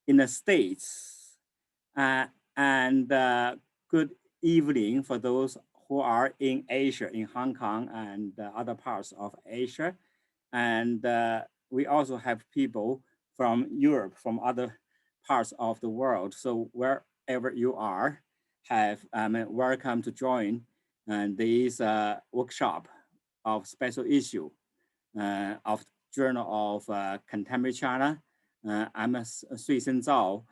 in the States. And good evening for those who are in Asia, in Hong Kong and other parts of Asia. And we also have people from Europe, from other parts of the world. So wherever you are, welcome to join this workshop of special issue of Journal of Contemporary China. I'm Suisheng Zhao,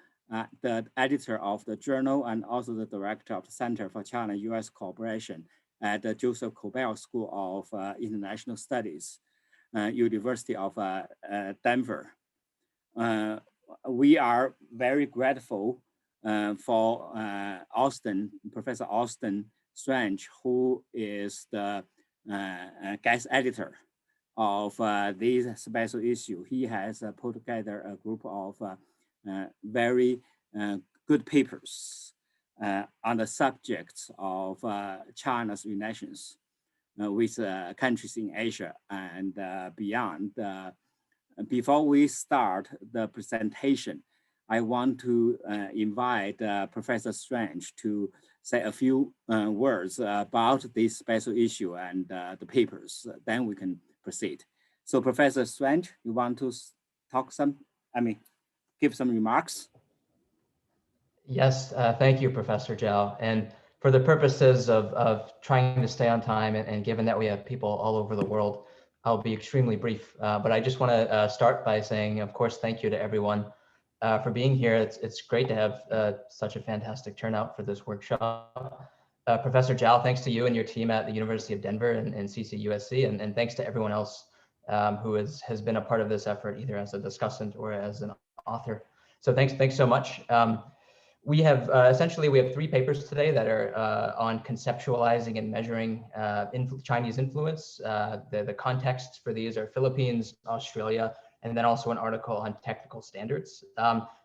the editor of the journal and also the director of the Center for China-US Cooperation at the Joseph Korbel School of International Studies, University of Denver. We are very grateful for Professor Austin Strange, who is the guest editor of this special issue. He has put together a group of very good papers on the subjects of China's relations with countries in Asia and beyond. Before we start the presentation, I want to invite Professor Strange to say a few words about this special issue and the papers. Then we can proceed. So Professor Strange, you want to give some remarks? Yes, thank you, Professor Zhao. And for the purposes of trying to stay on time and given that we have people all over the world, I'll be extremely brief. But I just want to start by saying, of course, thank you to everyone for being here. It's great to have such a fantastic turnout for this workshop. Professor Zhao, thanks to you and your team at the University of Denver and CCUSC, and thanks to everyone else who has been a part of this effort, either as a discussant or as an author. So thanks so much. We have essentially, we have 3 papers today that are on conceptualizing and measuring Chinese influence. The contexts for these are Philippines, Australia, and then also an article on technical standards.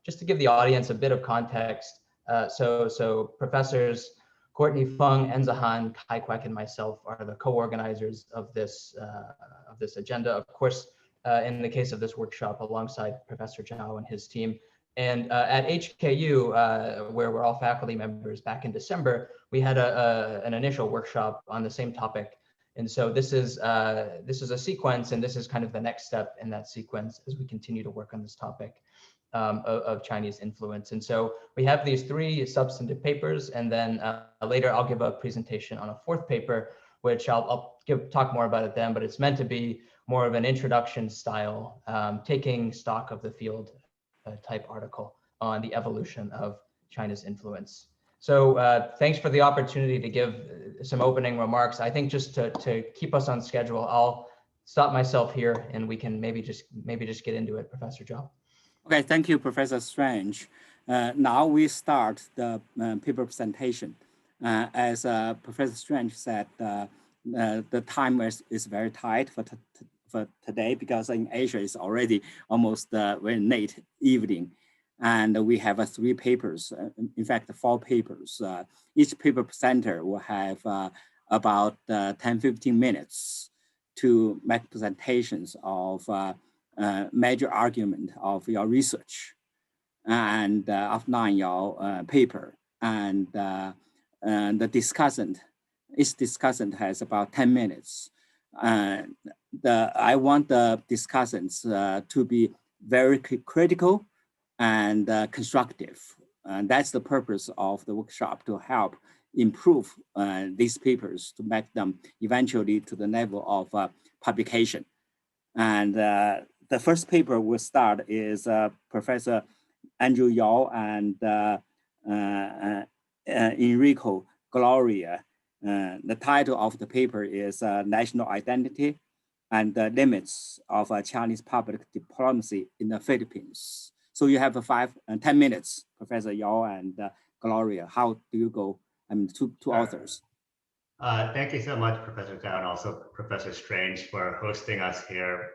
Just to give the audience a bit of context, so professors Courtney Fung, Enza Han, Kai Kwek, and myself are the co-organizers of this agenda. Of course, in the case of this workshop, alongside Professor Zhao and his team. And at HKU, where we're all faculty members, back in December, we had an initial workshop on the same topic. And so this is a sequence, and this is kind of the next step in that sequence as we continue to work on this topic of Chinese influence. And so we have these 3 substantive papers, and then later I'll give a presentation on a 4th paper, which I'll talk more about it then, but it's meant to be more of an introduction style, taking stock of the field type article on the evolution of China's influence. So thanks for the opportunity to give some opening remarks. I think just to keep us on schedule, I'll stop myself here and we can maybe just get into it, Professor Zhao. Okay, thank you, Professor Strange. Now we start the paper presentation. As Professor Strange said, the time is very tight for today because in Asia it's already almost very late evening. And we have 3 papers, in fact, 4 papers. Each paper presenter will have about 10-15 minutes to make presentations of major argument of your research and outline your paper. And the discussant, each discussant has about 10 minutes. I want the discussants to be very critical and constructive. And that's the purpose of the workshop, to help improve these papers, to make them eventually to the level of publication. And the first paper we'll start is Professor Andrew Yao and Enrico Gloria. The title of the paper is National Identity and the Limits of Chinese Public Diplomacy in the Philippines. So you have 10 minutes, Professor Yao and Gloria. How do you go? I mean, two authors. Thank you so much, Professor Zhao, and also Professor Strange for hosting us here.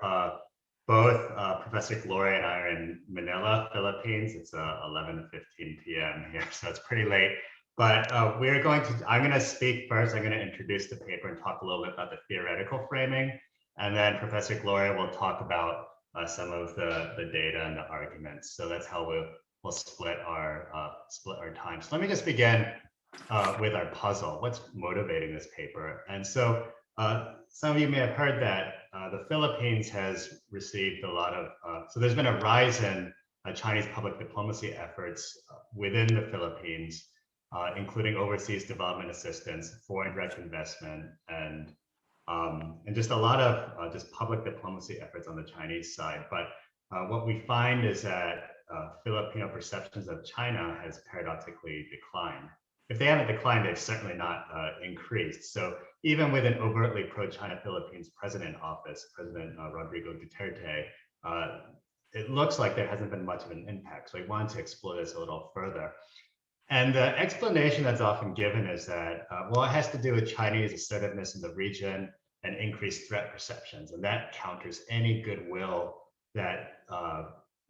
Both Professor Gloria and I are in Manila, Philippines. It's 11:15 p.m. here, so it's pretty late. But I'm going to speak first. I'm going to introduce the paper and talk a little bit about the theoretical framing. And then Professor Gloria will talk about some of the data and the arguments. So that's how we'll split our time. So let me just begin with our puzzle. What's motivating this paper? And so some of you may have heard that the Philippines has received a lot of, so there's been a rise in Chinese public diplomacy efforts within the Philippines, including overseas development assistance, foreign direct investment, and just a lot of just public diplomacy efforts on the Chinese side. But what we find is that Filipino perceptions of China has paradoxically declined. If they haven't declined, they've certainly not increased. So even with an overtly pro-China Philippines president in office, President Rodrigo Duterte, it looks like there hasn't been much of an impact. So I wanted to explore this a little further. And the explanation that's often given is that, well, it has to do with Chinese assertiveness in the region and increased threat perceptions. And that counters any goodwill that,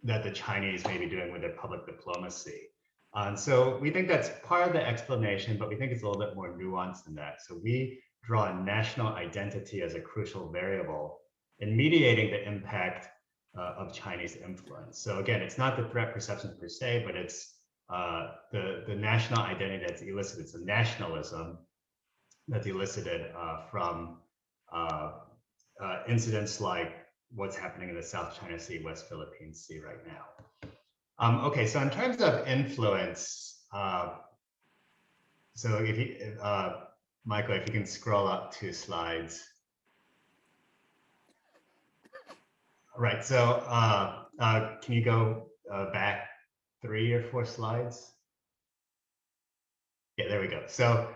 that the Chinese may be doing with their public diplomacy. And so we think that's part of the explanation, but we think it's a little bit more nuanced than that. So we draw national identity as a crucial variable in mediating the impact of Chinese influence. So again, it's not the threat perceptions per se, but it's the national identity that's elicited. It's a nationalism that's elicited from incidents like what's happening in the South China Sea, West Philippine Sea right now. Okay, so in terms of influence, so if you, Michael, if you can scroll up 2 slides. Right, so can you go back 3 or 4 slides? Yeah, there we go. So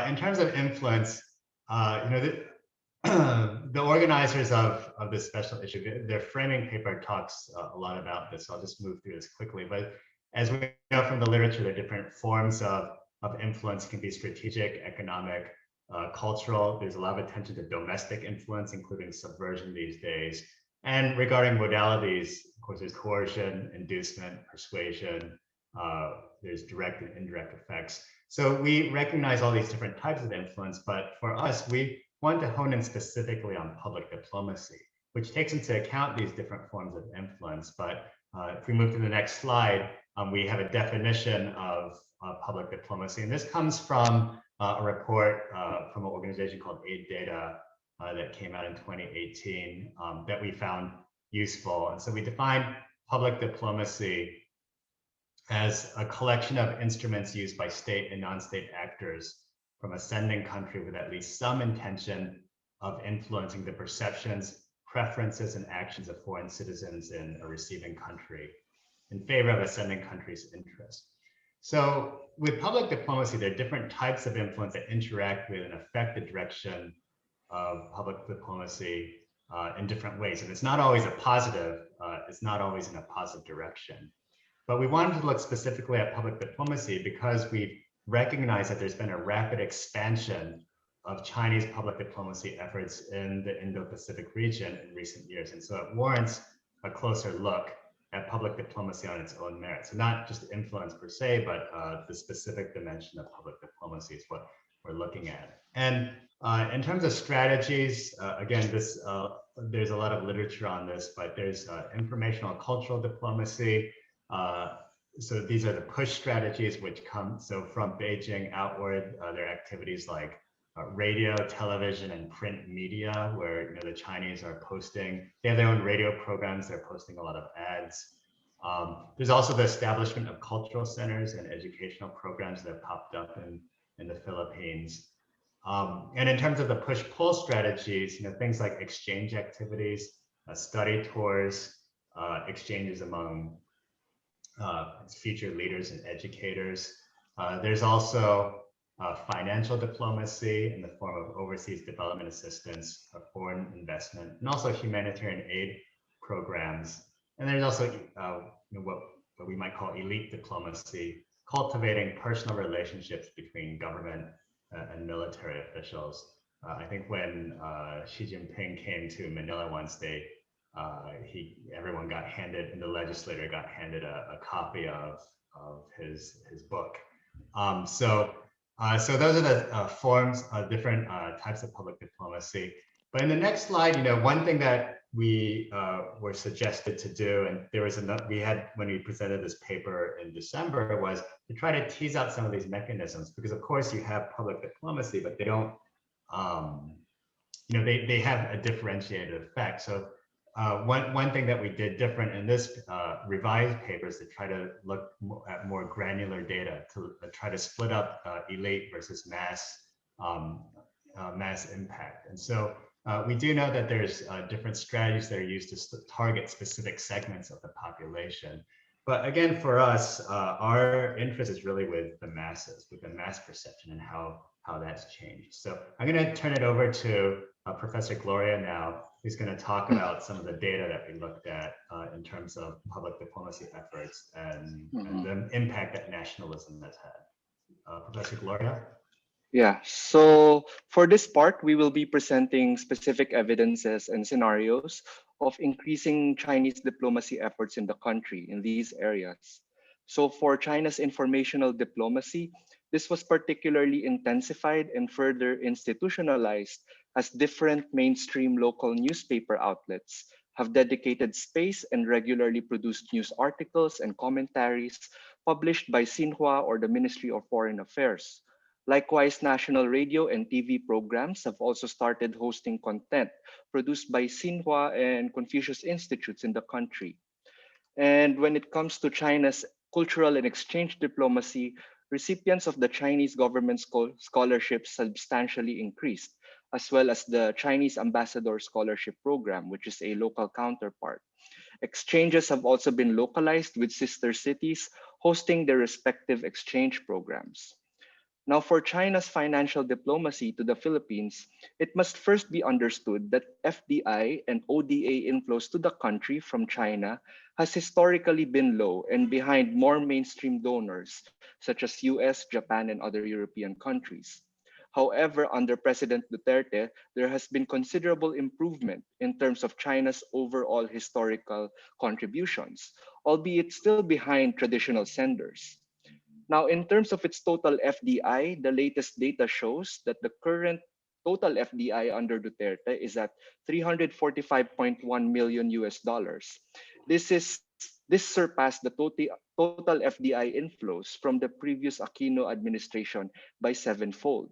in terms of influence, you know, the organizers of this special issue, their framing paper talks a lot about this. So I'll just move through this quickly. But as we know from the literature, the different forms of influence can be strategic, economic, cultural. There's a lot of attention to domestic influence, including subversion these days. And regarding modalities, of course, there's coercion, inducement, persuasion. There's direct and indirect effects. So we recognize all these different types of influence, but for us, we want to hone in specifically on public diplomacy, which takes into account these different forms of influence. But if we move to the next slide, we have a definition of public diplomacy. And this comes from a report from an organization called Aid Data that came out in 2018 that we found useful. And so we define public diplomacy as a collection of instruments used by state and non-state actors from a sending country with at least some intention of influencing the perceptions, preferences, and actions of foreign citizens in a receiving country in favor of a sending country's interest. So with public diplomacy, there are different types of influence that interact with and affect the direction of public diplomacy in different ways. And it's not always a positive, it's not always in a positive direction. But we wanted to look specifically at public diplomacy because we recognize that there's been a rapid expansion of Chinese public diplomacy efforts in the Indo-Pacific region in recent years. And so it warrants a closer look at public diplomacy on its own merits. So not just influence per se, but the specific dimension of public diplomacy is what we're looking at. And in terms of strategies, again, this there's a lot of literature on this, but there's informational cultural diplomacy. So these are the push strategies which come, so from Beijing outward, there are activities like radio, television, and print media, where you know the Chinese are posting, they have their own radio programs, they're posting a lot of ads. There's also the establishment of cultural centers and educational programs that have popped up in the Philippines. And in terms of the push-pull strategies, you know, things like exchange activities, study tours, exchanges among featured leaders and educators. There's also financial diplomacy in the form of overseas development assistance, foreign investment, and also humanitarian aid programs. And there's also you know, what we might call elite diplomacy, cultivating personal relationships between government and military officials. I think when Xi Jinping came to Manila once, everyone got handed, and the legislator got handed a copy of his book. So those are the forms of different types of public diplomacy. But in the next slide, one thing that we were suggested to do, and there was enough, we had when we presented this paper in December, was to try to tease out some of these mechanisms, because of course you have public diplomacy, but they don't, they have a differentiated effect. So one thing that we did different in this revised paper is to try to look at more granular data to try to split up elite versus mass mass impact. And so we do know that there's different strategies that are used to target specific segments of the population. But again, for us, our interest is really with the masses, with the mass perception and how that's changed. So I'm going to turn it over to Professor Gloria now, who's going to talk about some of the data that we looked at in terms of public diplomacy efforts and the impact that nationalism has had. Professor Gloria? Yeah, so for this part, we will be presenting specific evidences and scenarios of increasing Chinese diplomacy efforts in the country in these areas. So for China's informational diplomacy, this was particularly intensified and further institutionalized as different mainstream local newspaper outlets have dedicated space and regularly produced news articles and commentaries published by Xinhua or the Ministry of Foreign Affairs. Likewise, national radio and TV programs have also started hosting content produced by Xinhua and Confucius Institutes in the country. And when it comes to China's cultural and exchange diplomacy, recipients of the Chinese government scholarships substantially increased, as well as the Chinese Ambassador Scholarship Program, which is a local counterpart. Exchanges have also been localized with sister cities hosting their respective exchange programs. Now, for China's financial diplomacy to the Philippines, it must first be understood that FDI and ODA inflows to the country from China has historically been low and behind more mainstream donors, such as US, Japan, and other European countries. However, under President Duterte, there has been considerable improvement in terms of China's overall historical contributions, albeit still behind traditional senders. Now, in terms of its total FDI, the latest data shows that the current total FDI under Duterte is at 345.1 million US dollars. This surpassed the total FDI inflows from the previous Aquino administration by sevenfold.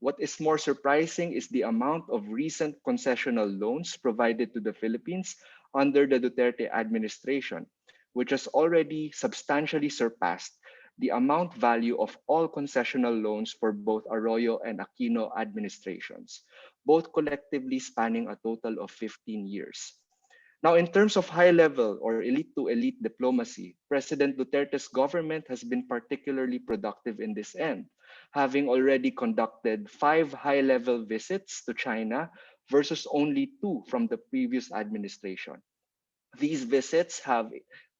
What is more surprising is the amount of recent concessional loans provided to the Philippines under the Duterte administration, which has already substantially surpassed the amount value of all concessional loans for both Arroyo and Aquino administrations, both collectively spanning a total of 15 years. Now, in terms of high-level or elite-to-elite diplomacy, President Duterte's government has been particularly productive in this end, having already conducted 5 high-level visits to China versus only 2 from the previous administration. These visits have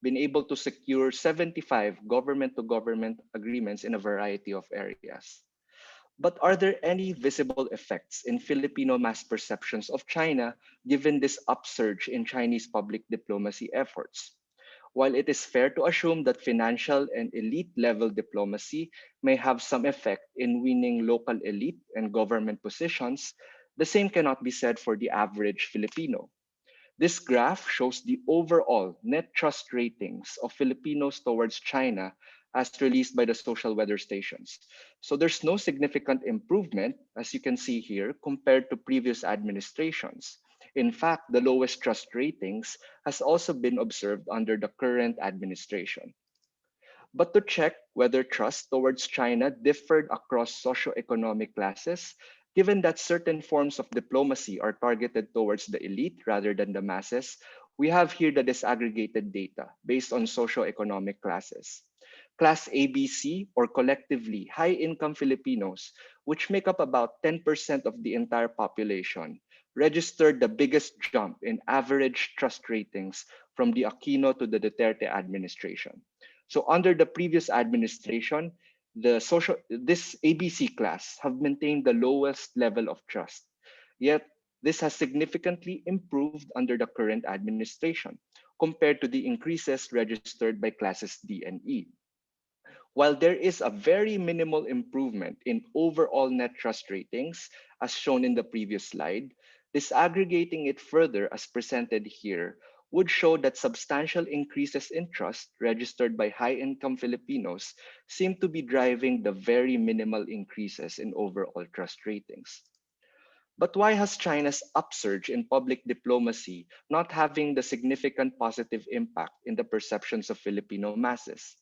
been able to secure 75 government-to-government agreements in a variety of areas. But are there any visible effects in Filipino mass perceptions of China given this upsurge in Chinese public diplomacy efforts? While it is fair to assume that financial and elite level diplomacy may have some effect in winning local elite and government positions, the same cannot be said for the average Filipino. This graph shows the overall net trust ratings of Filipinos towards China as released by the social weather stations. So there's no significant improvement, as you can see here, compared to previous administrations. In fact, the lowest trust ratings has also been observed under the current administration. But to check whether trust towards China differed across socioeconomic classes, given that certain forms of diplomacy are targeted towards the elite rather than the masses, we have here the disaggregated data based on socioeconomic classes. Class ABC, or collectively high-income Filipinos, which make up about 10% of the entire population, registered the biggest jump in average trust ratings from the Aquino to the Duterte administration. So under the previous administration, this ABC class have maintained the lowest level of trust. Yet this has significantly improved under the current administration compared to the increases registered by classes D and E. While there is a very minimal improvement in overall net trust ratings, as shown in the previous slide, Disaggregating it further as presented here would show that substantial increases in trust registered by high-income Filipinos seem to be driving the very minimal increases in overall trust ratings. But why has China's upsurge in public diplomacy not having the significant positive impact in the perceptions of Filipino masses?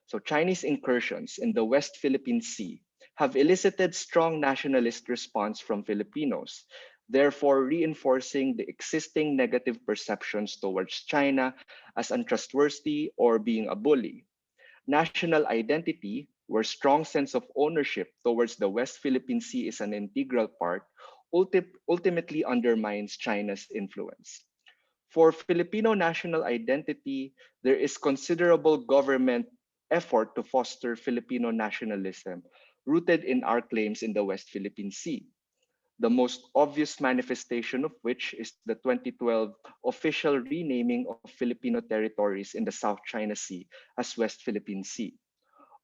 So Chinese incursions in the West Philippine Sea have elicited strong nationalist response from Filipinos, therefore reinforcing the existing negative perceptions towards China as untrustworthy or being a bully. National identity, where strong sense of ownership towards the West Philippine Sea is an integral part, ultimately undermines China's influence. For Filipino national identity, there is considerable government effort to foster Filipino nationalism rooted in our claims in the West Philippine Sea. The most obvious manifestation of which is the 2012 official renaming of Filipino territories in the South China Sea as West Philippine Sea.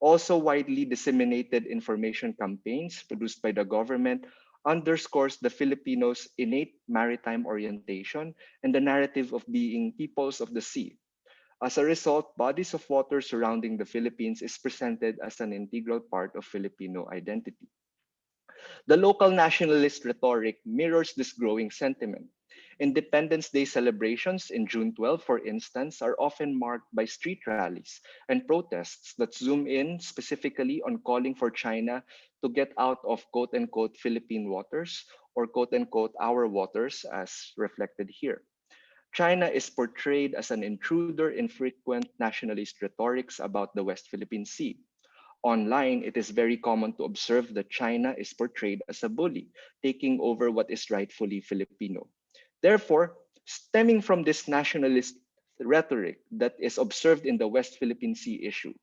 Also widely disseminated information campaigns produced by the government underscores the Filipinos' innate maritime orientation and the narrative of being peoples of the sea. As a result, bodies of water surrounding the Philippines is presented as an integral part of Filipino identity. The local nationalist rhetoric mirrors this growing sentiment. Independence Day celebrations in June 12, for instance, are often marked by street rallies and protests that zoom in specifically on calling for China to get out of quote unquote Philippine waters or quote unquote our waters, as reflected here. China is portrayed as an intruder in frequent nationalist rhetorics about the West Philippine Sea. Online, it is very common to observe that China is portrayed as a bully, taking over what is rightfully Filipino. Therefore, stemming from this nationalist rhetoric that is observed in the West Philippine Sea issue,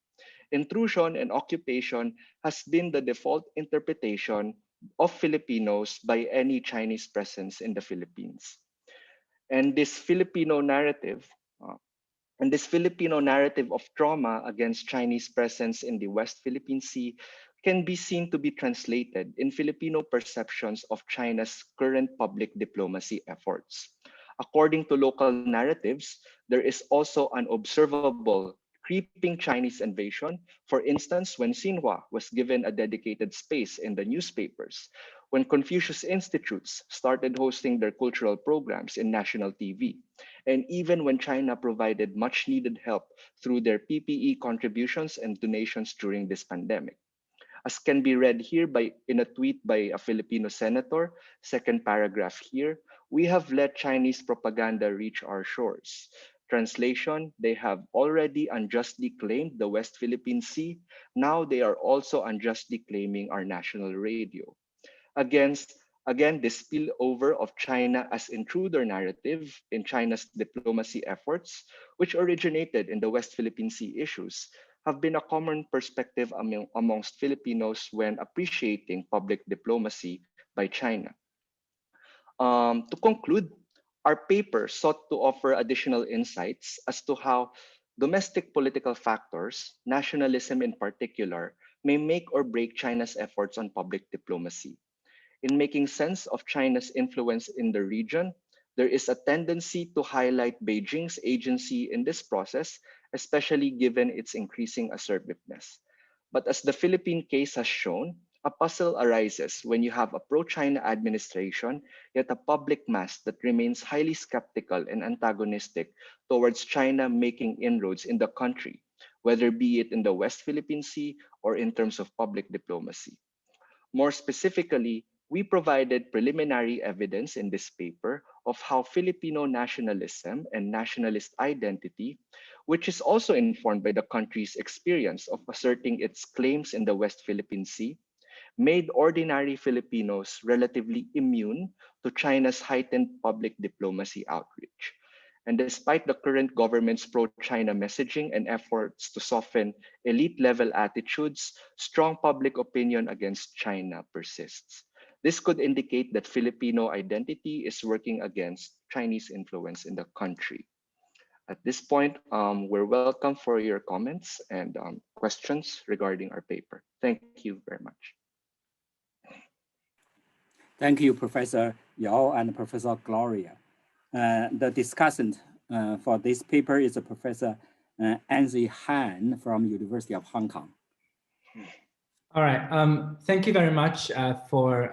intrusion and occupation has been the default interpretation of Filipinos by any Chinese presence in the Philippines. And this Filipino narrative uh, and this Filipino narrative of trauma against Chinese presence in the West Philippine Sea can be seen to be translated in Filipino perceptions of China's current public diplomacy efforts. According to local narratives, there is also an observable creeping Chinese invasion. For instance, when Xinhua was given a dedicated space in the newspapers, when Confucius Institutes started hosting their cultural programs in national TV, and even when China provided much needed help through their PPE contributions and donations during this pandemic. As can be read here in a tweet by a Filipino senator, second paragraph here, we have let Chinese propaganda reach our shores. Translation, they have already unjustly claimed the West Philippine Sea. Now they are also unjustly claiming our national radio. Against Again, this spillover of China as intruder narrative in China's diplomacy efforts, which originated in the West Philippine Sea issues, have been a common perspective amongst Filipinos when appreciating public diplomacy by China. To conclude, our paper sought to offer additional insights as to how domestic political factors, nationalism in particular, may make or break China's efforts on public diplomacy. In making sense of China's influence in the region, there is a tendency to highlight Beijing's agency in this process, especially given its increasing assertiveness. But as the Philippine case has shown, a puzzle arises when you have a pro-China administration, yet a public mass that remains highly skeptical and antagonistic towards China making inroads in the country, whether be it in the West Philippine Sea or in terms of public diplomacy. More specifically, we provided preliminary evidence in this paper of how Filipino nationalism and nationalist identity, which is also informed by the country's experience of asserting its claims in the West Philippine Sea, made ordinary Filipinos relatively immune to China's heightened public diplomacy outreach. And despite the current government's pro China messaging and efforts to soften elite level attitudes, strong public opinion against China persists. This could indicate that Filipino identity is working against Chinese influence in the country. At this point, we're welcome for your comments and questions regarding our paper. Thank you very much. Thank you, Professor. Yao and Professor Gloria. The discussant for this paper is Professor Anzi Han from University of Hong Kong. All right. Thank you very much for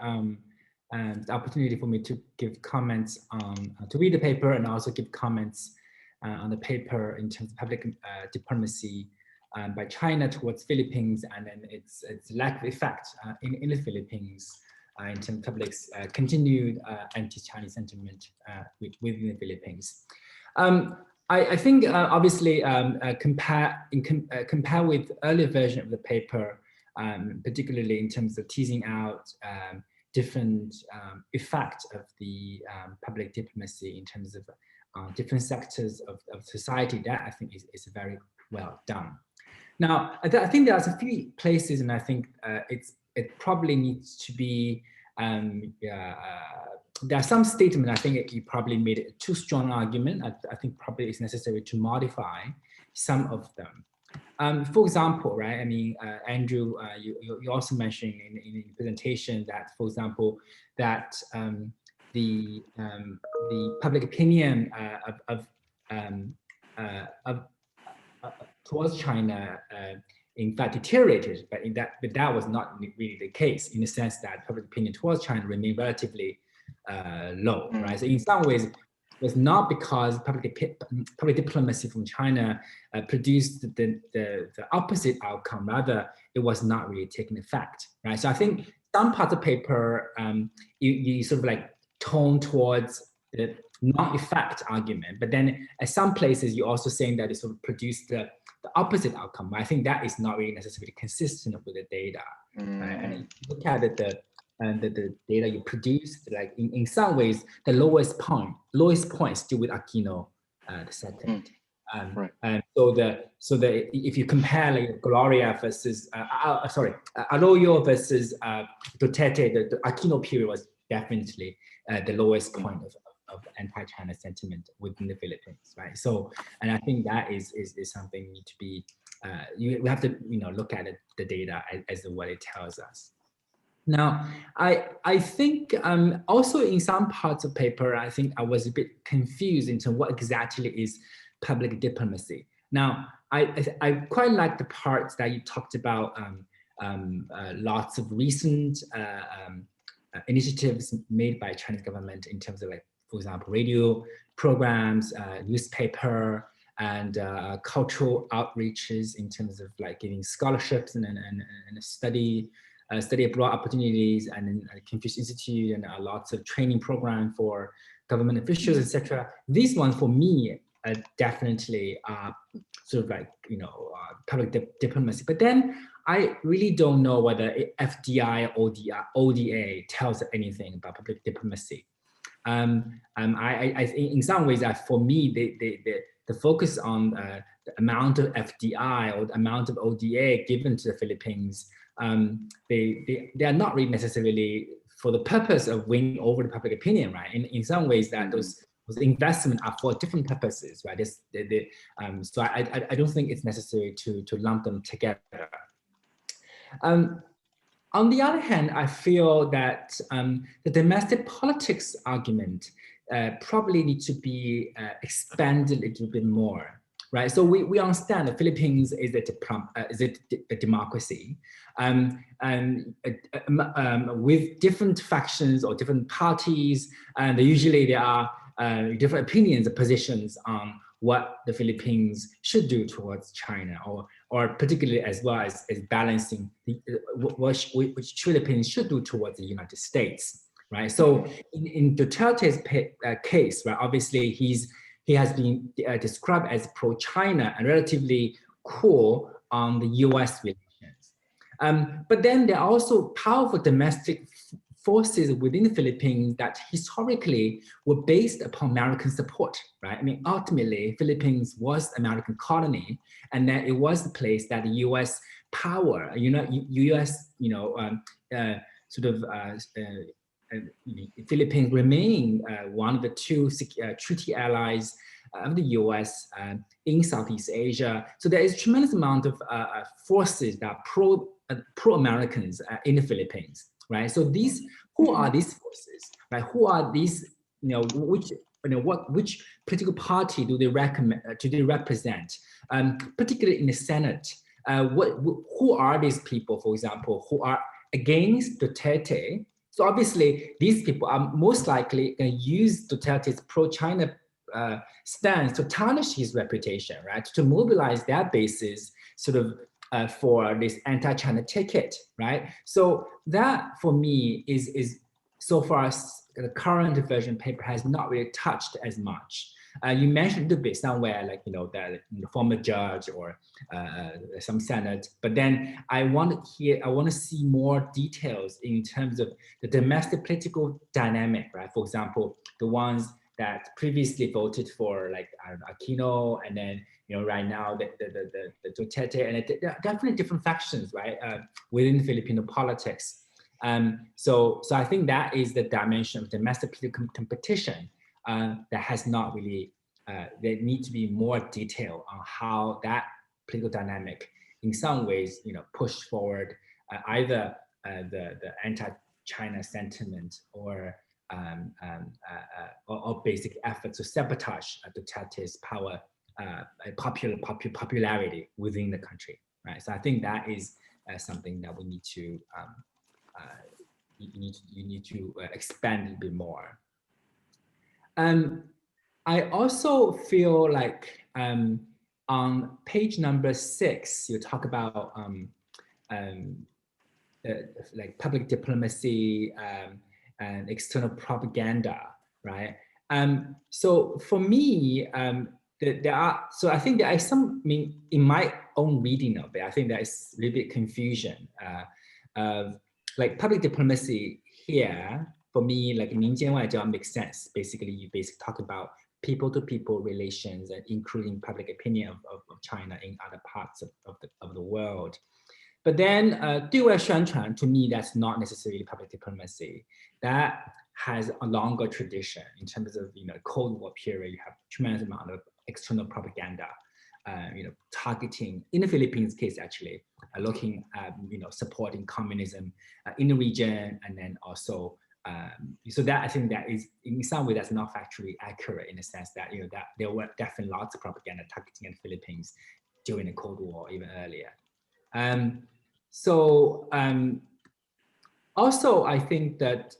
the opportunity for me to give comments on, to read the paper and also give comments on the paper in terms of public diplomacy by China towards Philippines and then its lack of effect in the Philippines in terms of public's continued anti-Chinese sentiment within the Philippines. I think obviously compare with earlier version of the paper, particularly in terms of teasing out different effects of the public diplomacy in terms of different sectors of society, that I think is very well done. Now, I think there's a few places, and I think it probably needs to be, there are some statements I think you probably made a too strong argument. I think probably it's necessary to modify some of them. For example, right, I mean, Andrew, you also mentioned in the presentation that, for example, that the public opinion towards China, in fact, deteriorated, but that was not really the case, in the sense that public opinion towards China remained relatively low, right? So in some ways, it was not because public diplomacy from China produced the opposite outcome. Rather, it was not really taking effect, right? So I think some parts of the paper, you sort of like tone towards the non-effect argument, but then at some places you're also saying that it sort of produced the opposite outcome. I think that is not really necessarily consistent with the data. Right? And if you look at the data you produced, like in some ways, the lowest point still with Aquino the second. Right. And so if you compare like Gloria versus Arroyo versus Duterte, the Aquino period was definitely the lowest point of anti-China sentiment within the Philippines, right? So, and I think that is something need to be, we have to look at the data as what it tells us. Now, I think also in some parts of paper, I think I was a bit confused into what exactly is public diplomacy. Now, I quite like the parts that you talked about lots of recent initiatives made by Chinese government in terms of, like, for example, radio programs, newspaper, and cultural outreaches in terms of like giving scholarships and study abroad opportunities, and then Confucius Institute, and lots of training program for government officials, etc. These ones for me definitely sort of like public diplomacy. But then I really don't know whether FDI or ODA tells anything about public diplomacy. I think in some ways, for me, the focus on the amount of FDI or the amount of ODA given to the Philippines, they are not really necessarily for the purpose of winning over the public opinion, right? In some ways, that those investments are for different purposes, right? So I don't think it's necessary to lump them together. On the other hand, I feel that the domestic politics argument probably needs to be expanded a little bit more, right? So we understand the Philippines is a democracy, with different factions or different parties, and usually there are different opinions or positions on what the Philippines should do towards China, or particularly as well as balancing which Philippines should do towards the United States, right? So in Duterte's case, right, obviously he has been described as pro-China and relatively cool on the US relations. But then there are also powerful domestic forces within the Philippines that historically were based upon American support, right? I mean, ultimately, Philippines was an American colony, and that it was the place that the U.S. power, U.S. Philippines remain one of the two treaty allies of the U.S. In Southeast Asia. So there is a tremendous amount of forces that are pro-Americans in the Philippines. Right. So who are these forces? right? Who are these, which political party do they represent? Particularly in the Senate, who are these people, for example, who are against Duterte? So obviously, these people are most likely going to use Duterte's pro-China stance to tarnish his reputation, right? To mobilize their bases sort of for this anti-China ticket, right? So that for me is so far as the current version paper has not really touched as much. You mentioned a bit somewhere like, that the former judge or some Senate, but then I want to see more details in terms of the domestic political dynamic, right? For example, the ones that previously voted for like Aquino, and then right now the Duterte, and there are definitely different factions, right, within Filipino politics. So I think that is the dimension of domestic political competition that has not really. There need to be more detail on how that political dynamic, in some ways, push forward either the anti-China sentiment or basic efforts to sabotage Duterte's power, popularity within the country, right? So I think that is something that we need to you need to expand a bit more. I also feel like on page number 6, you talk about like public diplomacy and external propaganda, right? So for me, there are, so I think there is some, in my own reading of it, I think there is a little bit confusion of like public diplomacy here. For me, like 民间外交 makes sense. Basically, you talk about people-to-people relations, and including public opinion of China in other parts of the world. But then 对外宣传, to me, that's not necessarily public diplomacy. That has a longer tradition in terms of, Cold War period. You have tremendous amount of external propaganda, targeting, in the Philippines case, actually, looking at, supporting communism in the region, and then also, so that I think that is, in some way, that's not factually accurate in the sense that, that there were definitely lots of propaganda targeting the Philippines during the Cold War, even earlier. Also, I think that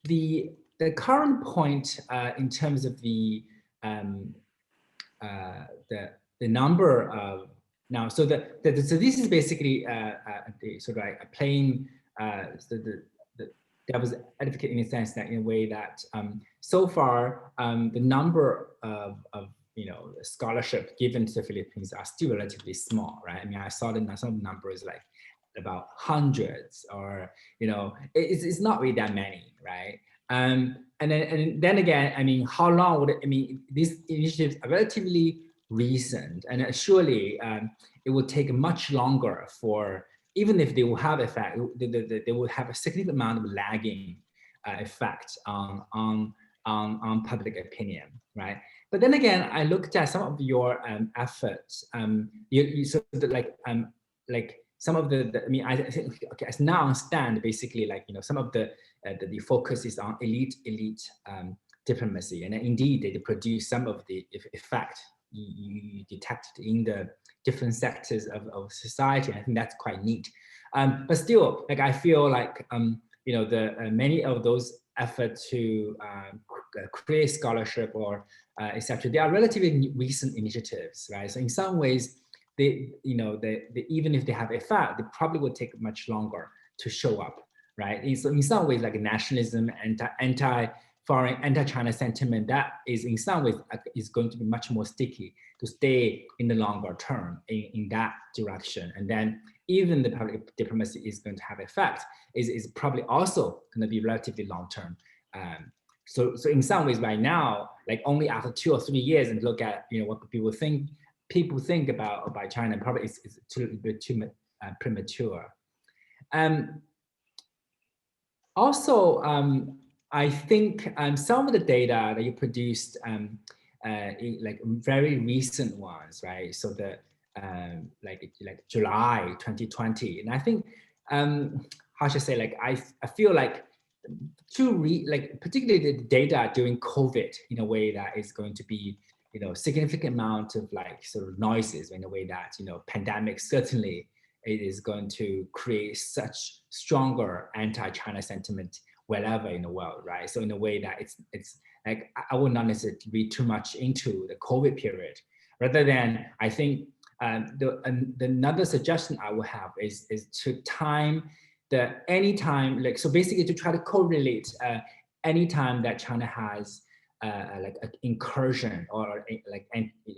the current point in terms of the number of now, so so this is basically sort of like playing the devil's advocate in a sense that, in a way that so far the number of scholarship given to the Philippines are still relatively small, right? I mean, I saw some numbers like about hundreds, or it's not really that many, right? And then again, I mean, how long would it? I mean, these initiatives are relatively recent, and surely it will take much longer for, even if they will have effect, they will have a significant amount of lagging effect on public opinion, right? But then again, I looked at some of your efforts. You sort of like some of the I mean, I think, okay, as now understand, basically, like, some of the focus is on elite diplomacy, and indeed they produce some of the effect you detected in the different sectors of society. I think that's quite neat. But still, like, I feel like many of those efforts to create scholarship or etc., they are relatively recent initiatives, right? So in some ways, they even if they have effect, they probably will take much longer to show up, right? So in some ways, like nationalism, anti-foreign, anti-China sentiment, that is in some ways is going to be much more sticky to stay in the longer term in that direction. And then even the public diplomacy is going to have effect is probably also going to be relatively long term. So in some ways, right now, like only after 2 or 3 years, and look at what people think about China, probably is a bit too premature. Also, I think some of the data that you produced, like very recent ones, right? So the like July 2020, and I think how should I say, like I feel like particularly the data during COVID in a way that is going to be, significant amount of sort of noises in a way that, pandemic certainly it is going to create such stronger anti-China sentiment wherever in the world, right? So in a way that it's like, I would not necessarily read too much into the COVID period, rather than I think another suggestion I would have is to time anytime, so basically to try to correlate anytime that China has an incursion or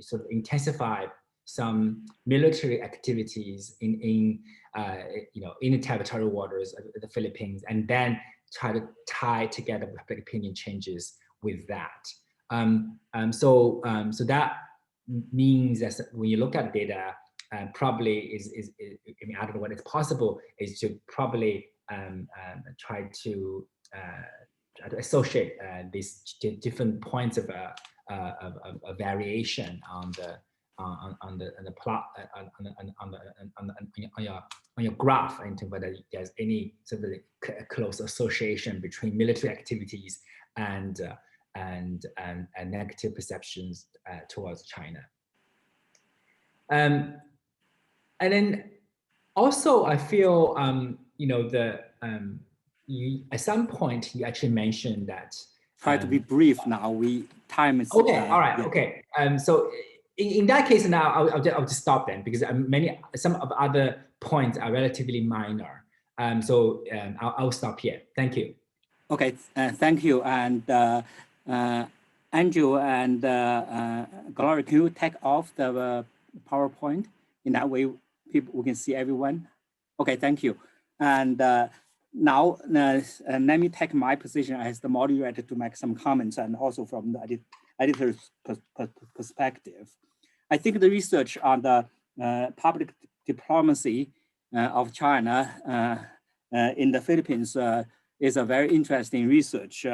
sort of intensify some military activities in the territorial waters of the Philippines, and then try to tie together public opinion changes with that. So that means that when you look at data, probably I mean, I don't know what is possible, is to probably try to associate these different points of a variation on the plot on your graph, into whether there's any sort of close association between military activities and negative perceptions towards China. And then also I feel you, at some point you actually mentioned that try to be brief now. Time is okay. All right. Yeah. Okay. So in that case, now I'll just stop then, because some of other points are relatively minor. So I'll stop here. Thank you. Okay. Thank you. And Andrew and Gloria, can you take off the PowerPoint? In that way, we can see everyone. Okay. Thank you. And now, let me take my position as the moderator to make some comments, and also from the editor's perspective. I think the research on the public diplomacy of China in the Philippines is a very interesting research,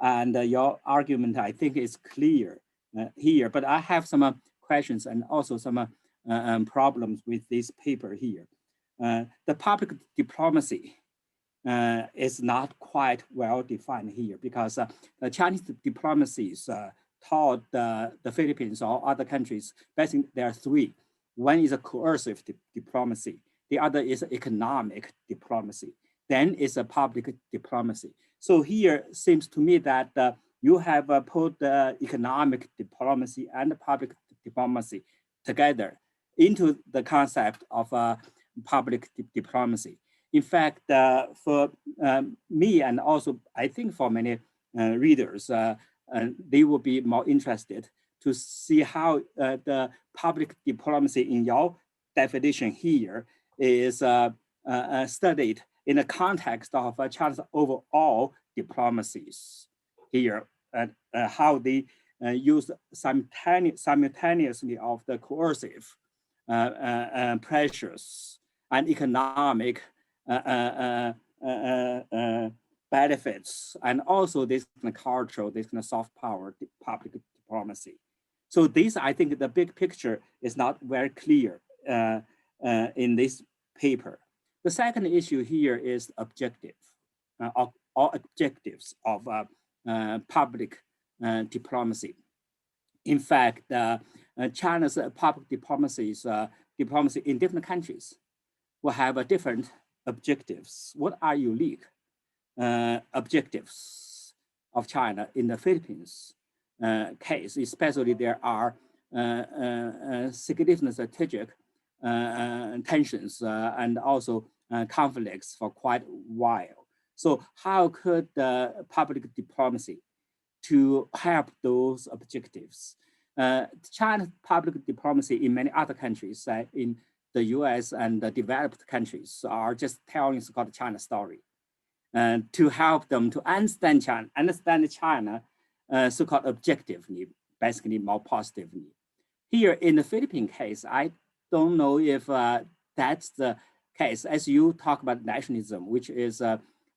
and your argument, I think, is clear here. But I have some questions and also some problems with this paper here. The public diplomacy is not quite well defined here, because the Chinese diplomacies taught the Philippines or other countries, basically there are three. One is a coercive diplomacy. The other is economic diplomacy. Then is a public diplomacy. So here seems to me that you have put the economic diplomacy and the public diplomacy together into the concept of public diplomacy. In fact, for me, and also I think for many readers, they will be more interested to see how the public diplomacy in your definition here is studied in the context of China's overall diplomacies here, and how they use simultaneously of the coercive pressures and economic benefits, and also this kind of cultural, this kind of soft power public diplomacy. So this, I think, the big picture is not very clear in this paper. The second issue here is objective, all objectives of public diplomacy. In fact, China's public diplomacy in different countries will have different objectives. What are unique objectives of China in the Philippines case? Especially there are significant strategic tensions and also conflicts for quite a while. So how could the public diplomacy to help those objectives? China's public diplomacy in many other countries, in the US and the developed countries, are just telling so-called China story, to help them to understand China, so-called objectively, basically more positively. Here in the Philippine case, I don't know if that's the case. As you talk about nationalism, which is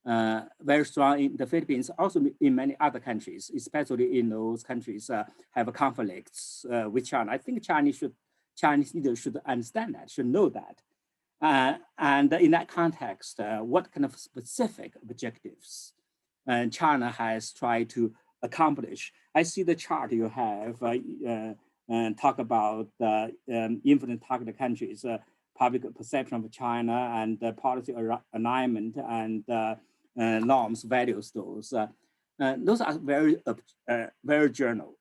very strong in the Philippines, also in many other countries, especially in those countries have conflicts with China. I think Chinese leaders should understand that, should know that. And in that context, what kind of specific objectives China has tried to accomplish. I see the chart you have talk about influence targeted countries, public perception of China, and policy alignment and norms, values. Those are very general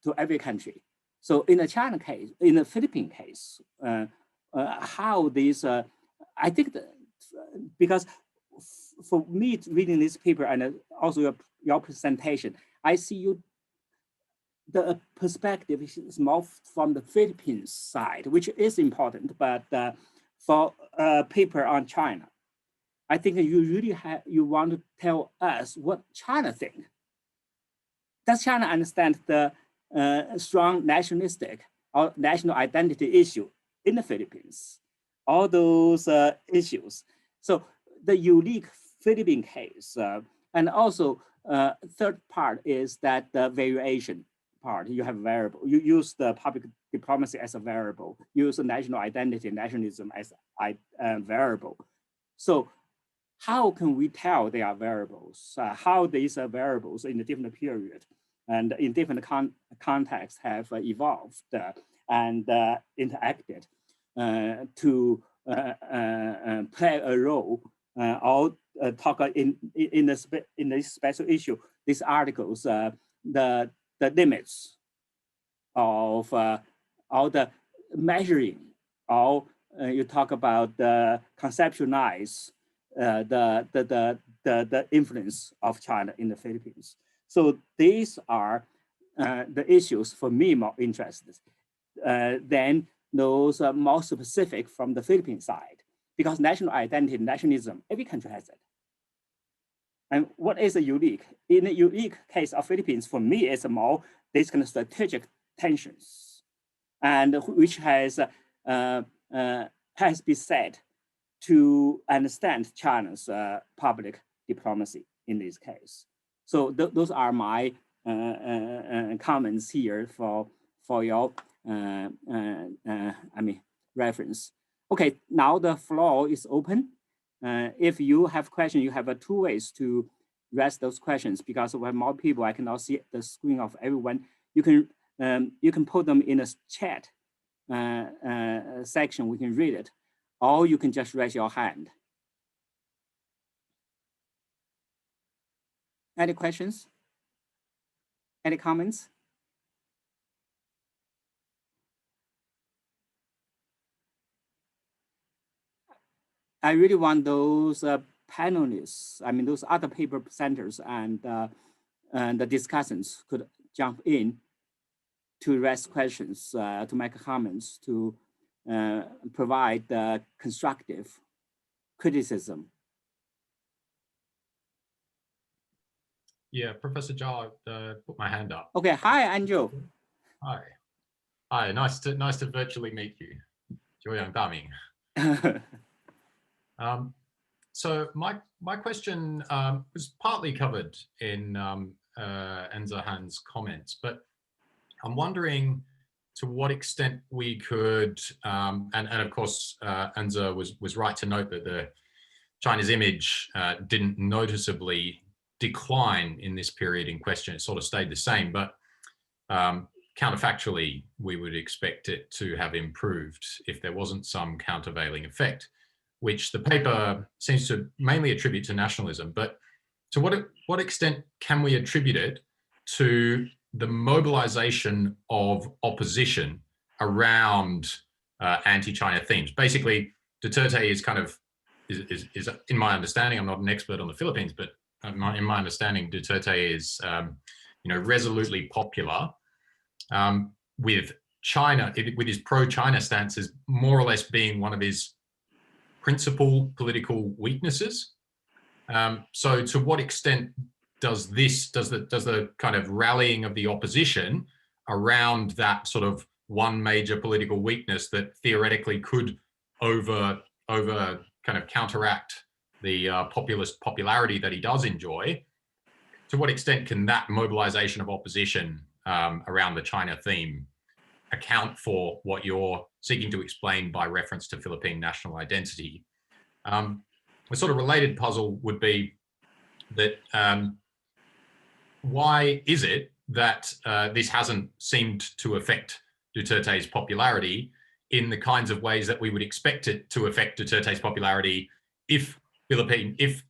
to every country. So in the China case, in the Philippine case, how these, I think that because for me reading this paper and also your presentation, I see the perspective is more from the Philippines side, which is important, but for a paper on China, I think you really you want to tell us what China thinks. Does China understand the strong nationalistic or national identity issue in the Philippines? All those issues. So the unique Philippine case, and also third part is that the variation part. You have variable. You use the public diplomacy as a variable. Use the national identity, nationalism as a variable. So how can we tell they are variables? How these variables in a different period and in different contexts have evolved and interacted to play a role or talk in this special issue, these articles, the limits of all the measuring, or you talk about the conceptualize the influence of China in the Philippines. So these are the issues for me more interested than those more specific from the Philippine side, because national identity, nationalism, every country has it. And what is a unique? In the unique case of Philippines, for me, it's more this kind of strategic tensions, and which has been said to understand China's public diplomacy in this case. So those are my comments here for your reference. Okay, now the floor is open. If you have questions, you have 2 ways to raise those questions, because we have more people. I cannot see the screen of everyone. You can put them in a chat section. We can read it, or you can just raise your hand. Any questions? Any comments? I really want those panelists, those other paper presenters and the discussants could jump in to raise questions, to make comments, to provide constructive criticism. Yeah, Professor Zhao, put my hand up. Okay, hi, Andrew. Hi, nice to virtually meet you. 久仰大名. So my question was partly covered in Enza Han's comments, but I'm wondering to what extent we could, and of course Enza was right to note that China's image didn't noticeably decline in this period in question. It sort of stayed the same, but counterfactually, we would expect it to have improved if there wasn't some countervailing effect, which the paper seems to mainly attribute to nationalism. But to what extent can we attribute it to the mobilization of opposition around anti-China themes? Basically, Duterte is is in my understanding, I'm not an expert on the Philippines, but in my understanding, Duterte is resolutely popular with China, with his pro-China stances more or less being one of his principal political weaknesses. So to what extent does the kind of rallying of the opposition around that sort of one major political weakness that theoretically could over kind of counteract the populist popularity that he does enjoy, to what extent can that mobilization of opposition around the China theme account for what you're seeking to explain by reference to Philippine national identity? A sort of related puzzle would be that why is it that this hasn't seemed to affect Duterte's popularity in the kinds of ways that we would expect it to affect Duterte's popularity if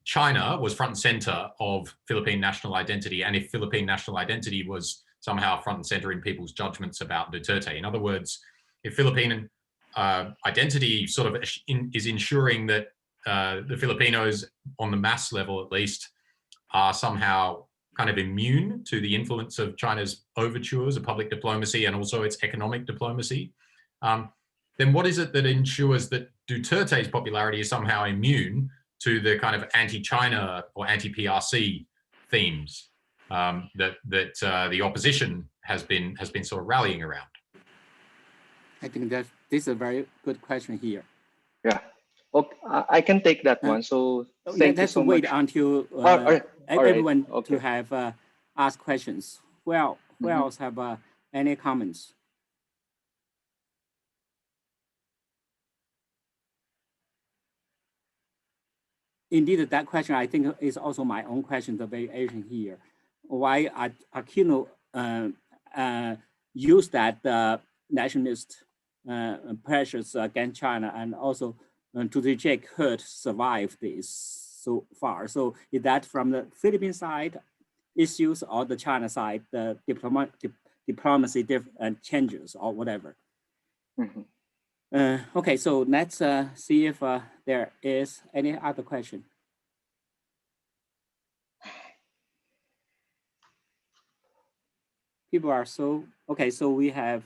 China was front and center of Philippine national identity, and if Philippine national identity was somehow front and center in people's judgments about Duterte? In other words, if Philippine identity sort of is ensuring that the Filipinos, on the mass level at least, are somehow kind of immune to the influence of China's overtures of public diplomacy and also its economic diplomacy, then what is it that ensures that Duterte's popularity is somehow immune to the kind of anti-China or anti-PRC themes that the opposition has been sort of rallying around? I think that this is a very good question here. Yeah. Okay, I can take that one. So thank you so much. Let's wait until everyone to have asked questions. Well, who else have any comments? Indeed, that question I think is also my own question, the variation here. Why Aquino used that nationalist pressures against China, and also Duterte could survive this so far. So is that from the Philippine side issues or the China side, the diplomacy changes or whatever? Okay, so let's see if there is any other question. People are so, okay, so we have,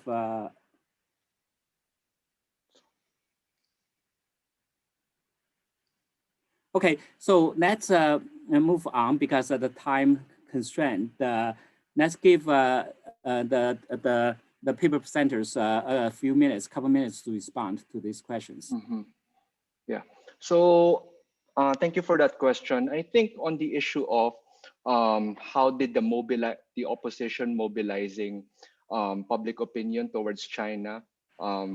okay, so let's move on because of the time constraint. Let's give the paper presenters a few minutes, couple minutes to respond to these questions. Yeah, so thank you for that question. I think on the issue of how did the opposition mobilizing public opinion towards China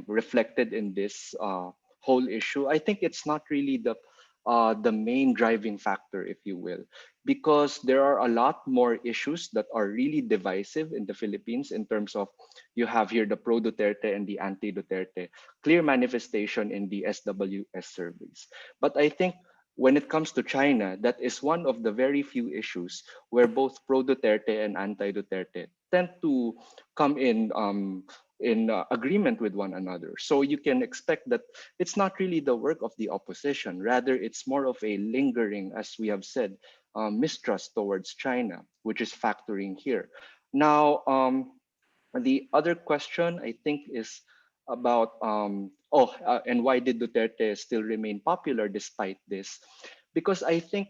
reflected in this whole issue, I think it's not really the main driving factor, if you will, because there are a lot more issues that are really divisive in the Philippines in terms of, you have here the pro-Duterte and the anti-Duterte, clear manifestation in the SWS surveys. But I think when it comes to China, that is one of the very few issues where both pro-Duterte and anti-Duterte tend to come in agreement with one another. So you can expect that it's not really the work of the opposition. Rather, it's more of a lingering, as we have said, mistrust towards China, which is factoring here. Now, the other question I think is about, and why did Duterte still remain popular despite this? Because I think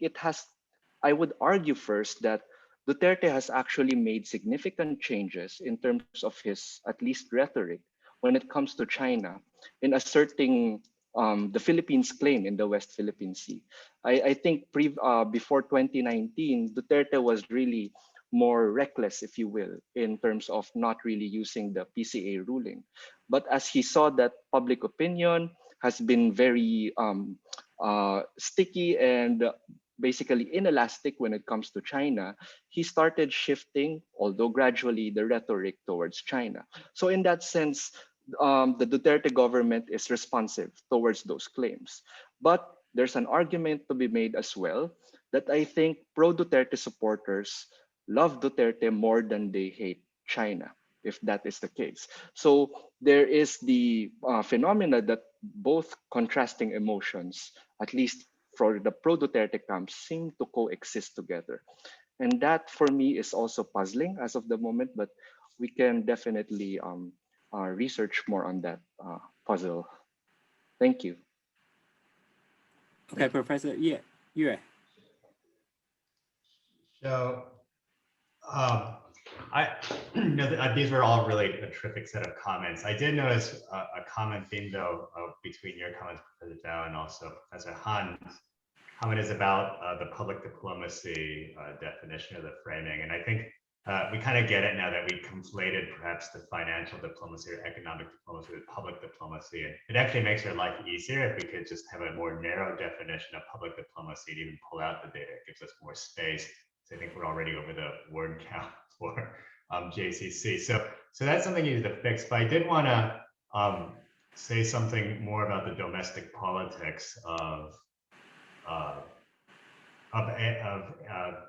I would argue first that Duterte has actually made significant changes in terms of his, at least, rhetoric when it comes to China in asserting the Philippines' claim in the West Philippine Sea. I think before 2019, Duterte was really more reckless, if you will, in terms of not really using the PCA ruling. But as he saw that public opinion has been very sticky and basically inelastic when it comes to China, he started shifting, although gradually, the rhetoric towards China. So in that sense, the Duterte government is responsive towards those claims. But there's an argument to be made as well that I think pro-Duterte supporters love Duterte more than they hate China, if that is the case. So there is the phenomena that both contrasting emotions, at least for the pro-Duterte camps, seem to coexist together. And that, for me, is also puzzling as of the moment, but we can definitely research more on that puzzle. Thank you. Okay, Professor, yeah. So, these were all really a terrific set of comments. I did notice a common theme, though, between your comments, Professor Zhao, and also Professor Han's comment is about the public diplomacy definition of the framing. And I think we kind of get it now that we conflated perhaps the financial diplomacy or economic diplomacy with public diplomacy. And it actually makes our life easier if we could just have a more narrow definition of public diplomacy and even pull out the data. It gives us more space I think we're already over the word count for JCC. So that's something you need to fix. But I did want to say something more about the domestic politics of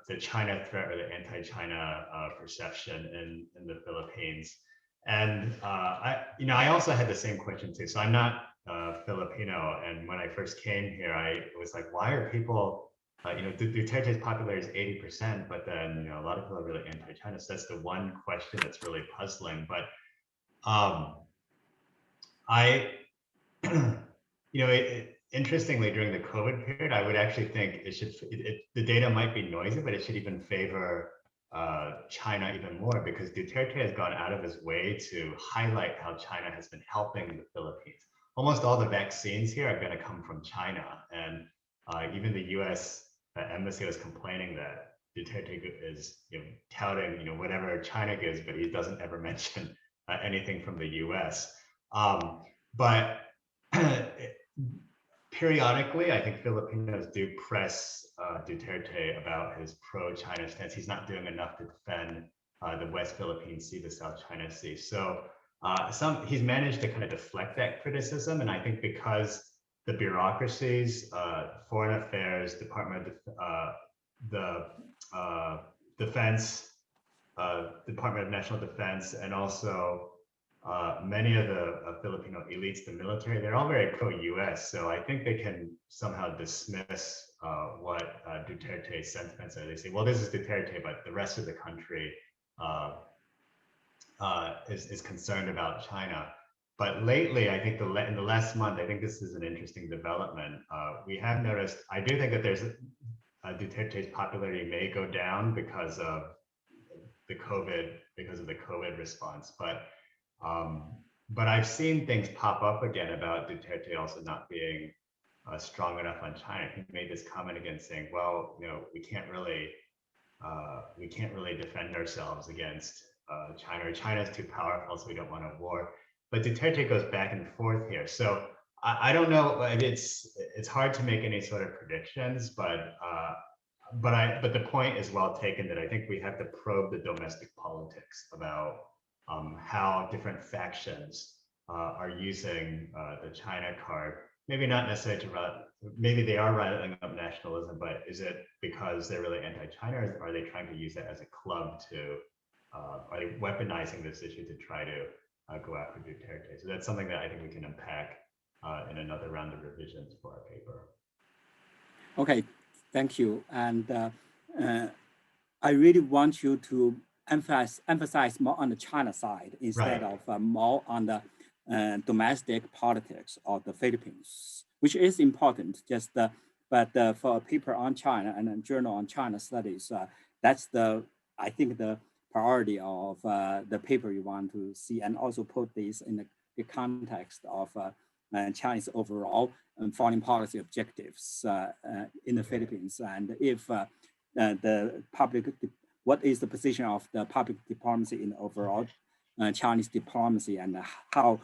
the China threat or the anti-China perception in the Philippines. And I also had the same question too. So I'm not Filipino, and when I first came here, I was like, why are people, Duterte's popularity is 80%, but then a lot of people are really anti-China. So that's the one question that's really puzzling. But interestingly, during the COVID period, I would actually think the data might be noisy, but it should even favor China even more, because Duterte has gone out of his way to highlight how China has been helping the Philippines. Almost all the vaccines here are going to come from China, and even the U.S. embassy was complaining that Duterte is touting whatever China gives, but he doesn't ever mention anything from the U.S. But periodically, I think Filipinos do press Duterte about his pro-China stance. He's not doing enough to defend the West Philippine Sea, the South China Sea. So he's managed to kind of deflect that criticism, and I think because the bureaucracies, Foreign Affairs, Department of Defense, Department of National Defense, and also many of the Filipino elites, the military, they're all very pro-US. So I think they can somehow dismiss what Duterte's sentiments are. They say, well, this is Duterte, but the rest of the country is concerned about China. But lately, I think in the last month, I think this is an interesting development. We have noticed, I do think that Duterte's popularity may go down because of the COVID response, but I've seen things pop up again about Duterte also not being strong enough on China. He made this comment again saying, well, we can't really defend ourselves against China, or China's too powerful, so we don't want a war. But Duterte goes back and forth here. So I don't know, it's hard to make any sort of predictions, but the point is well taken, that I think we have to probe the domestic politics about how different factions are using the China card. Maybe not necessarily maybe they are riling up nationalism, but is it because they're really anti-China, or are they trying to use that as a club to, are they weaponizing this issue to try to go after Duterte? So that's something that I think we can unpack in another round of revisions for our paper. Okay, thank you. And I really want you to emphasize more on the China side instead of more on the domestic politics of the Philippines, which is important. But for a paper on China and a journal on China studies, that's I think the priority of the paper you want to see, and also put this in the context of Chinese overall foreign policy objectives in the Philippines, and if the public. What is the position of the public diplomacy in overall Chinese diplomacy, and how,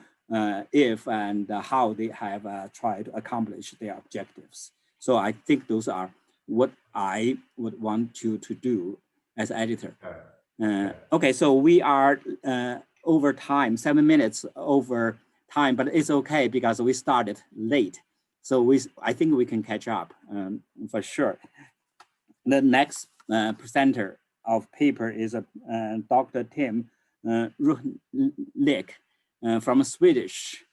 if and how they have tried to accomplish their objectives? So I think those are what I would want you to do as editor. Okay, so we are over time, 7 minutes over time, but it's okay because we started late. So I think we can catch up for sure. The next presenter of paper is Dr. Tim Ruhlik from Swedish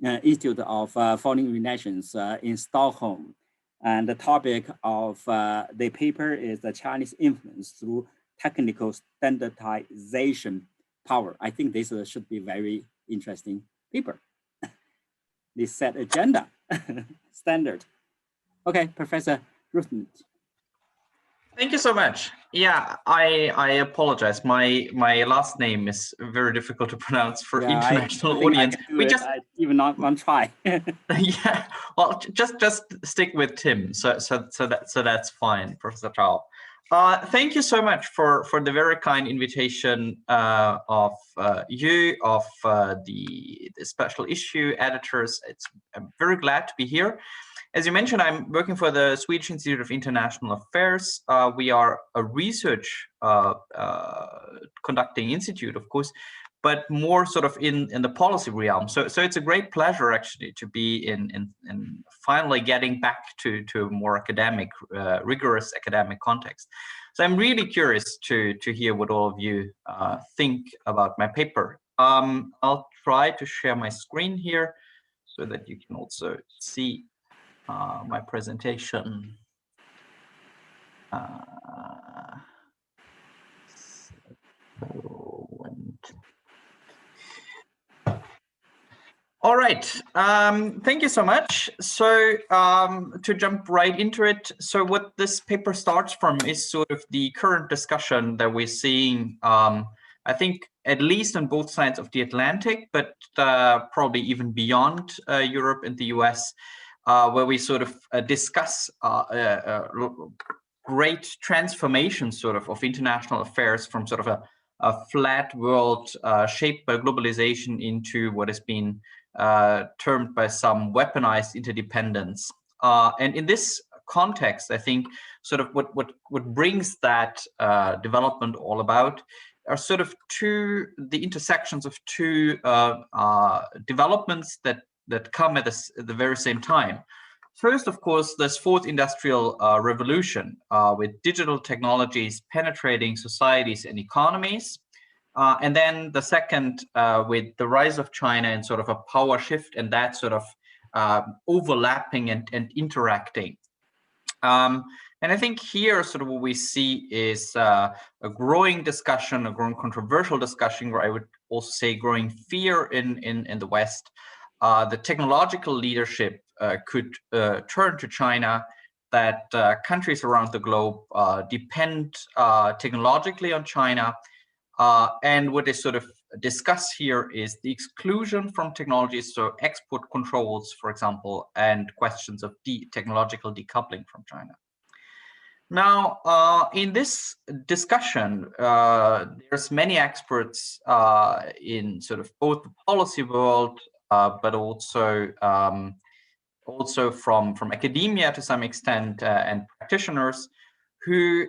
Institute of Foreign Relations in Stockholm. And the topic of the paper is the Chinese influence through technical standardization power. I think this should be very interesting paper. They set agenda, standard. Okay, Professor Ruhlik. Thank you so much. Yeah, I apologize. My last name is very difficult to pronounce for international audience. We just even not one try. Yeah, well, just stick with Tim. So that's fine, Professor Zhao. Thank you so much for the very kind invitation of you, of the special issue editors. I'm very glad to be here. As you mentioned, I'm working for the Swedish Institute of International Affairs. We are a research conducting institute, of course, but more sort of in the policy realm. So it's a great pleasure actually to be in finally getting back to a more academic, rigorous academic context. So I'm really curious to hear what all of you think about my paper. I'll try to share my screen here so that you can also see my presentation. All right, thank you so much. So to jump right into it, so what this paper starts from is sort of the current discussion that we're seeing, I think at least on both sides of the Atlantic, but probably even beyond Europe and the US, where we sort of discuss great transformation sort of international affairs from sort of a flat world shaped by globalization into what has been termed by some weaponized interdependence. And in this context, I think sort of what brings that development all about are sort of the intersections of two developments that come at the very same time. First, of course, this fourth industrial revolution with digital technologies penetrating societies and economies. And then the second with the rise of China and sort of a power shift and that sort of overlapping and interacting. And I think here sort of what we see is a growing discussion, a growing controversial discussion, where I would also say growing fear in the West. The technological leadership could turn to China, that countries around the globe depend technologically on China. And what is sort of discussed here is the exclusion from technologies, so export controls, for example, and questions of technological decoupling from China. Now, in this discussion, there's many experts in sort of both the policy world, but also from academia to some extent, and practitioners who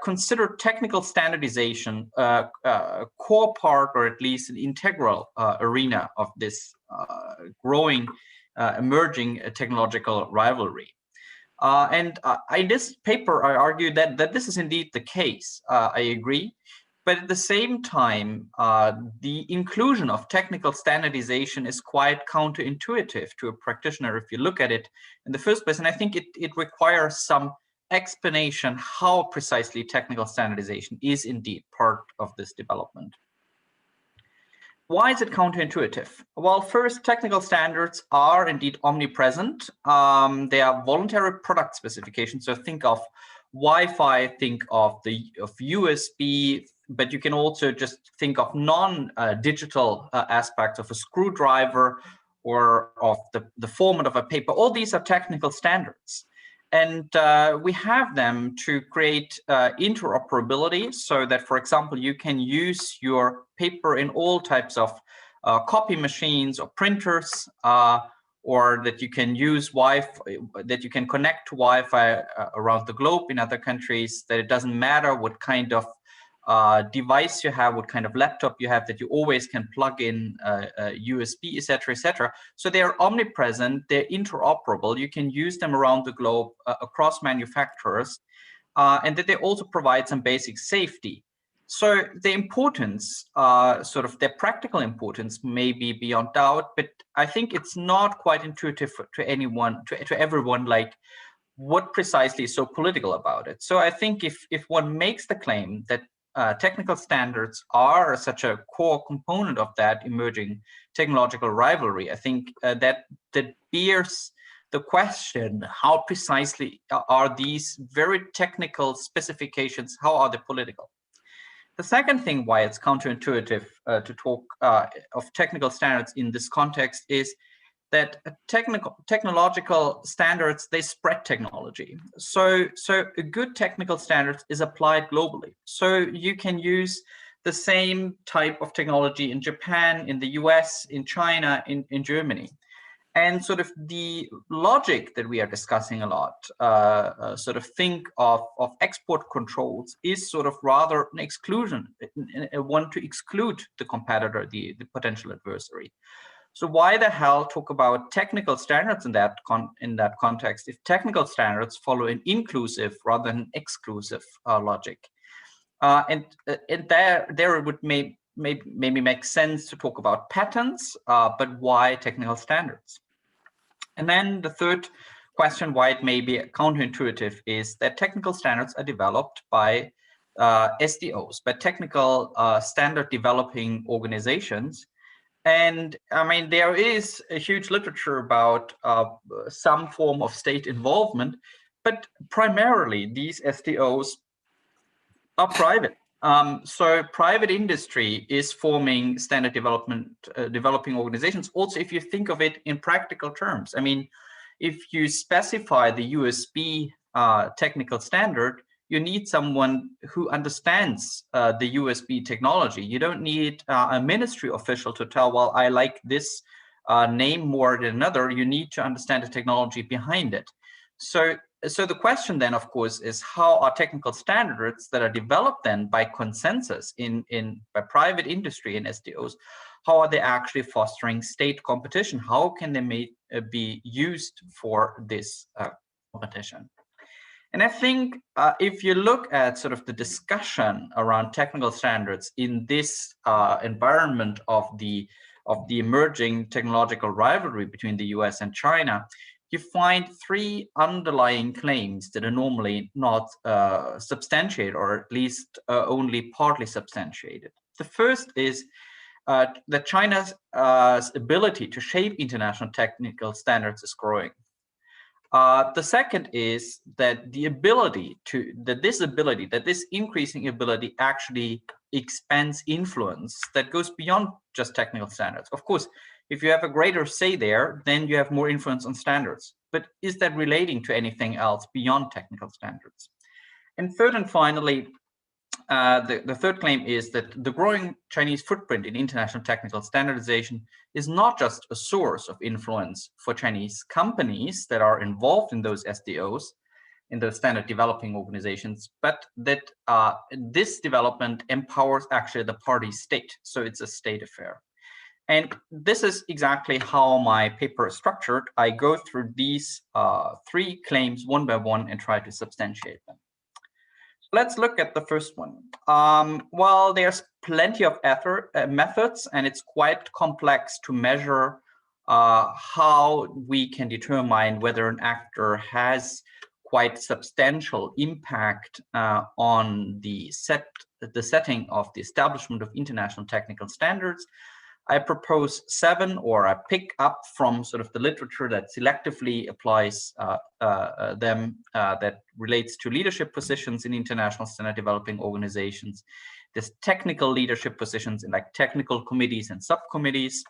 consider technical standardization a core part, or at least an integral arena of this growing, emerging technological rivalry. And in this paper, I argue that this is indeed the case. I agree. But at the same time, the inclusion of technical standardization is quite counterintuitive to a practitioner if you look at it in the first place. And I think it requires some explanation how precisely technical standardization is indeed part of this development. Why is it counterintuitive? Well, first, technical standards are indeed omnipresent. They are voluntary product specifications. So think of Wi-Fi, think of USB, but you can also just think of non-digital aspects of a screwdriver or of the format of a paper. All these are technical standards. And we have them to create interoperability so that, for example, you can use your paper in all types of copy machines or printers, or that you can use Wi-Fi, that you can connect to Wi-Fi around the globe in other countries, that it doesn't matter what kind of device you have, what kind of laptop you have, that you always can plug in USB, etc., etc. So they are omnipresent, they're interoperable, you can use them around the globe across manufacturers, and that they also provide some basic safety. So the importance, sort of their practical importance may be beyond doubt, but I think it's not quite intuitive to anyone, to everyone, like what precisely is so political about it. So I think if one makes the claim that technical standards are such a core component of that emerging technological rivalry, I think that bears the question, how precisely are these very technical specifications, how are they political? The second thing why it's counterintuitive to talk of technical standards in this context is that technological standards, they spread technology. So a good technical standard is applied globally. So you can use the same type of technology in Japan, in the US, in China, in Germany. And sort of the logic that we are discussing a lot, sort of think of export controls, is sort of rather an exclusion, one to exclude the competitor, the potential adversary. So why the hell talk about technical standards in that context if technical standards follow an inclusive rather than exclusive logic? And there it would maybe make sense to talk about patents, but why technical standards? And then the third question, why it may be counterintuitive, is that technical standards are developed by SDOs, by technical standard developing organizations. And I mean, there is a huge literature about some form of state involvement, but primarily these SDOs are private. So private industry is forming standard developing organizations. Also, if you think of it in practical terms, I mean, if you specify the USB technical standard, you need someone who understands the USB technology. You don't need a ministry official to tell, well, I like this name more than another. You need to understand the technology behind it. So the question then, of course, is how are technical standards that are developed then by consensus by private industry and SDOs, how are they actually fostering state competition? How can they be used for this competition? And I think if you look at sort of the discussion around technical standards in this environment of the emerging technological rivalry between the US and China, you find three underlying claims that are normally not substantiated, or at least only partly substantiated. The first is that China's ability to shape international technical standards is growing. The second is that this increasing ability actually expands influence that goes beyond just technical standards. Of course, if you have a greater say there, then you have more influence on standards. But is that relating to anything else beyond technical standards? And third and finally, the third claim is that the growing Chinese footprint in international technical standardization is not just a source of influence for Chinese companies that are involved in those SDOs, in the standard developing organizations, but that this development empowers actually the party state. So it's a state affair. And this is exactly how my paper is structured. I go through these three claims one by one and try to substantiate them. Let's look at the first one. Well, there's plenty of methods, and it's quite complex to measure how we can determine whether an actor has quite substantial impact on the setting of the establishment of international technical standards. I propose 7, or I pick up from sort of the literature that selectively applies them, that relates to leadership positions in international standard developing organizations. There's technical leadership positions in like technical committees and subcommittees.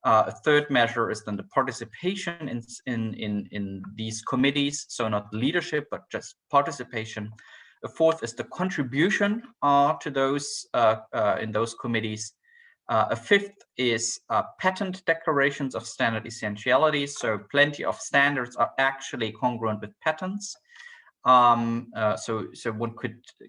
A third measure is then the participation in these committees, so not leadership, but just participation. A fourth is the contribution to those in those committees. A fifth is patent declarations of standard essentiality. So plenty of standards are actually congruent with patents. So one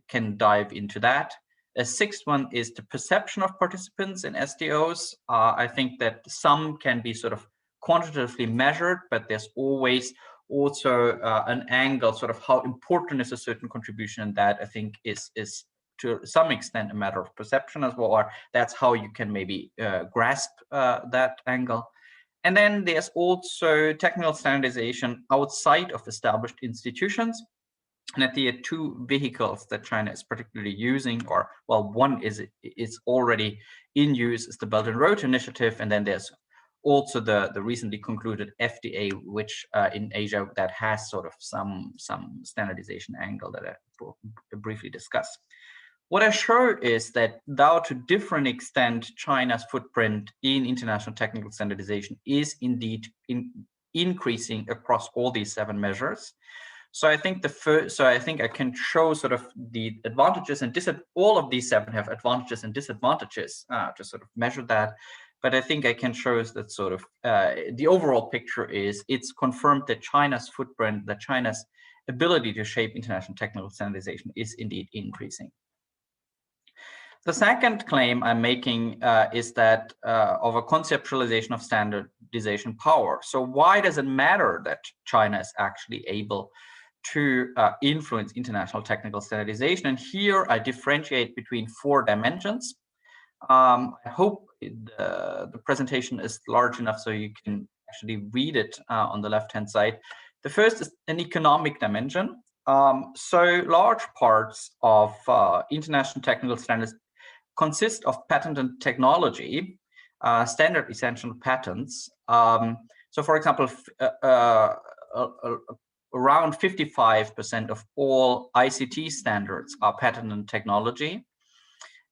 can dive into that. A sixth one is the perception of participants in SDOs. I think that some can be sort of quantitatively measured, but there's always also an angle, sort of how important is a certain contribution, and that I think is to some extent a matter of perception as well, or that's how you can maybe grasp that angle. And then there's also technical standardization outside of established institutions. And that there are two vehicles that China is particularly using, or well, one is already in use, is the Belt and Road Initiative, and then there's also the recently concluded FDA, which in Asia that has sort of some standardization angle that I briefly discussed. What I show is that though to different extent, China's footprint in international technical standardization is indeed increasing across all these 7 measures. So I think I can show sort of the advantages and all of these 7 have advantages and disadvantages to sort of measure that. But I think I can show us that sort of the overall picture is it's confirmed that China's footprint, that China's ability to shape international technical standardization is indeed increasing. The second claim I'm making is that of a conceptualization of standardization power. So why does it matter that China is actually able to influence international technical standardization? And here I differentiate between 4 dimensions. I hope the presentation is large enough so you can actually read it on the left-hand side. The first is an economic dimension. So large parts of international technical standards consist of patented technology, standard essential patents. So for example, around 55% of all ICT standards are patented technology.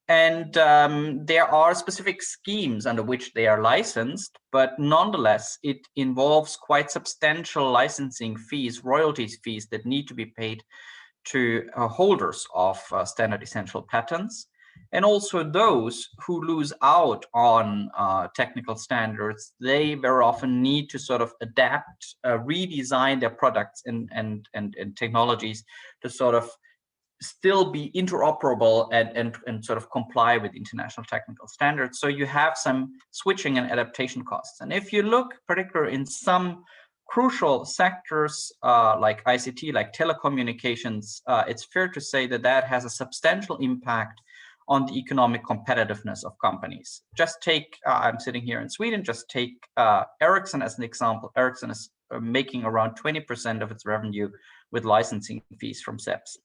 And there are specific schemes under which they are licensed, but nonetheless, it involves quite substantial licensing fees, royalties fees that need to be paid to holders of standard essential patents. And also those who lose out on technical standards, they very often need to sort of adapt, redesign their products and technologies to sort of still be interoperable and sort of comply with international technical standards. So you have some switching and adaptation costs. And if you look particularly in some crucial sectors like ICT, like telecommunications, it's fair to say that that has a substantial impact on the economic competitiveness of companies. Just take, I'm sitting here in Sweden, just take Ericsson as an example. Ericsson is making around 20% of its revenue with licensing fees from SEPs.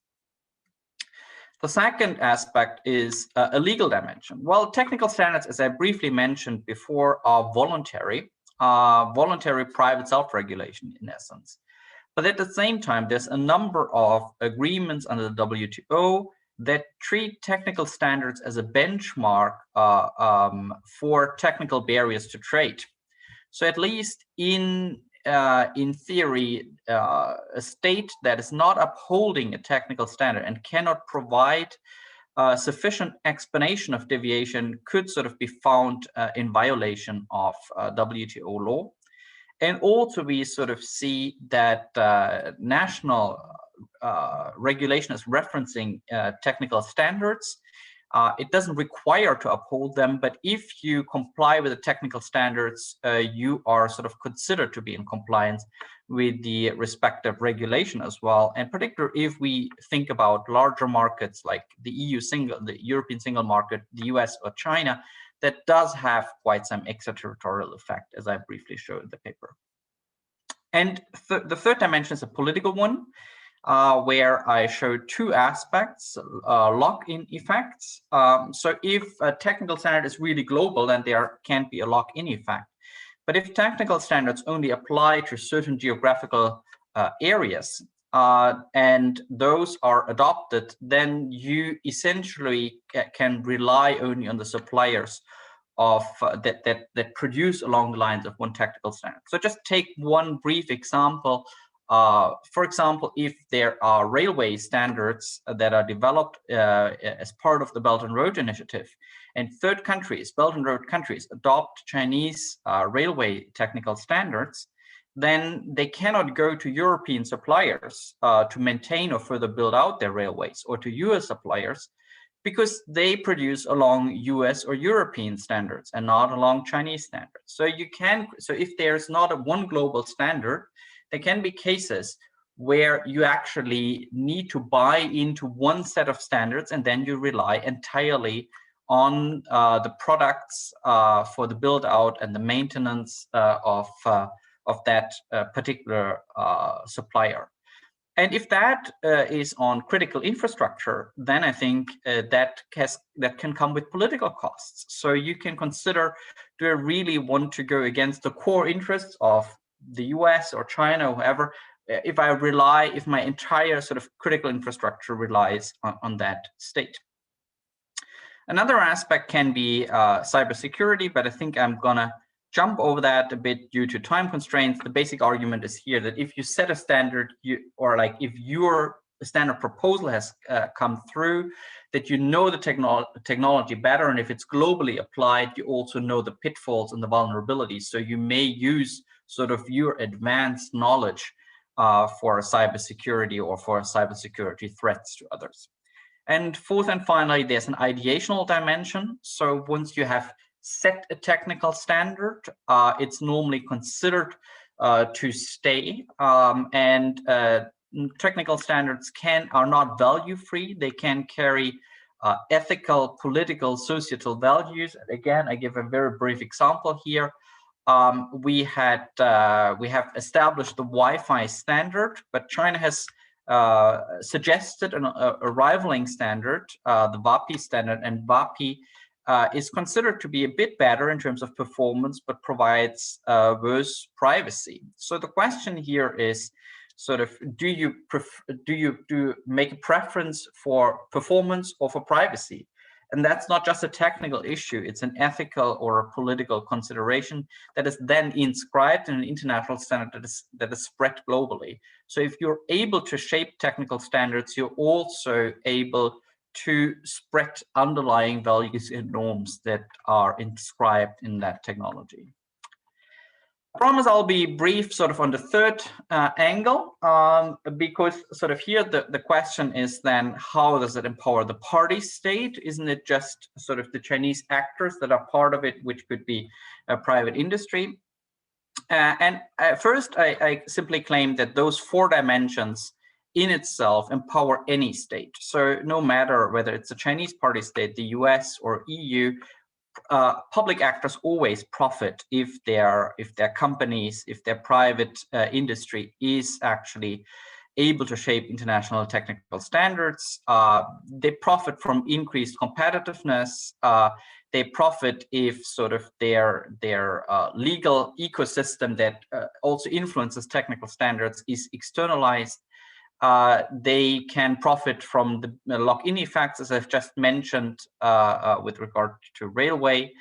The second aspect is a legal dimension. Well, technical standards, as I briefly mentioned before, are voluntary private self-regulation in essence. But at the same time, there's a number of agreements under the WTO that treat technical standards as a benchmark for technical barriers to trade. So at least in theory, a state that is not upholding a technical standard and cannot provide sufficient explanation of deviation could sort of be found in violation of WTO law. And also we sort of see that national regulation is referencing technical standards. It doesn't require to uphold them, but if you comply with the technical standards, you are sort of considered to be in compliance with the respective regulation as well. And particularly if we think about larger markets like the European single market, the US or China, that does have quite some extraterritorial effect, as I briefly showed in the paper. And the third dimension is a political one, where I showed 2 aspects, lock-in effects. So if a technical standard is really global, then there can't be a lock-in effect. But if technical standards only apply to certain geographical areas, and those are adopted, then you essentially can rely only on the suppliers of that produce along the lines of one technical standard. So just take one brief example. For example, if there are railway standards that are developed as part of the Belt and Road Initiative, and third countries, Belt and Road countries, adopt Chinese railway technical standards, then they cannot go to European suppliers to maintain or further build out their railways, or to US suppliers, because they produce along US or European standards and not along Chinese standards. So if there's not a one global standard, there can be cases where you actually need to buy into one set of standards, and then you rely entirely on the products for the build out and the maintenance of that particular supplier. And if that is on critical infrastructure, then I think that can come with political costs. So you can consider, do I really want to go against the core interests of the US or China or whoever, if my entire sort of critical infrastructure relies on that state? Another aspect can be cybersecurity, but I think I'm gonna jump over that a bit due to time constraints. The basic argument is here that if you set a standard, if your standard proposal has come through, that you know the technology better, and if it's globally applied, you also know the pitfalls and the vulnerabilities. So you may use sort of your advanced knowledge for cybersecurity or for cybersecurity threats to others. And fourth and finally, there's an ideational dimension. So once you have set a technical standard, it's normally considered to stay. Technical standards are not value free. They can carry ethical, political, societal values. Again, I give a very brief example here. We have established the Wi-Fi standard, but China has suggested a rivaling standard, the WAPI standard, and WAPI is considered to be a bit better in terms of performance, but provides worse privacy. So the question here is sort of, do you make a preference for performance or for privacy? And that's not just a technical issue, it's an ethical or a political consideration that is then inscribed in an international standard that is spread globally. So if you're able to shape technical standards, you're also able to spread underlying values and norms that are inscribed in that technology. I promise I'll be brief sort of on the third angle, because sort of here the question is then, how does it empower the party state? Isn't it just sort of the Chinese actors that are part of it, which could be a private industry? First, I simply claim that those 4 dimensions in itself empower any state. So no matter whether it's a Chinese party state, the US or EU, public actors always profit if their companies, if their private industry is actually able to shape international technical standards. They profit from increased competitiveness. They profit if sort of their legal ecosystem that also influences technical standards is externalized. They can profit from the lock-in effects, as I've just mentioned, with regard to railway,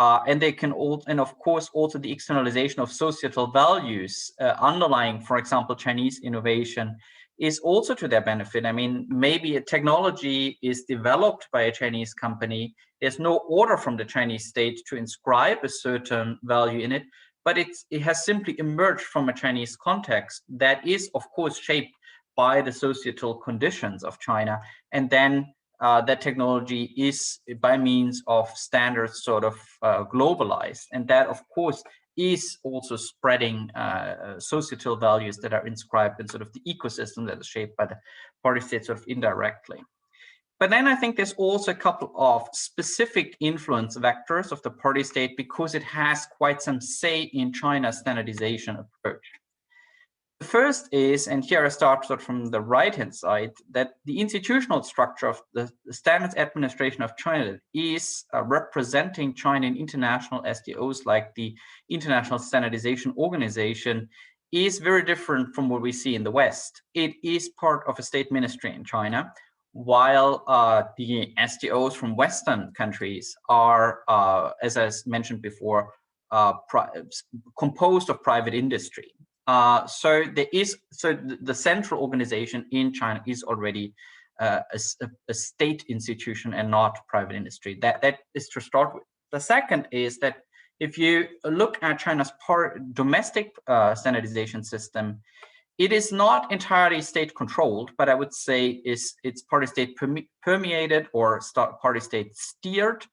and they can and of course also the externalization of societal values underlying, for example, Chinese innovation is also to their benefit. I mean, maybe a technology is developed by a Chinese company. There's no order from the Chinese state to inscribe a certain value in it, but it has simply emerged from a Chinese context that is, of course, shaped by the societal conditions of China, and then that technology is by means of standards sort of globalized, and that of course is also spreading societal values that are inscribed in sort of the ecosystem that is shaped by the party state sort of indirectly. But then I think there's also a couple of specific influence vectors of the party state because it has quite some say in China's standardization approach. The first is, and here I start sort of from the right-hand side, that the institutional structure of the Standards Administration of China is representing China in international SDOs like the International Standardization Organization is very different from what we see in the West. It is part of a state ministry in China, while the SDOs from Western countries are, as I mentioned before, composed of private industry. So the central organization in China is already a state institution and not private industry. That is to start with. The second is that if you look at China's domestic standardization system, it is not entirely state controlled, but I would say it's party state permeated or party state steered.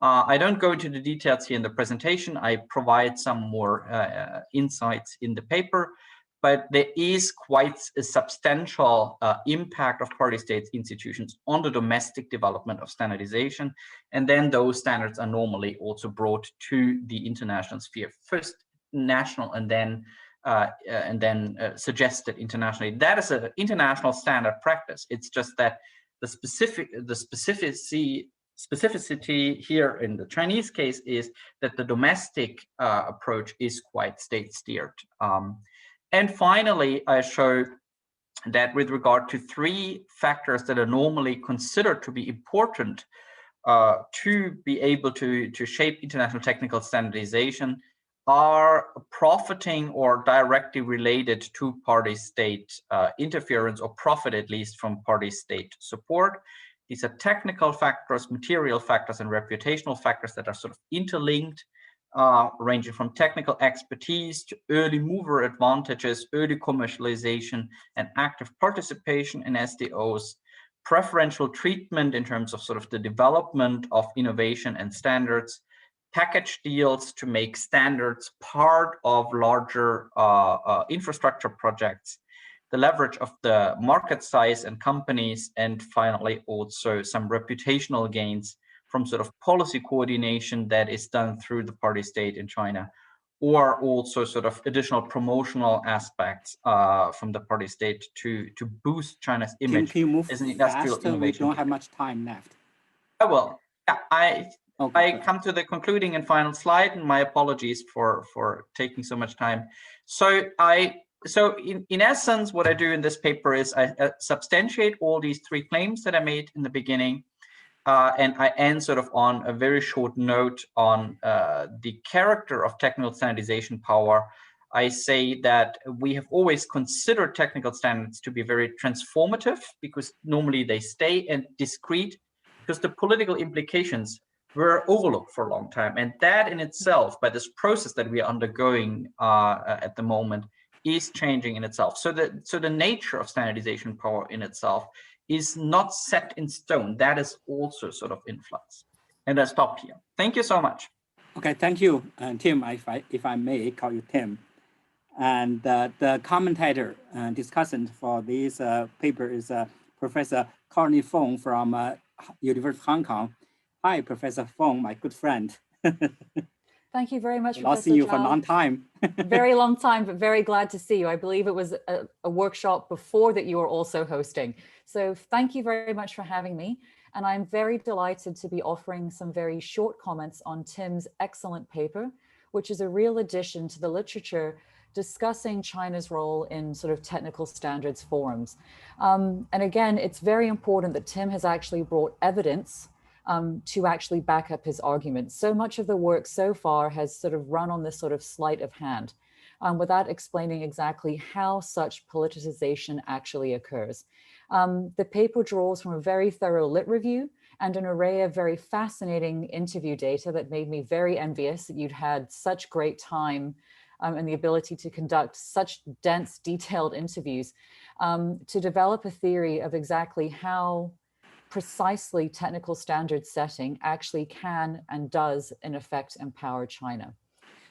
I don't go into the details here in the presentation. I provide some more insights in the paper, but there is quite a substantial impact of party state institutions on the domestic development of standardization. And then those standards are normally also brought to the international sphere, first national and then suggested internationally. That is an international standard practice. It's just that the specificity here in the Chinese case is that the domestic approach is quite state steered. And finally, I show that with regard to 3 factors that are normally considered to be important to be able to shape international technical standardization are profiting or directly related to party-state interference, or profit at least from party-state support. These are technical factors, material factors, and reputational factors that are sort of interlinked, ranging from technical expertise to early mover advantages, early commercialization, and active participation in SDOs, preferential treatment in terms of sort of the development of innovation and standards, package deals to make standards part of larger infrastructure projects, the leverage of the market size and companies, and finally also some reputational gains from sort of policy coordination that is done through the party state in China, or also sort of additional promotional aspects from the party state to boost China's image Can you move as an industrial faster? innovation. We don't have much time left. I will. Yeah, Okay, I come to the concluding and final slide, and my apologies for taking so much time. So in essence, what I do in this paper is I substantiate all these three claims that I made in the beginning, and I end sort of on a very short note on the character of technical standardization power. I say that we have always considered technical standards to be very transformative, because normally they stay and discrete, because the political implications were overlooked for a long time. And that in itself, by this process that we are undergoing at the moment, is changing in itself. So the nature of standardization power in itself is not set in stone. That is also sort of in flux. And I stop here. Thank you so much. Okay, thank you, Tim, if I may call you Tim. And the commentator discussant for this paper is Professor Courtney Fong from University of Hong Kong. Hi, Professor Fong, my good friend. Thank you very much, I've Professor seen you Zhao. for a long time. Very long time, but very glad to see you. I believe it was a workshop before that you were also hosting. So thank you very much for having me. And I'm very delighted to be offering some very short comments on Tim's excellent paper, which is a real addition to the literature discussing China's role in sort of technical standards forums. And again, it's very important that Tim has actually brought evidence to actually back up his arguments. So much of the work so far has sort of run on this sort of sleight of hand without explaining exactly how such politicization actually occurs. The paper draws from a very thorough lit review and an array of very fascinating interview data that made me very envious that you'd had such great time and the ability to conduct such dense, detailed interviews to develop a theory of exactly how precisely technical standard setting actually can and does in effect empower China.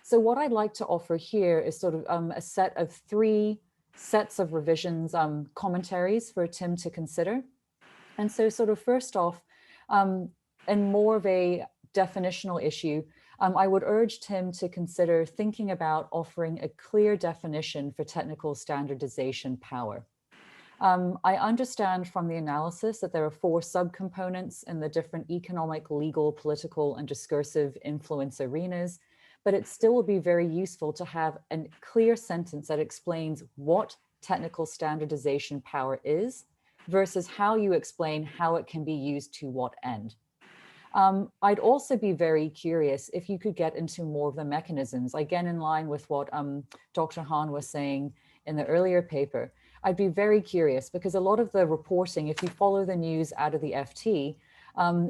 So what I'd like to offer here is sort of a set of three sets of revisions, commentaries for Tim to consider. And so sort of first off, in more of a definitional issue, I would urge Tim to consider thinking about offering a clear definition for technical standardization power. I understand from the analysis that there are 4 subcomponents in the different economic, legal, political, and discursive influence arenas, but it still will be very useful to have a clear sentence that explains what technical standardization power is versus how you explain how it can be used to what end. I'd also be very curious if you could get into more of the mechanisms, again, in line with what Dr. Han was saying in the earlier paper. I'd be very curious because a lot of the reporting, if you follow the news out of the FT,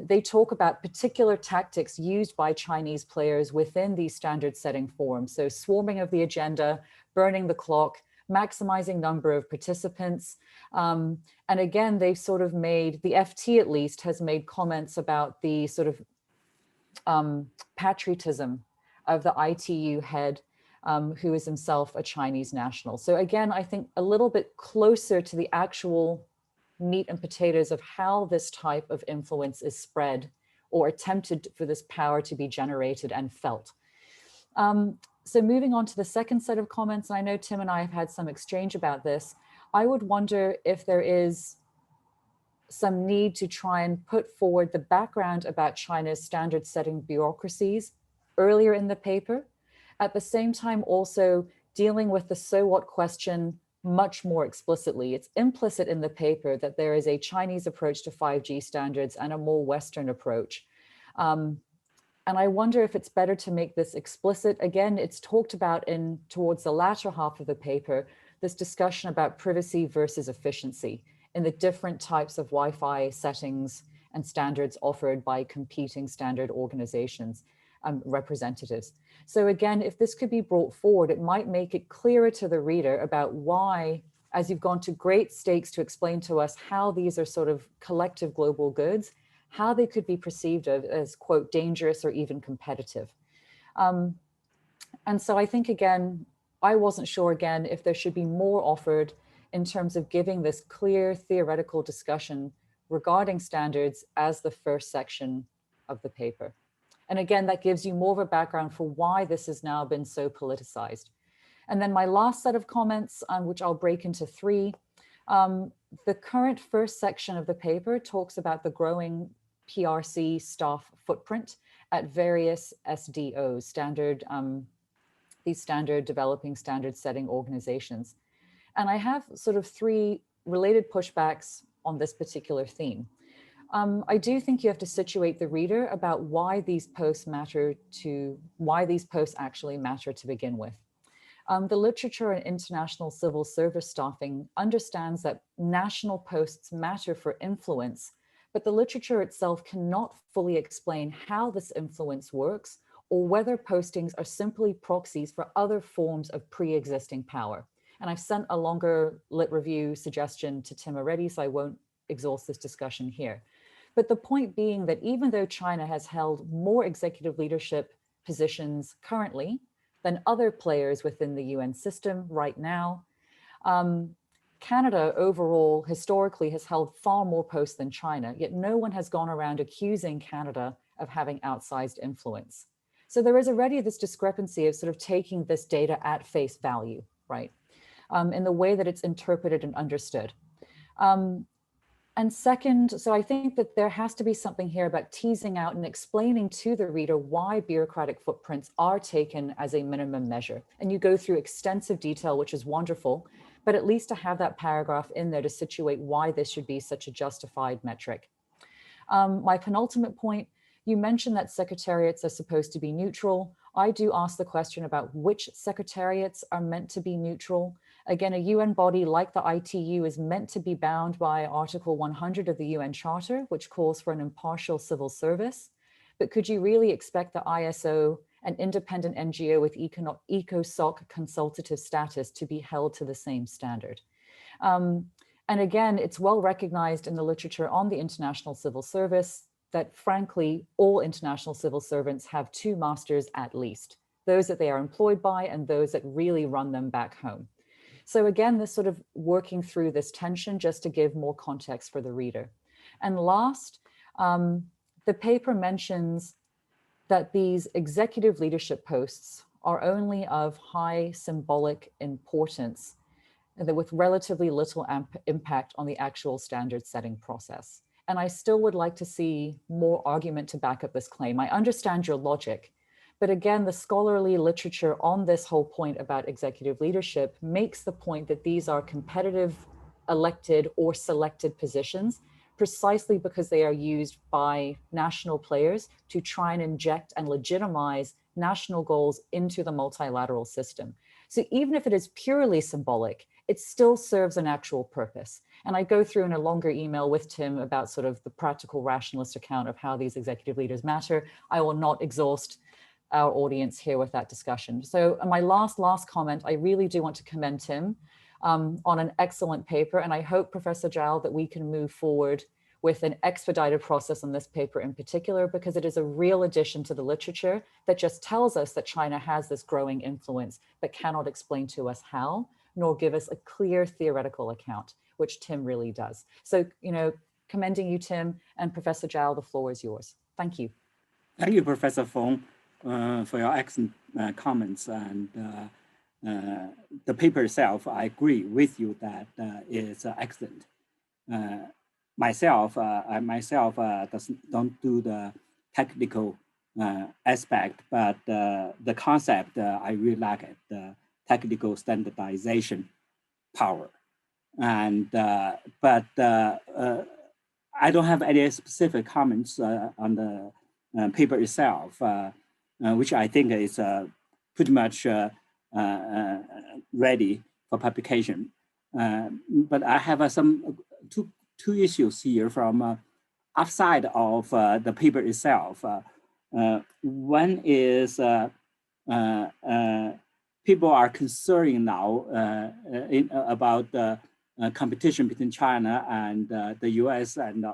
they talk about particular tactics used by Chinese players within these standard setting forums. So swarming of the agenda, burning the clock, maximizing number of participants. And again, they've sort of made, the FT at least has made comments about the sort of patriotism of the ITU head, who is himself a Chinese national. So again, I think a little bit closer to the actual meat and potatoes of how this type of influence is spread or attempted for this power to be generated and felt. So moving on to the second set of comments, and I know Tim and I have had some exchange about this, I would wonder if there is some need to try and put forward the background about China's standard setting bureaucracies earlier in the paper, at the same time also dealing with the so what question much more explicitly. It's implicit in the paper that there is a Chinese approach to 5G standards and a more Western approach. And I wonder if it's better to make this explicit. Again, it's talked about towards the latter half of the paper, this discussion about privacy versus efficiency in the different types of Wi-Fi settings and standards offered by competing standard organizations, representatives. So again, if this could be brought forward, it might make it clearer to the reader about why, as you've gone to great stakes to explain to us how these are sort of collective global goods, how they could be perceived as, quote, dangerous or even competitive. And so I think, again, I wasn't sure, again, if there should be more offered in terms of giving this clear theoretical discussion regarding standards as the first section of the paper. And again, that gives you more of a background for why this has now been so politicized. And then my last set of comments, which I'll break into three. The current first section of the paper talks about the growing PRC staff footprint at various SDOs, these standard developing standard setting organizations. And I have sort of three related pushbacks on this particular theme. I do think you have to situate the reader about why these posts actually matter to begin with. The literature on international civil service staffing understands that national posts matter for influence, but the literature itself cannot fully explain how this influence works or whether postings are simply proxies for other forms of pre-existing power. And I've sent a longer lit review suggestion to Tim already, so I won't exhaust this discussion here. But the point being that even though China has held more executive leadership positions currently than other players within the UN system right now, Canada overall historically has held far more posts than China, yet no one has gone around accusing Canada of having outsized influence. So there is already this discrepancy of sort of taking this data at face value, right? In the way that it's interpreted and understood. And second, so I think that there has to be something here about teasing out and explaining to the reader why bureaucratic footprints are taken as a minimum measure. And you go through extensive detail, which is wonderful, but at least to have that paragraph in there to situate why this should be such a justified metric. My penultimate point, you mentioned that secretariats are supposed to be neutral. I do ask the question about which secretariats are meant to be neutral. Again, a UN body like the ITU is meant to be bound by Article 100 of the UN Charter, which calls for an impartial civil service. But could you really expect the ISO, an independent NGO with ECOSOC consultative status, to be held to the same standard? And again, it's well recognized in the literature on the international civil service that frankly, all international civil servants have two masters at least, those that they are employed by and those that really run them back home. So again, this sort of working through this tension just to give more context for the reader. And last, the paper mentions that these executive leadership posts are only of high symbolic importance, with relatively little impact on the actual standard setting process. And I still would like to see more argument to back up this claim. I understand your logic, but again, the scholarly literature on this whole point about executive leadership makes the point that these are competitive, elected or selected positions precisely because they are used by national players to try and inject and legitimize national goals into the multilateral system. So even if it is purely symbolic, it still serves an actual purpose. And I go through in a longer email with Tim about sort of the practical rationalist account of how these executive leaders matter. I will not exhaust our audience here with that discussion. So my last comment, I really do want to commend Tim on an excellent paper. And I hope, Professor Zhao, that we can move forward with an expedited process on this paper in particular, because it is a real addition to the literature that just tells us that China has this growing influence, but cannot explain to us how, nor give us a clear theoretical account, which Tim really does. So, commending you, Tim, and Professor Zhao, the floor is yours. Thank you. Thank you, Professor Feng, for your excellent comments. And the paper itself, I agree with you that it's excellent. I don't do the technical aspect, but the concept, I really like it, the technical standardization power. And but I don't have any specific comments on the paper itself, which I think is pretty much ready for publication. But I have some two issues here from outside of the paper itself. One is people are concerned now about the competition between China and the US and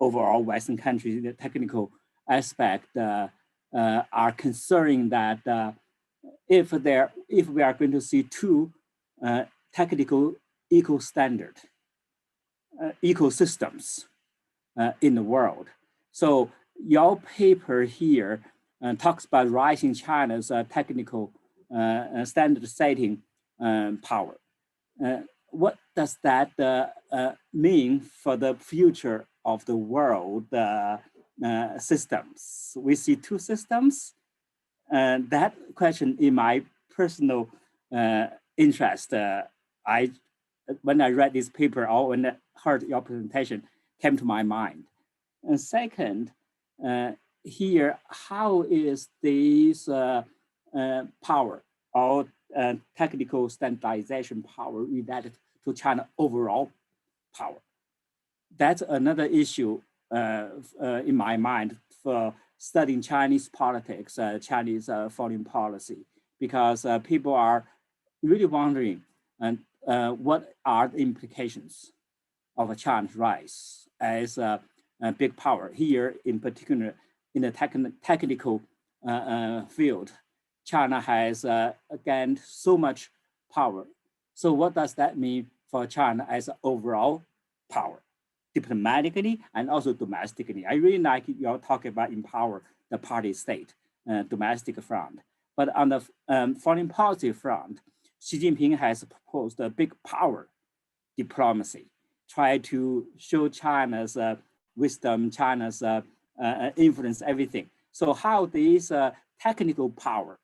overall Western countries in the technical aspect are concerned that if we are going to see two technical ecosystems in the world. So your paper here talks about rising China's technical standard setting power. What does that mean for the future of the world systems? We see two systems. That question, in my personal interest, when I read this paper or when I heard your presentation, came to my mind. And second, here, how is this power or technical standardization power related to China overall power? That's another issue in my mind for studying Chinese politics, Chinese foreign policy, because people are really wondering what are the implications of China's rise as a big power. Here, in particular, in the technical field, China has gained so much power. So what does that mean for China as an overall power, diplomatically and also domestically? I really like your talk about empower the party state, domestic front. But on the foreign policy front, Xi Jinping has proposed a big power diplomacy, try to show China's wisdom, China's influence, everything. So how this technical power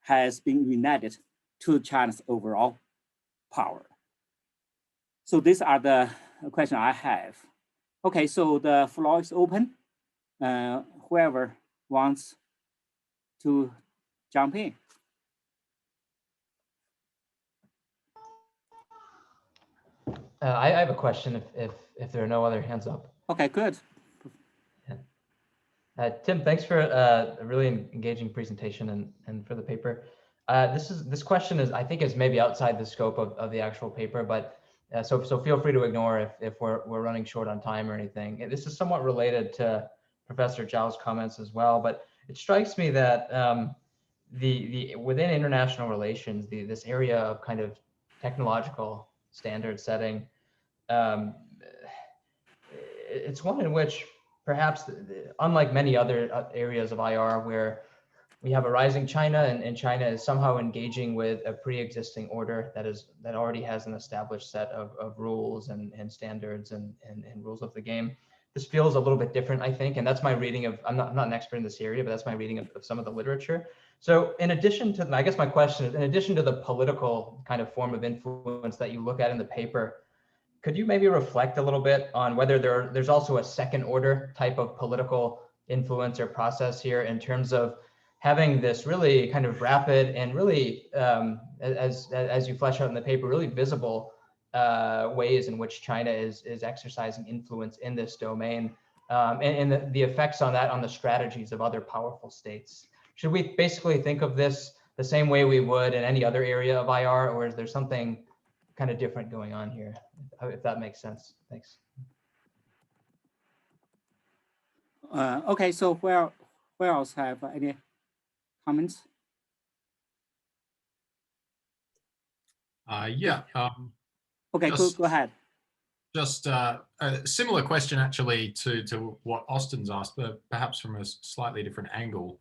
has been united to China's overall power. So these are the questions I have. Okay, so the floor is open. Whoever wants to jump in. I have a question if there are no other hands up. Okay, good. Tim, thanks for a really engaging presentation and for the paper. This question is, I think, is maybe outside the scope of the actual paper, but so feel free to ignore if we're running short on time or anything. This is somewhat related to Professor Zhao's comments as well, but it strikes me that within international relations, this area of kind of technological standard setting, it's one in which perhaps, unlike many other areas of IR where we have a rising China and China is somehow engaging with a pre-existing order that already has an established set of rules and standards and rules of the game. This feels a little bit different, I think, and that's my reading of, I'm not an expert in this area, but that's my reading of some of the literature. So in addition to, I guess my question is, in addition to the political kind of form of influence that you look at in the paper, could you maybe reflect a little bit on whether there's also a second order type of political influence or process here in terms of having this really kind of rapid and really, as you flesh out in the paper, really visible ways in which China is exercising influence in this domain, and the effects on that on the strategies of other powerful states. Should we basically think of this the same way we would in any other area of IR, or is there something kind of different going on here, if that makes sense? Thanks. Okay, so where else have any comments? Yeah. Okay, go ahead. Just a similar question actually to what Austin's asked, but perhaps from a slightly different angle.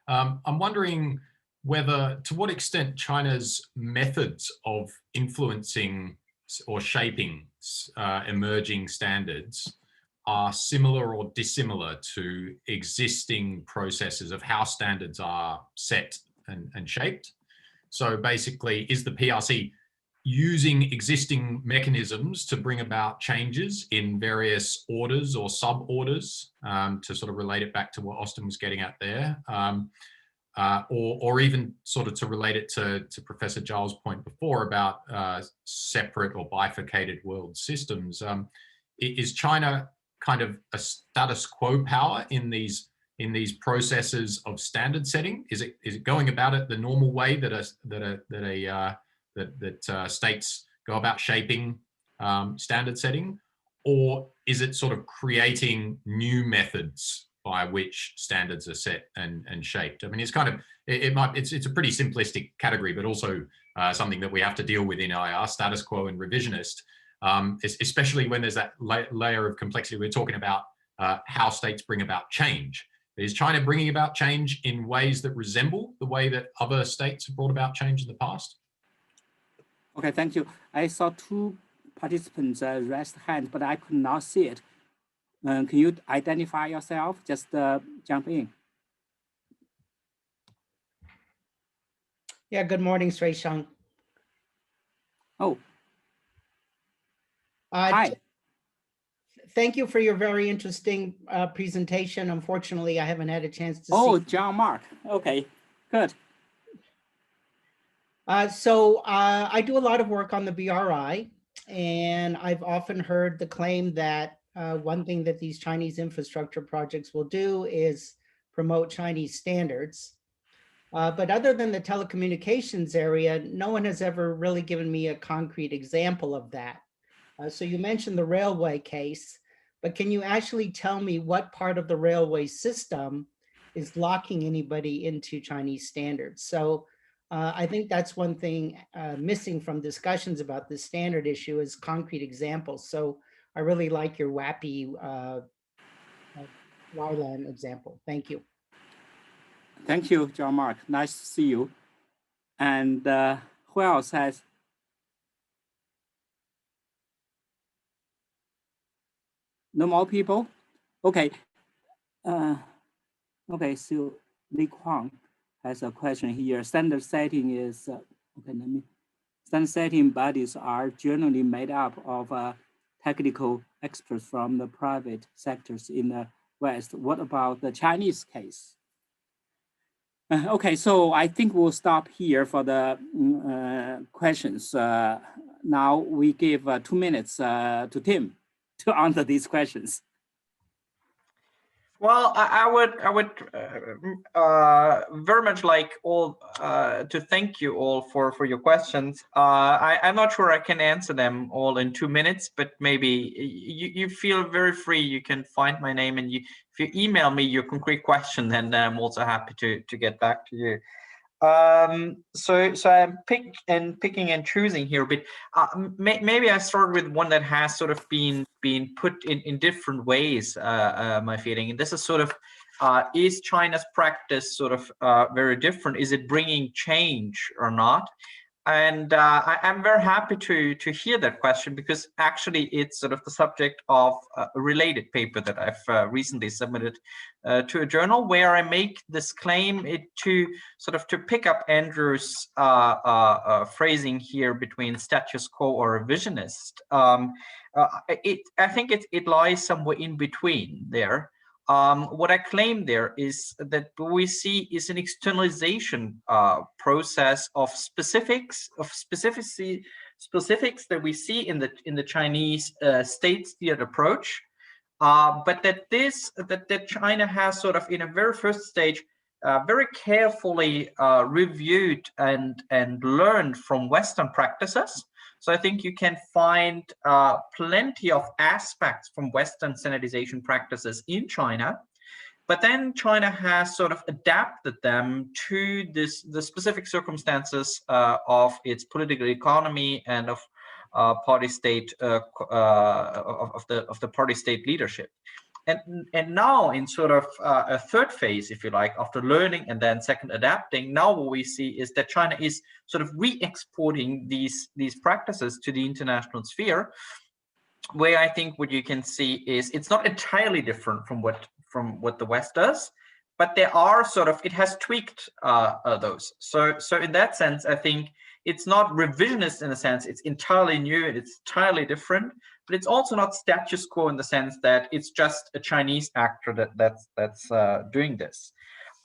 I'm wondering to what extent China's methods of influencing or shaping emerging standards are similar or dissimilar to existing processes of how standards are set and shaped. So basically, is the PRC using existing mechanisms to bring about changes in various orders or sub-orders, to sort of relate it back to what Austin was getting at there, or even sort of to relate it to Professor Zhao's point before about separate or bifurcated world systems. Is China kind of a status quo power in these processes of standard setting? Is it going about it the normal way that states go about shaping standard setting, or is it sort of creating new methods by which standards are set and shaped? I mean, it's kind of it's a pretty simplistic category, but also something that we have to deal with in IR, status quo and revisionist, especially when there's that layer of complexity. We're talking about how states bring about change. Is China bringing about change in ways that resemble the way that other states have brought about change in the past? Okay, thank you. I saw two participants raise hands, but I could not see it. Can you identify yourself? Just jump in. Yeah, good morning, Suisheng. Oh. Hi. Thank you for your very interesting presentation. Unfortunately, I haven't had a chance to see. Oh, John Mark. Okay, good. So I do a lot of work on the BRI, and I've often heard the claim that one thing that these Chinese infrastructure projects will do is promote Chinese standards. But other than the telecommunications area, no one has ever really given me a concrete example of that. So you mentioned the railway case, but can you actually tell me what part of the railway system is locking anybody into Chinese standards? So I think that's one thing missing from discussions about this standard issue is concrete examples. So I really like your WAPI wireline example. Thank you. Thank you, John Mark. Nice to see you. And who else has? No more people? Okay. Okay, so Li Kuang has a question here. Standard setting is, standard setting bodies are generally made up of technical experts from the private sectors in the West. What about the Chinese case? Okay, so I think we'll stop here for the questions. Now we give 2 minutes to Tim to answer these questions. Well, I would very much like all to thank you all for your questions. I'm not sure I can answer them all in 2 minutes, but maybe you feel very free. You can find my name, and if you email me your concrete question, then I'm also happy to get back to you. So I'm picking and choosing here, but maybe I start with one that has sort of been put in different ways. My feeling, and this is sort of is China's practice sort of very different? Is it bringing change or not? And I'm very happy to hear that question, because actually it's sort of the subject of a related paper that I've recently submitted to a journal, where I make this claim to pick up Andrew's phrasing here between status quo or revisionist. I think it lies somewhere in between there. What I claim there is that what we see is an externalization process of specifics that we see in the Chinese state-steered approach, but that China has sort of in a very first stage very carefully reviewed and learned from Western practices. So I think you can find plenty of aspects from Western standardization practices in China, but then China has sort of adapted them to the specific circumstances of its political economy and of party state of the party state leadership. And now in sort of a third phase, if you like, after learning and then second adapting, now what we see is that China is sort of re-exporting these practices to the international sphere, where I think what you can see is it's not entirely different from what the West does, but there are sort of, it has tweaked those. So in that sense, I think it's not revisionist in a sense, it's entirely new and it's entirely different, but it's also not status quo in the sense that it's just a Chinese actor that's doing this.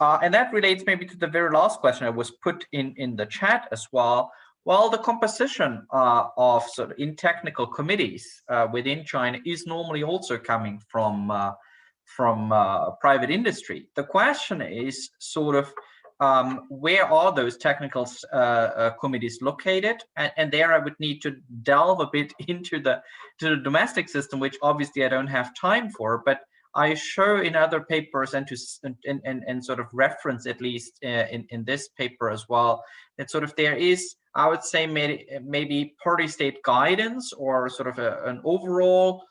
And that relates maybe to the very last question that was put in the chat as well. Well, the composition of sort of in technical committees within China is normally also coming from private industry. The question is sort of where are those technical committees located? And there I would need to delve a bit into the domestic system, which obviously I don't have time for, but I show in other papers and sort of reference at least in this paper as well, that sort of there is, I would say, maybe party state guidance or sort of an overall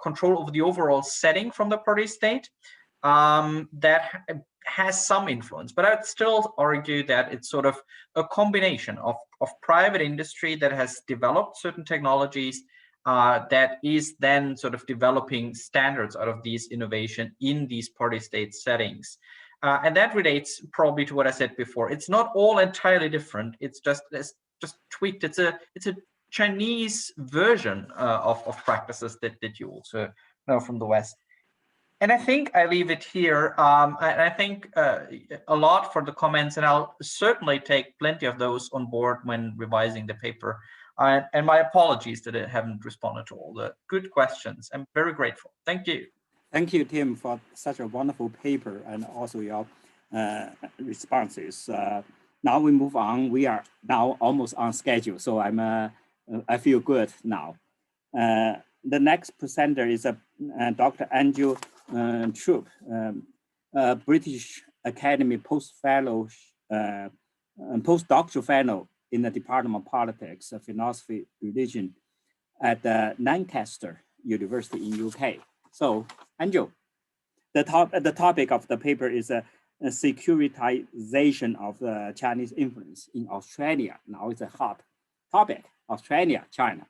control over the overall setting from the party state that has some influence. But I would still argue that it's sort of a combination of private industry that has developed certain technologies that is then sort of developing standards out of these innovation in these party state settings. And that relates probably to what I said before. It's not all entirely different. It's just tweaked. It's a Chinese version of practices that you also know from the West. And I think I leave it here. I think a lot for the comments, and I'll certainly take plenty of those on board when revising the paper. And my apologies that I haven't responded to all the good questions. I'm very grateful. Thank you. Thank you, Tim, for such a wonderful paper and also your responses. Now we move on. We are now almost on schedule, so I feel good now. The next presenter is Dr. Andrew Troop, British Academy postdoctoral fellow in the Department of Politics, Philosophy, Religion at Lancaster University in UK. So, Andrew, the topic of the paper is a securitization of the Chinese influence in Australia. Now it's a hot topic, Australia, China.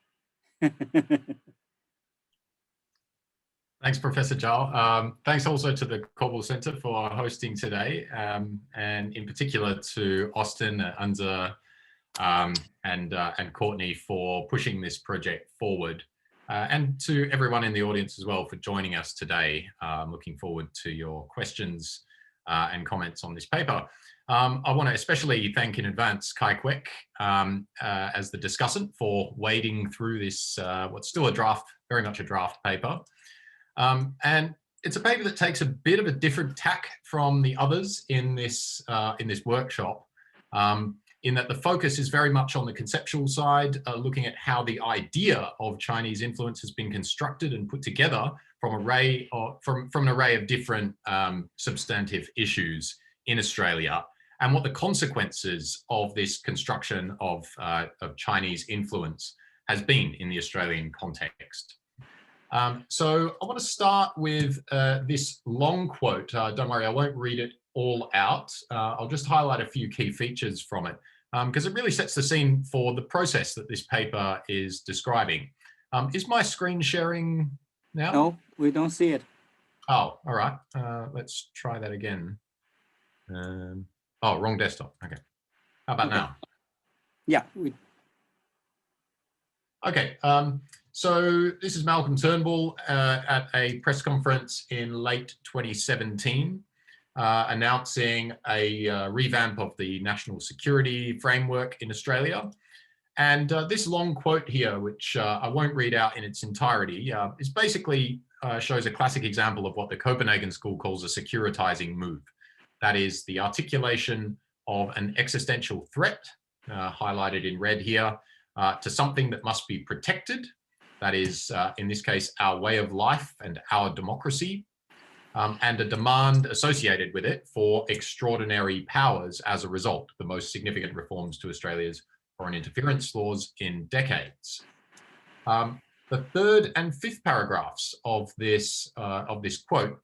Thanks, Professor Zhao. Thanks also to the Korbel Center for hosting today, and in particular to Austin, Unza, and Courtney for pushing this project forward, and to everyone in the audience as well for joining us today. I'm looking forward to your questions and comments on this paper. I want to especially thank in advance Kai Kwek as the discussant for wading through this, what's still a draft, very much a draft paper. And it's a paper that takes a bit of a different tack from the others in this workshop, in that the focus is very much on the conceptual side, looking at how the idea of Chinese influence has been constructed and put together from an array of different substantive issues in Australia, and what the consequences of this construction of Chinese influence has been in the Australian context. So I want to start with this long quote. Don't worry, I won't read it all out. I'll just highlight a few key features from it, because it really sets the scene for the process that this paper is describing. Is my screen sharing now? No, we don't see it. Oh, all right. Let's try that again. Oh, wrong desktop. Okay. How about now? Yeah. Okay. So this is Malcolm Turnbull at a press conference in late 2017, announcing a revamp of the national security framework in Australia. And this long quote here, which I won't read out in its entirety, is basically shows a classic example of what the Copenhagen School calls a securitizing move. That is the articulation of an existential threat, highlighted in red here, to something that must be protected. That is, in this case, our way of life and our democracy, and a demand associated with it for extraordinary powers as a result, the most significant reforms to Australia's foreign interference laws in decades. The third and fifth paragraphs of this quote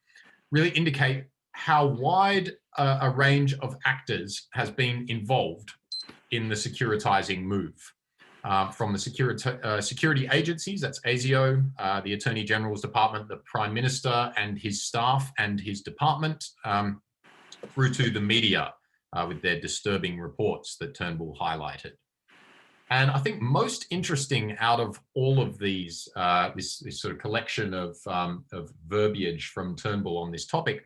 really indicate how wide a range of actors has been involved in the securitizing move. From the security agencies, that's ASIO, the Attorney General's Department, the Prime Minister and his staff and his department, through to the media with their disturbing reports that Turnbull highlighted. And I think most interesting out of all of these, this sort of collection of verbiage from Turnbull on this topic,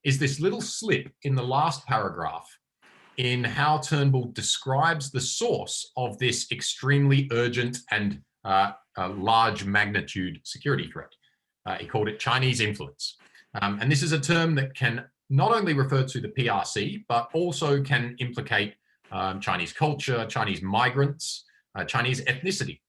is this little slip in the last paragraph in how Turnbull describes the source of this extremely urgent and large magnitude security threat. He called it Chinese influence. And this is a term that can not only refer to the PRC, but also can implicate Chinese culture, Chinese migrants, Chinese ethnicity.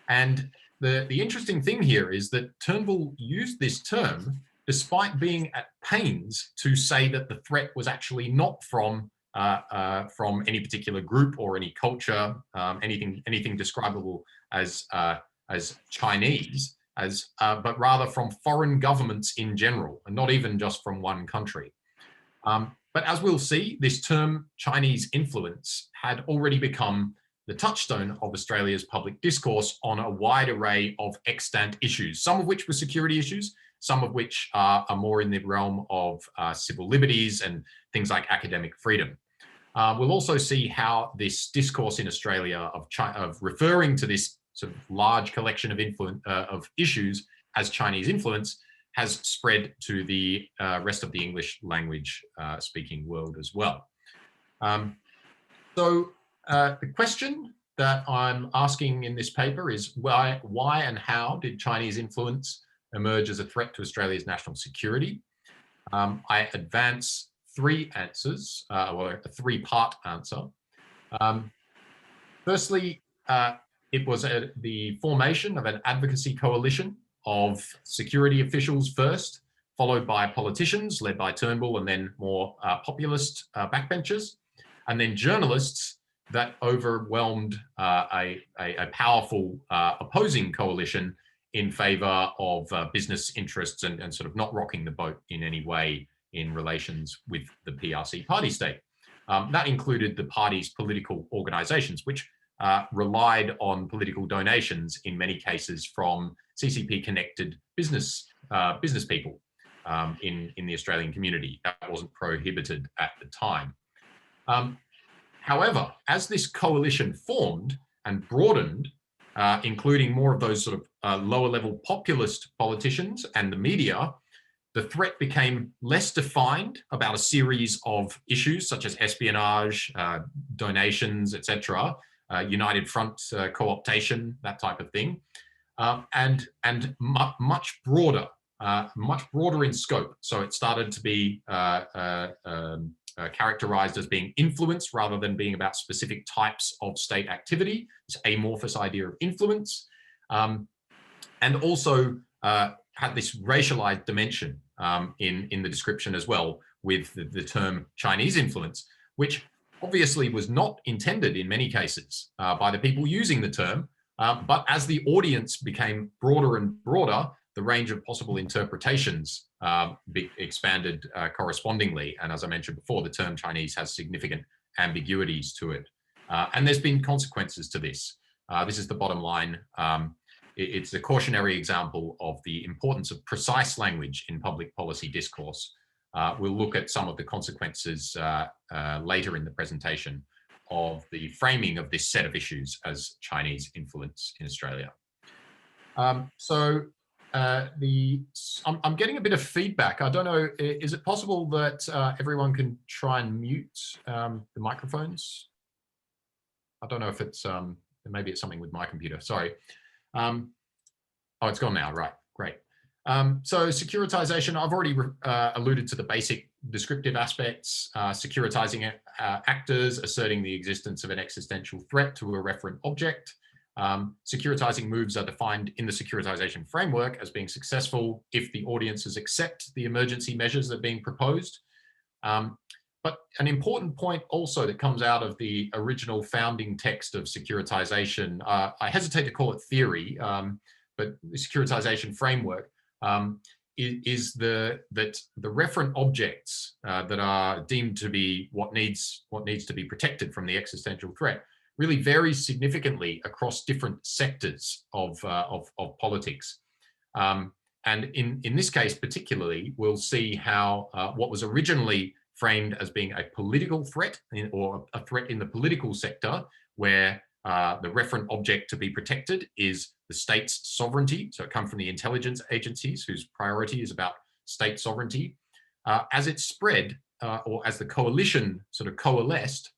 And the interesting thing here is that Turnbull used this term despite being at pains to say that the threat was actually not from any particular group or any culture, anything describable as Chinese, but rather from foreign governments in general, and not even just from one country. But as we'll see, this term Chinese influence had already become the touchstone of Australia's public discourse on a wide array of extant issues, some of which were security issues, some of which are more in the realm of civil liberties and things like academic freedom. We'll also see how this discourse in Australia of referring to this sort of large collection of issues as Chinese influence has spread to the rest of the English language speaking world as well. So the question that I'm asking in this paper is why and how did Chinese influence emerge as a threat to Australia's national security? I advance three answers, or a three-part answer. Firstly, it was the formation of an advocacy coalition of security officials first, followed by politicians led by Turnbull, and then more populist backbenchers, and then journalists that overwhelmed a powerful opposing coalition in favor of business interests and sort of not rocking the boat in any way in relations with the PRC party state. That included the party's political organizations, which relied on political donations in many cases from CCP-connected business people in the Australian community. That wasn't prohibited at the time. However, as this coalition formed and broadened, including more of those sort of lower-level populist politicians and the media, the threat became less defined about a series of issues such as espionage, donations, etc., United Front co-optation, that type of thing, and much broader in scope. So it started to be characterized as being influence rather than being about specific types of state activity, this amorphous idea of influence, and also had this racialized dimension in the description as well, with the term Chinese influence, which obviously was not intended in many cases by the people using the term, but as the audience became broader and broader, the range of possible interpretations expanded correspondingly. And as I mentioned before, the term Chinese has significant ambiguities to it. And there's been consequences to this. This is the bottom line. It's a cautionary example of the importance of precise language in public policy discourse. We'll look at some of the consequences later in the presentation of the framing of this set of issues as Chinese influence in Australia. I'm getting a bit of feedback. I don't know, is it possible that everyone can try and mute the microphones? I don't know if it's, maybe it's something with my computer, sorry. Oh, it's gone now, right, great. So securitization, I've already alluded to the basic descriptive aspects, securitizing actors, asserting the existence of an existential threat to a referent object. Securitizing moves are defined in the securitization framework as being successful if the audiences accept the emergency measures that are being proposed. But an important point also that comes out of the original founding text of securitization, I hesitate to call it theory, but the securitization framework is that the referent objects that are deemed to be what needs to be protected from the existential threat really varies significantly across different sectors of politics. And in this case particularly, we'll see how what was originally framed as being a political threat or a threat in the political sector, where The referent object to be protected is the state's sovereignty. So it comes from the intelligence agencies whose priority is about state sovereignty. As it spread, or as the coalition sort of coalesced,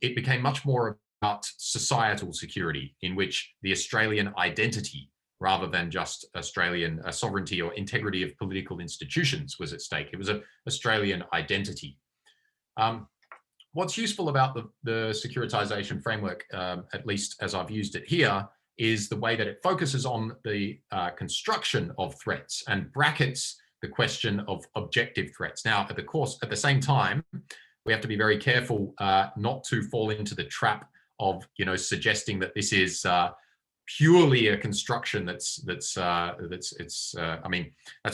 it became much more about societal security, in which the Australian identity, rather than just Australian sovereignty or integrity of political institutions, was at stake. It was an Australian identity. What's useful about the securitization framework, at least as I've used it here, is the way that it focuses on the construction of threats and brackets the question of objective threats. Now, at the same time, we have to be very careful not to fall into the trap of, suggesting that this is purely a construction that's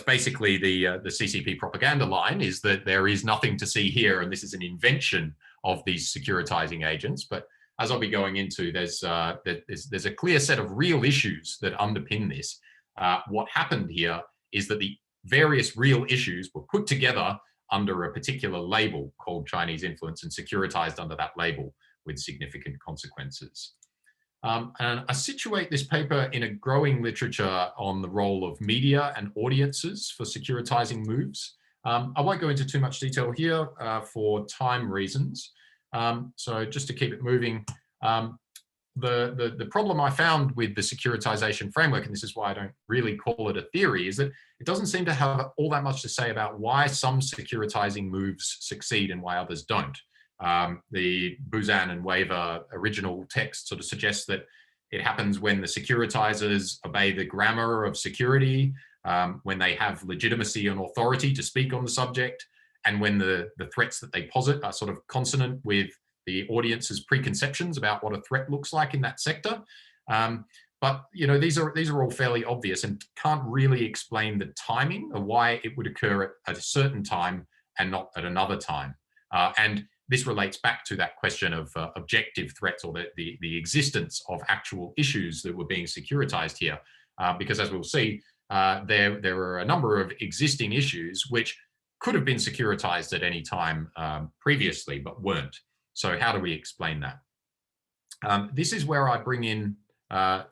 basically the CCP propaganda line, is that there is nothing to see here and this is an invention of these securitizing agents. But as I'll be going into, there's a clear set of real issues that underpin this. What happened here is that the various real issues were put together under a particular label called Chinese influence and securitized under that label with significant consequences. And I situate this paper in a growing literature on the role of media and audiences for securitizing moves. I won't go into too much detail here for time reasons. So just to keep it moving, the problem I found with the securitization framework, and this is why I don't really call it a theory, is that it doesn't seem to have all that much to say about why some securitizing moves succeed and why others don't. The Buzan and Waver original text sort of suggests that it happens when the securitizers obey the grammar of security, when they have legitimacy and authority to speak on the subject, and when the threats that they posit are sort of consonant with the audience's preconceptions about what a threat looks like in that sector. But these are all fairly obvious and can't really explain the timing of why it would occur at a certain time and not at another time. And this relates back to that question of objective threats, or the existence of actual issues that were being securitized here. Because as we'll see, there are a number of existing issues which could have been securitized at any time previously, but weren't. So how do we explain that? This is where I bring in oh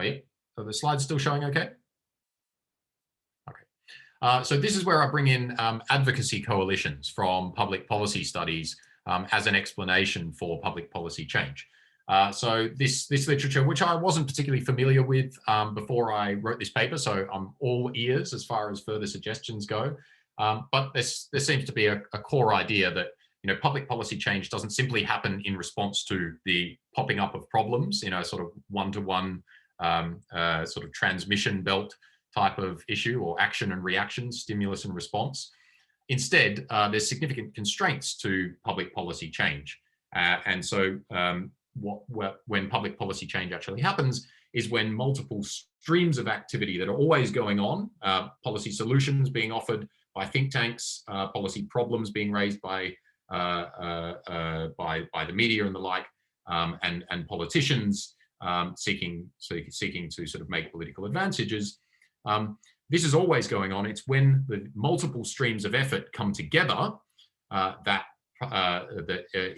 yeah, are the slides still showing okay? Okay. So this is where I bring in advocacy coalitions from public policy studies as an explanation for public policy change. So this literature, which I wasn't particularly familiar with before I wrote this paper, so I'm all ears as far as further suggestions go. But there seems to be a core idea that public policy change doesn't simply happen in response to the popping up of problems, sort of one-to-one sort of transmission belt type of issue, or action and reaction, stimulus and response. Instead, there's significant constraints to public policy change. And so when public policy change actually happens is when multiple streams of activity that are always going on, policy solutions being offered by think tanks, policy problems being raised by the media and the like, and politicians seeking to sort of make political advantages. This is always going on. It's when the multiple streams of effort come together that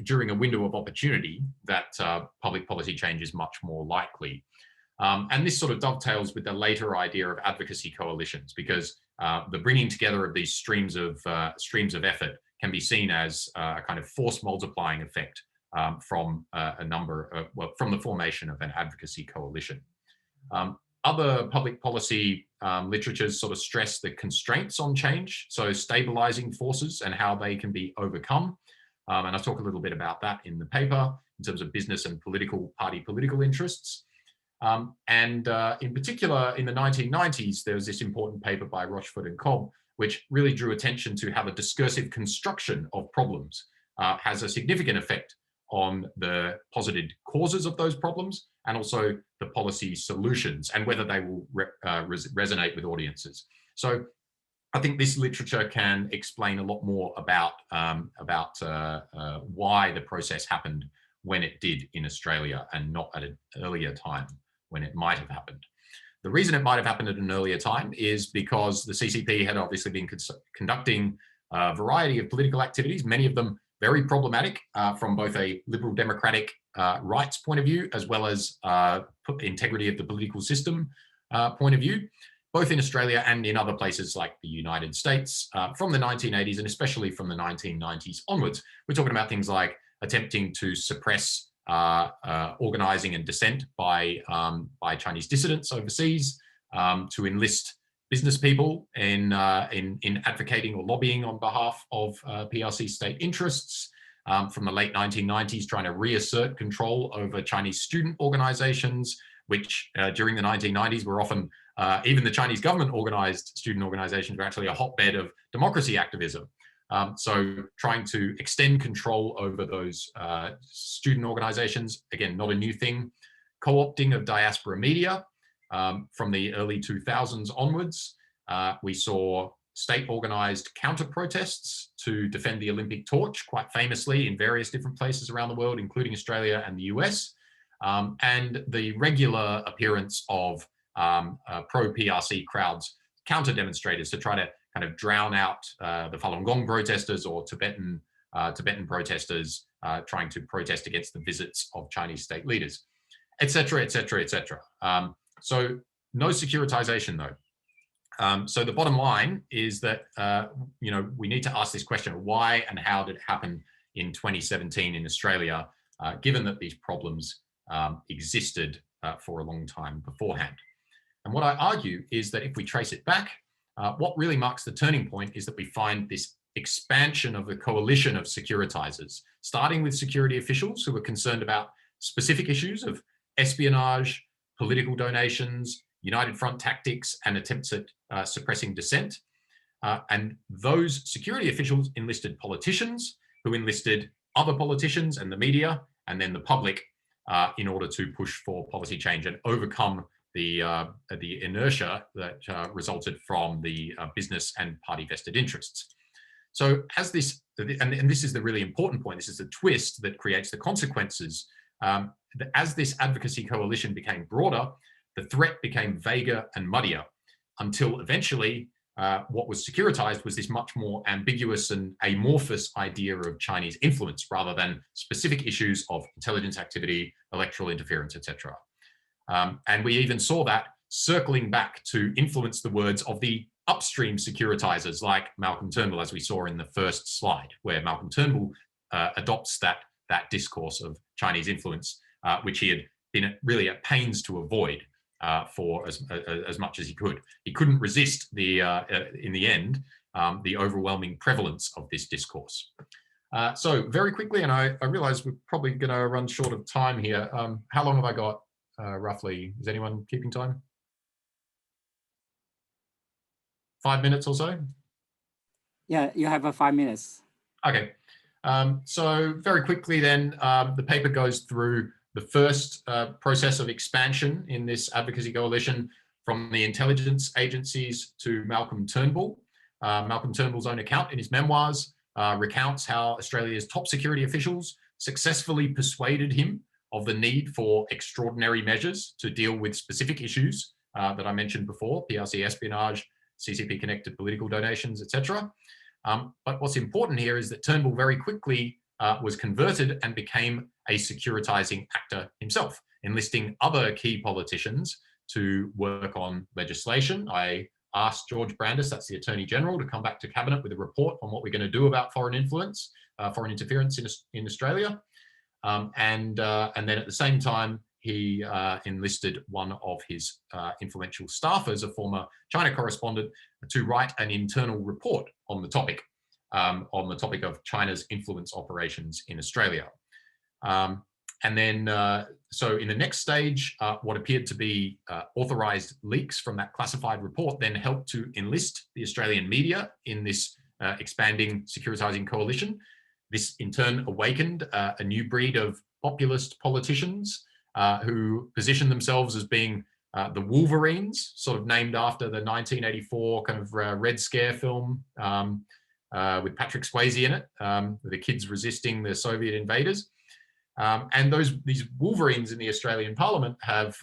during a window of opportunity that public policy change is much more likely. And this sort of dovetails with the later idea of advocacy coalitions, because the bringing together of these streams of effort can be seen as a kind of force multiplying effect from from the formation of an advocacy coalition. Other public policy literatures sort of stress the constraints on change, so stabilizing forces and how they can be overcome. And I talk a little bit about that in the paper in terms of business and political interests. And in particular, in the 1990s, there was this important paper by Rochford and Cobb, which really drew attention to how the discursive construction of problems has a significant effect on the posited causes of those problems, and also the policy solutions, and whether they will resonate with audiences. So I think this literature can explain a lot more about why the process happened when it did in Australia, and not at an earlier time when it might have happened. The reason it might have happened at an earlier time is because the CCP had obviously been conducting a variety of political activities, many of them very problematic from both a liberal democratic rights point of view, as well as integrity of the political system point of view, both in Australia and in other places like the United States from the 1980s and especially from the 1990s onwards. We're talking about things like attempting to suppress organizing and dissent by Chinese dissidents overseas, to enlist business people in advocating or lobbying on behalf of PRC state interests, from the late 1990s, trying to reassert control over Chinese student organizations, which during the 1990s were often, even the Chinese government organized student organizations were actually a hotbed of democracy activism. So trying to extend control over those student organizations, again, not a new thing. Co-opting of diaspora media from the early 2000s onwards. We saw state-organized counter-protests to defend the Olympic torch, quite famously in various different places around the world, including Australia and the US, and the regular appearance of pro-PRC crowds, counter-demonstrators to try to kind of drown out the Falun Gong protesters or Tibetan protesters trying to protest against the visits of Chinese state leaders, etc., etc., etc. So no securitization though. So the bottom line is that we need to ask this question: why and how did it happen in 2017 in Australia, given that these problems existed for a long time beforehand? And what I argue is that if we trace it back, what really marks the turning point is that we find this expansion of the coalition of securitizers, starting with security officials who were concerned about specific issues of espionage, political donations, United Front tactics, and attempts at suppressing dissent. And those security officials enlisted politicians who enlisted other politicians and the media and then the public in order to push for policy change and overcome the inertia that resulted from the business and party vested interests. So as this, and this is the really important point, this is the twist that creates the consequences. As this advocacy coalition became broader, the threat became vaguer and muddier until eventually what was securitized was this much more ambiguous and amorphous idea of Chinese influence rather than specific issues of intelligence activity, electoral interference, etc. And we even saw that circling back to influence the words of the upstream securitizers like Malcolm Turnbull, as we saw in the first slide, where Malcolm Turnbull adopts that discourse of Chinese influence, which he had been really at pains to avoid for as much as he could. He couldn't resist in the end, the overwhelming prevalence of this discourse. So very quickly, and I realize we're probably going to run short of time here. How long have I got roughly? Is anyone keeping time? 5 minutes or so? Yeah, you have 5 minutes. Okay. So very quickly then, the paper goes through the first process of expansion in this advocacy coalition from the intelligence agencies to Malcolm Turnbull. Malcolm Turnbull's own account in his memoirs recounts how Australia's top security officials successfully persuaded him of the need for extraordinary measures to deal with specific issues that I mentioned before, PRC espionage, CCP-connected political donations, etc. But what's important here is that Turnbull very quickly was converted and became a securitizing actor himself, enlisting other key politicians to work on legislation. I asked George Brandis, that's the Attorney General, to come back to Cabinet with a report on what we're going to do about foreign influence, foreign interference in Australia. And then at the same time, he enlisted one of his influential staffers, a former China correspondent, to write an internal report on the topic of China's influence operations in Australia. And then, so in the next stage, what appeared to be authorized leaks from that classified report then helped to enlist the Australian media in this expanding securitizing coalition. This in turn awakened a new breed of populist politicians who positioned themselves as being the Wolverines, sort of named after the 1984 kind of Red Scare film with Patrick Swayze in it, the kids resisting the Soviet invaders. And these Wolverines in the Australian Parliament have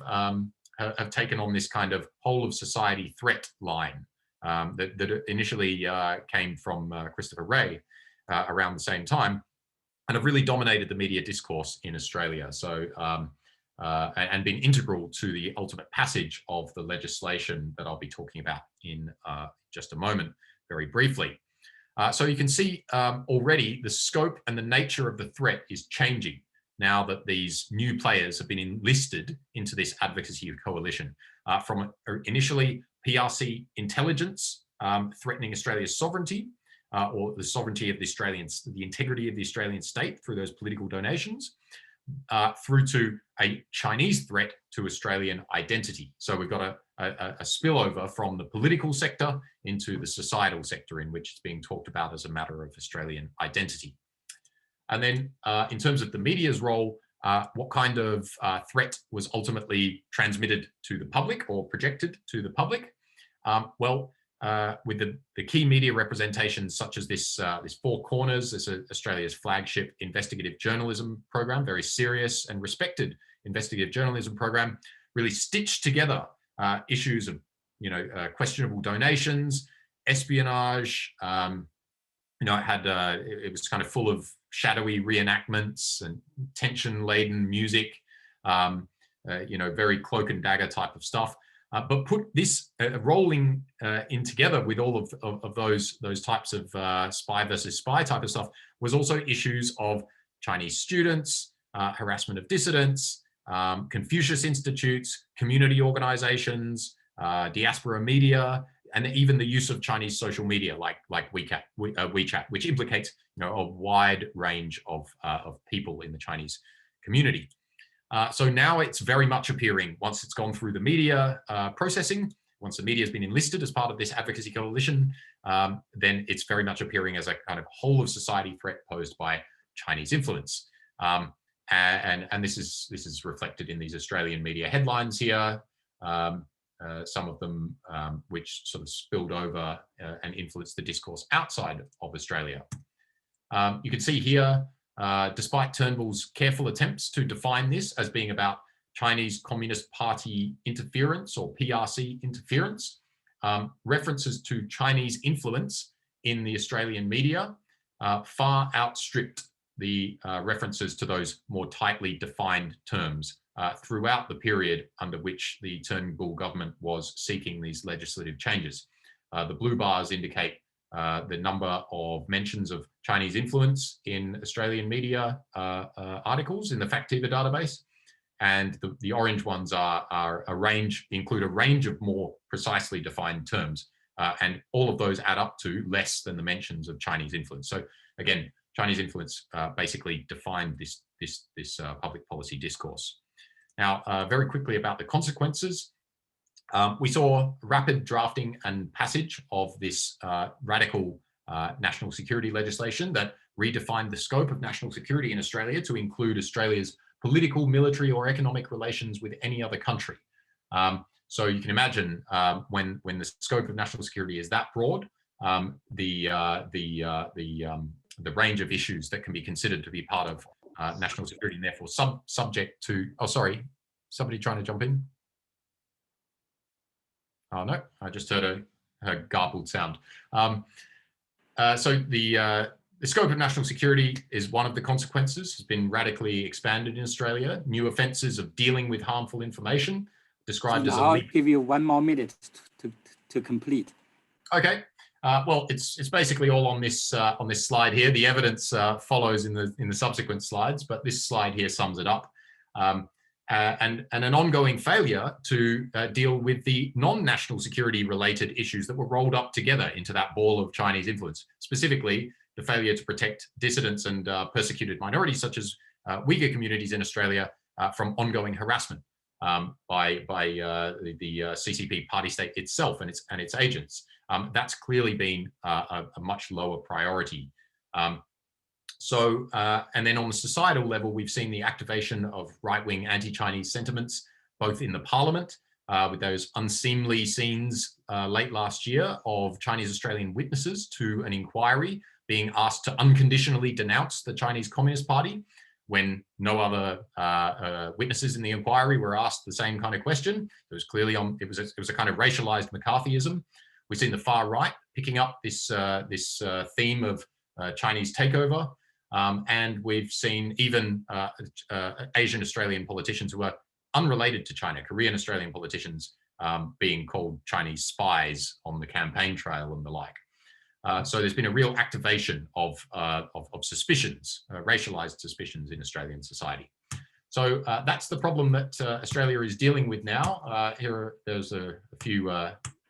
taken on this kind of whole of society threat line that initially came from Christopher Wray around the same time. and have really dominated the media discourse in Australia. So, and been integral to the ultimate passage of the legislation that I'll be talking about in just a moment, very briefly. So you can see already the scope and the nature of the threat is changing now that these new players have been enlisted into this advocacy coalition. From initially PRC intelligence threatening Australia's sovereignty, or the sovereignty of the Australians, the integrity of the Australian state through those political donations, through to a Chinese threat to Australian identity. So we've got a spillover from the political sector into the societal sector, in which it's being talked about as a matter of Australian identity. And then in terms of the media's role, what kind of threat was ultimately transmitted to the public or projected to the public? With the key media representations such as this Four Corners, this is Australia's flagship investigative journalism program, very serious and respected investigative journalism program, really stitched together issues of questionable donations, espionage. It was kind of full of shadowy reenactments and tension-laden music, very cloak and dagger type of stuff. But put this rolling in together with all of those types of spy versus spy type of stuff was also issues of Chinese students, harassment of dissidents, Confucius institutes, community organizations, diaspora media, and even the use of Chinese social media like WeChat, which implicates a wide range of people in the Chinese community. So now it's very much appearing, once it's gone through the media processing, once the media has been enlisted as part of this advocacy coalition, then it's very much appearing as a kind of whole of society threat posed by Chinese influence. And this is reflected in these Australian media headlines here, some of them which sort of spilled over and influenced the discourse outside of Australia. You can see here, despite Turnbull's careful attempts to define this as being about Chinese Communist Party interference or PRC interference, references to Chinese influence in the Australian media far outstripped the references to those more tightly defined terms throughout the period under which the Turnbull government was seeking these legislative changes. The blue bars indicate the number of mentions of Chinese influence in Australian media articles in the Factiva database, and the orange ones include a range of more precisely defined terms, and all of those add up to less than the mentions of Chinese influence. So again, Chinese influence basically defined this public policy discourse. Now, very quickly about the consequences. We saw rapid drafting and passage of this radical national security legislation that redefined the scope of national security in Australia to include Australia's political, military, or economic relations with any other country. So you can imagine when the scope of national security is that broad, the range of issues that can be considered to be part of national security and therefore subject to. Oh, sorry, somebody trying to jump in. Oh no, I just heard a garbled sound. So the scope of national security is one of the consequences, has been radically expanded in Australia. New offences of dealing with harmful information, described as a I'll give you 1 more minute to complete. Okay. Well, it's basically all on this slide here. The evidence follows in the subsequent slides, but this slide here sums it up. And an ongoing failure to deal with the non-national security related issues that were rolled up together into that ball of Chinese influence, specifically the failure to protect dissidents and persecuted minorities such as Uyghur communities in Australia from ongoing harassment by the CCP party state itself and its agents. That's clearly been a much lower priority. And then on the societal level, we've seen the activation of right-wing anti-Chinese sentiments, both in the parliament, with those unseemly scenes late last year of Chinese Australian witnesses to an inquiry being asked to unconditionally denounce the Chinese Communist Party when no other witnesses in the inquiry were asked the same kind of question. It was clearly it was a kind of racialized McCarthyism. We've seen the far right picking up this theme of Chinese takeover. And we've seen even Asian Australian politicians who are unrelated to China, Korean Australian politicians being called Chinese spies on the campaign trail and the like. So there's been a real activation of suspicions, racialized suspicions in Australian society. So that's the problem that Australia is dealing with now. There's a few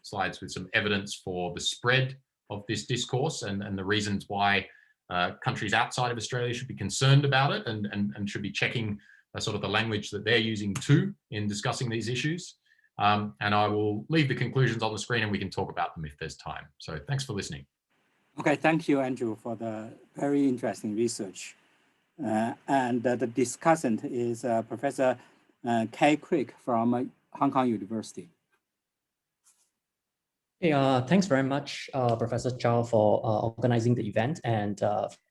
slides with some evidence for the spread of this discourse and the reasons why countries outside of Australia should be concerned about it and should be checking sort of the language that they're using too in discussing these issues. And I will leave the conclusions on the screen and we can talk about them if there's time. So thanks for listening. Okay, thank you, Andrew, for the very interesting research. And the discussant is Professor Kay Crick from Hong Kong University. Hey, thanks very much, Professor Zhao, for organizing the event and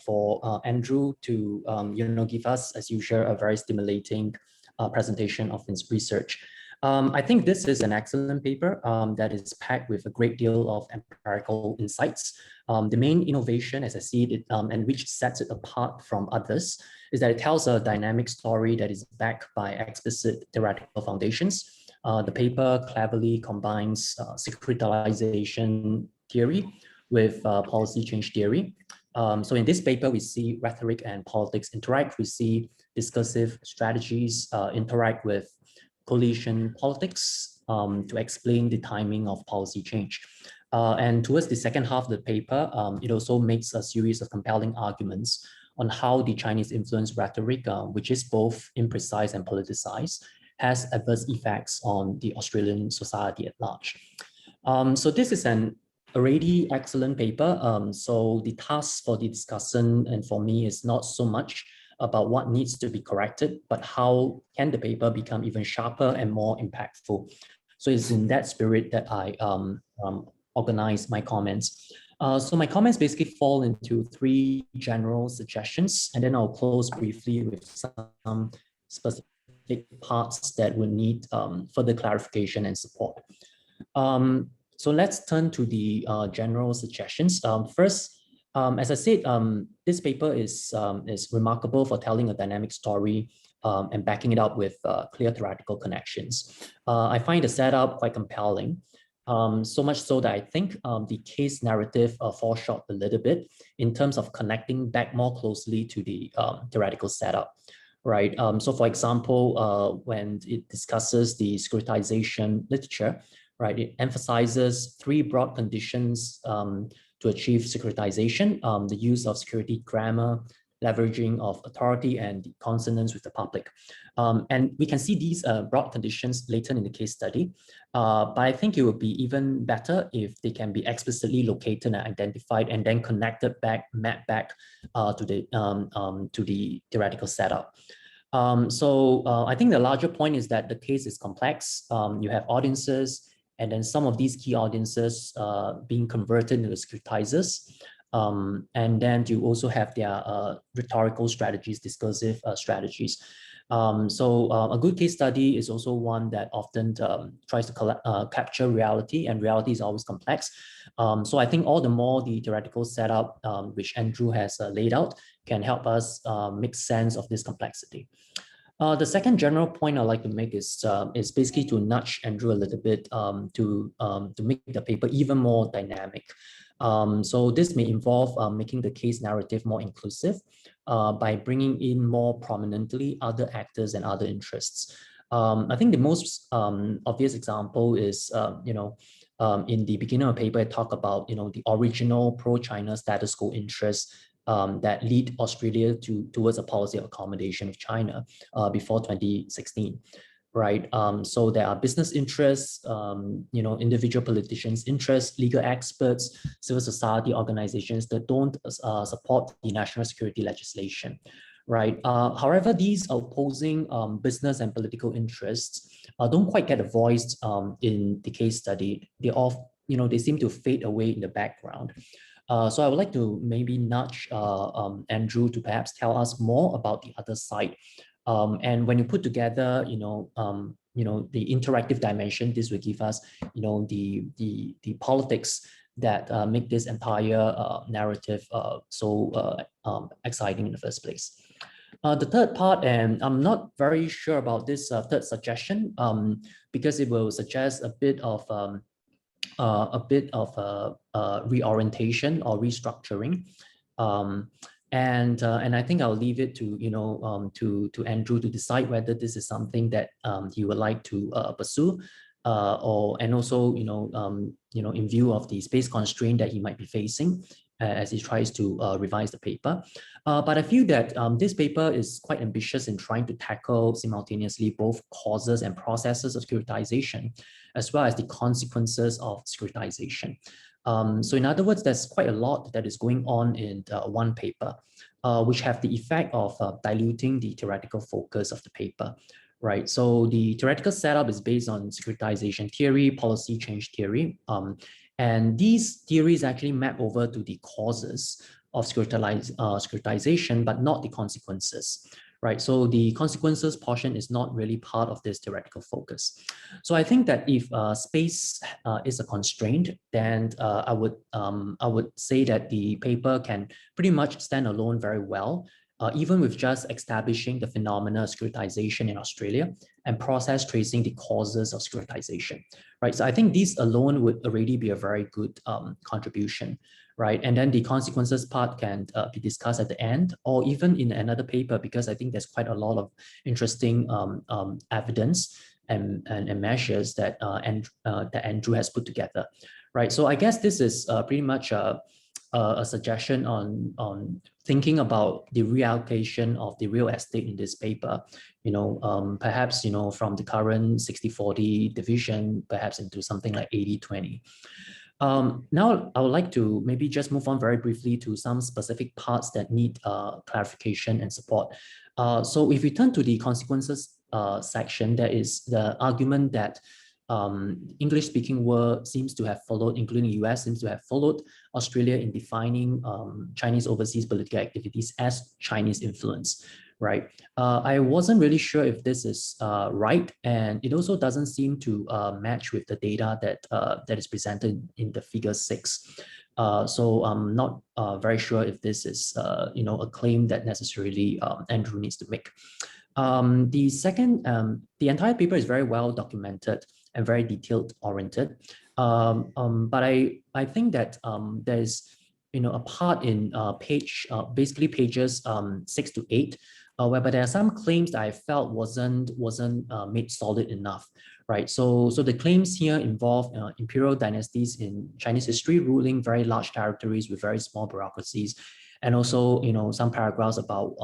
for Andrew to give us, as usual, a very stimulating presentation of his research. I think this is an excellent paper that is packed with a great deal of empirical insights. The main innovation, as I see it, and which sets it apart from others, is that it tells a dynamic story that is backed by explicit theoretical foundations. The paper cleverly combines securitization theory with policy change theory. So in this paper, we see rhetoric and politics interact. We see discursive strategies interact with coalition politics to explain the timing of policy change. And towards the second half of the paper, it also makes a series of compelling arguments on how the Chinese influence rhetoric, which is both imprecise and politicized, has adverse effects on the Australian society at large. So this is an already excellent paper. So the task for the discussant and for me is not so much about what needs to be corrected, but how can the paper become even sharper and more impactful. So it's in that spirit that I organize my comments. So my comments basically fall into three general suggestions, and then I'll close briefly with some specific parts that would need further clarification and support. So let's turn to the general suggestions. First, as I said, this paper is remarkable for telling a dynamic story and backing it up with clear theoretical connections. I find the setup quite compelling, so much so that I think the case narrative falls short a little bit in terms of connecting back more closely to the theoretical setup. Right. So, for example, when it discusses the securitization literature, right, it emphasizes three broad conditions to achieve securitization: the use of security grammar, leveraging of authority, and the consonance with the public. And we can see these broad conditions later in the case study. But I think it would be even better if they can be explicitly located and identified and then connected back, mapped back to the theoretical setup. So I think the larger point is that the case is complex. You have audiences, and then some of these key audiences being converted into securitizers. And then you also have their rhetorical strategies, discursive strategies. So a good case study is also one that often tries to capture reality, and reality is always complex. So I think all the more the theoretical setup, which Andrew has laid out, can help us make sense of this complexity. The second general point I'd like to make is basically to nudge Andrew a little bit to make the paper even more dynamic. So this may involve making the case narrative more inclusive by bringing in more prominently other actors and other interests. I think the most obvious example is, in the beginning of the paper, I talk about, the original pro-China status quo interests that lead Australia towards a policy of accommodation with China before 2016. Right. So there are business interests, individual politicians' interests, legal experts, civil society organizations that don't support the national security legislation. Right. However, these opposing business and political interests don't quite get a voice in the case study. They seem to fade away in the background. So I would like to maybe nudge Andrew to perhaps tell us more about the other side. And when you put together, the interactive dimension, this will give us, the politics that make this entire narrative so exciting in the first place. The third part, and I'm not very sure about this third suggestion, because it will suggest a bit of reorientation or restructuring, and I think I'll leave it to to Andrew to decide whether this is something that he would like to pursue, and also in view of the space constraint that he might be facing as he tries to revise the paper. But I feel that this paper is quite ambitious in trying to tackle simultaneously both causes and processes of securitization, as well as the consequences of securitization. So in other words, there's quite a lot that is going on in one paper, which have the effect of diluting the theoretical focus of the paper. Right, so the theoretical setup is based on securitization theory, policy change theory, and these theories actually map over to the causes of securitization, but not the consequences. Right, so the consequences portion is not really part of this theoretical focus. So I think that if space is a constraint, then I would say that the paper can pretty much stand alone very well, even with just establishing the phenomena of securitization in Australia and process tracing the causes of securitization, right? So I think these alone would already be a very good contribution, right? And then the consequences part can be discussed at the end or even in another paper, because I think there's quite a lot of interesting evidence and measures that, that Andrew has put together, right? So I guess this is pretty much a suggestion on thinking about the reallocation of the real estate in this paper, perhaps, from the current 60-40 division, perhaps into something like 80-20. Now, I would like to maybe just move on very briefly to some specific parts that need clarification and support. So if we turn to the consequences section, there is the argument that English-speaking world seems to have followed, including US, seems to have followed Australia in defining Chinese overseas political activities as Chinese influence, right? I wasn't really sure if this is right, and it also doesn't seem to match with the data that is presented in the figure 6. So I'm not very sure if this is a claim that necessarily Andrew needs to make. The second, the entire paper is very well documented and very detailed oriented. But I think that there's a part in basically pages 6 to 8, whereby there are some claims that I felt wasn't made solid enough, right? So the claims here involve imperial dynasties in Chinese history ruling very large territories with very small bureaucracies. And also, some paragraphs about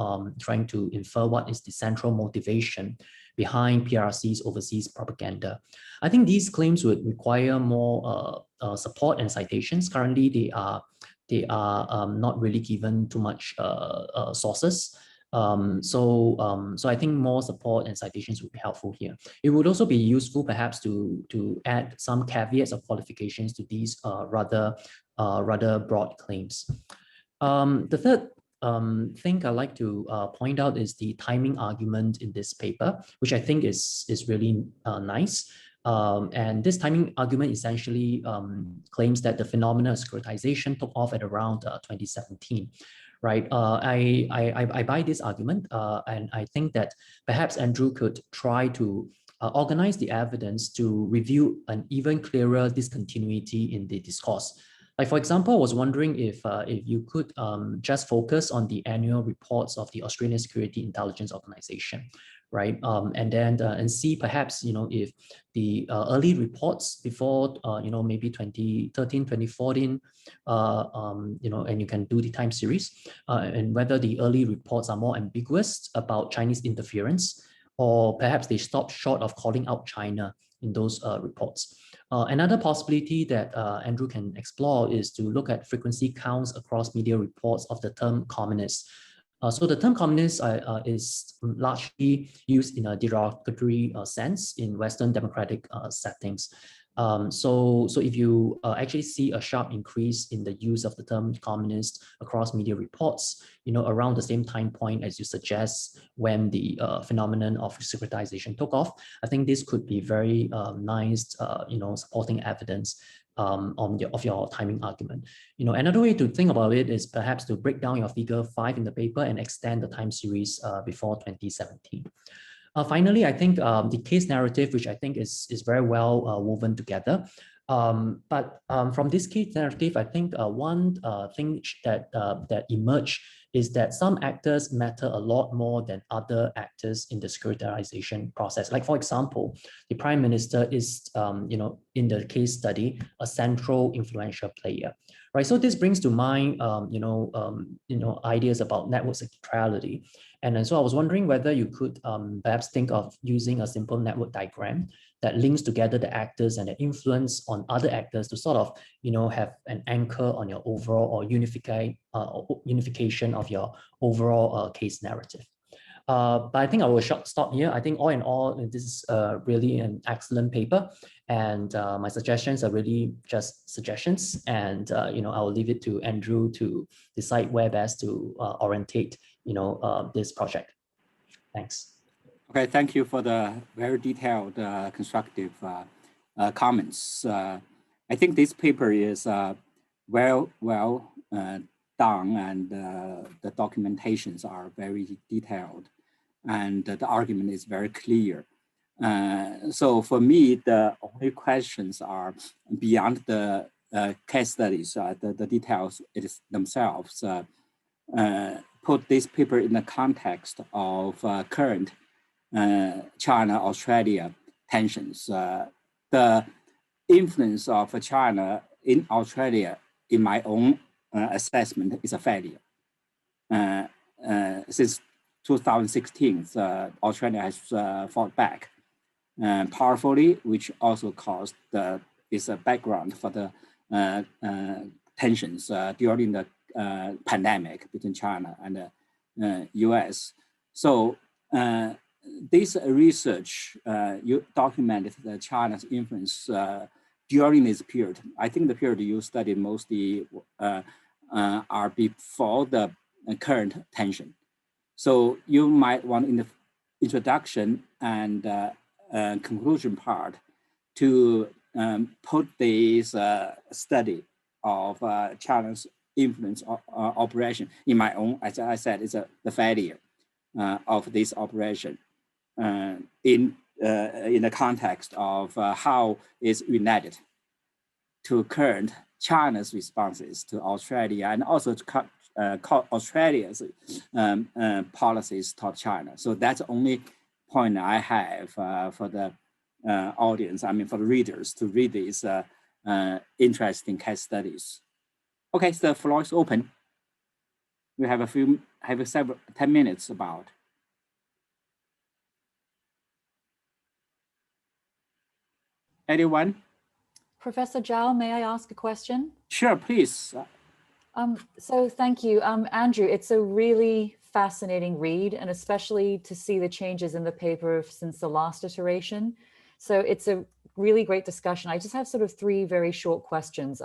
trying to infer what is the central motivation behind PRC's overseas propaganda. I think these claims would require more support and citations. Currently, they are not really given too much sources. So I think more support and citations would be helpful here. It would also be useful perhaps to add some caveats or qualifications to these rather broad claims. The third thing I'd like to point out is the timing argument in this paper, which I think is really nice. And this timing argument essentially claims that the phenomenon of securitization took off at around 2017. Right, I buy this argument, and I think that perhaps Andrew could try to organize the evidence to review an even clearer discontinuity in the discourse. Like, for example, I was wondering if you could just focus on the annual reports of the Australian Security Intelligence Organization, right? And then and see perhaps, if the early reports before, maybe 2013, 2014, and you can do the time series, and whether the early reports are more ambiguous about Chinese interference, or perhaps they stop short of calling out China in those reports. Another possibility that Andrew can explore is to look at frequency counts across media reports of the term communist. So the term communist is largely used in a derogatory sense in Western democratic settings. So if you actually see a sharp increase in the use of the term communist across media reports, around the same time point as you suggest when the phenomenon of securitization took off, I think this could be very nice, supporting evidence of your timing argument. Another way to think about it is perhaps to break down your figure 5 in the paper and extend the time series before 2017. Finally, I think the case narrative, which I think is very well woven together. But from this case narrative, I think one thing that emerged is that some actors matter a lot more than other actors in the securitization process. Like, for example, the Prime Minister is, in the case study, a central influential player, right? So this brings to mind, ideas about network centrality. And so I was wondering whether you could perhaps think of using a simple network diagram that links together the actors and the influence on other actors to sort of, have an anchor on your overall or unification of your overall case narrative. But I think I will stop here. I think all in all, this is really an excellent paper. And my suggestions are really just suggestions. And, I will leave it to Andrew to decide where best to orientate, this project. Thanks. Okay, thank you for the very detailed, constructive comments. I think this paper is well done, and the documentations are very detailed, and the argument is very clear. So for me, the only questions are beyond the case studies, the details themselves. Put this paper in the context of current China-Australia tensions. The influence of China in Australia, in my own assessment, is a failure. Since 2016, Australia has fought back powerfully, which also caused is a background for the tensions during the pandemic between China and the US. So this research, you documented China's influence during this period. I think the period you studied mostly are before the current tension. So you might want in the introduction and conclusion part to put this study of China's influence operation. In my own, as I said, is the failure of this operation in the context of how it's related to current China's responses to Australia, and also to Australia's policies toward China. So that's the only point I have for the audience, for the readers to read these interesting case studies. Okay, so the floor is open. We have 10 minutes about. Anyone? Professor Zhao, may I ask a question? Sure, please. So thank you. Andrew, it's a really fascinating read, and especially to see the changes in the paper since the last iteration. So it's a really great discussion. I just have sort of 3 very short questions.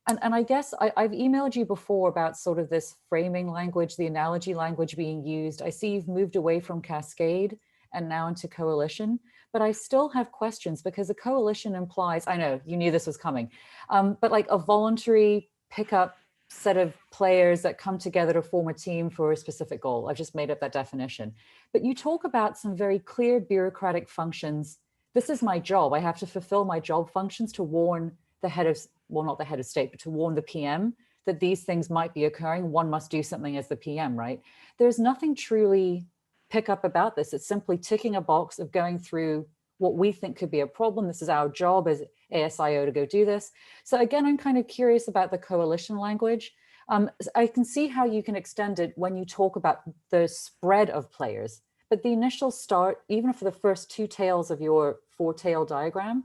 And I guess I've emailed you before about sort of this framing language, the analogy language being used. I see you've moved away from cascade and now into coalition, but I still have questions because a coalition implies, I know you knew this was coming, but like a voluntary pickup set of players that come together to form a team for a specific goal. I've just made up that definition. But you talk about some very clear bureaucratic functions. This is my job. I have to fulfill my job functions to warn the head of, well, not the head of state, but to warn the PM that these things might be occurring. One must do something as the PM, right? There's nothing truly pick up about this. It's simply ticking a box of going through what we think could be a problem. This is our job as ASIO to go do this. So again, I'm kind of curious about the coalition language. I can see how you can extend it when you talk about the spread of players, but the initial start, even for the first 2 tails of your 4-tail diagram,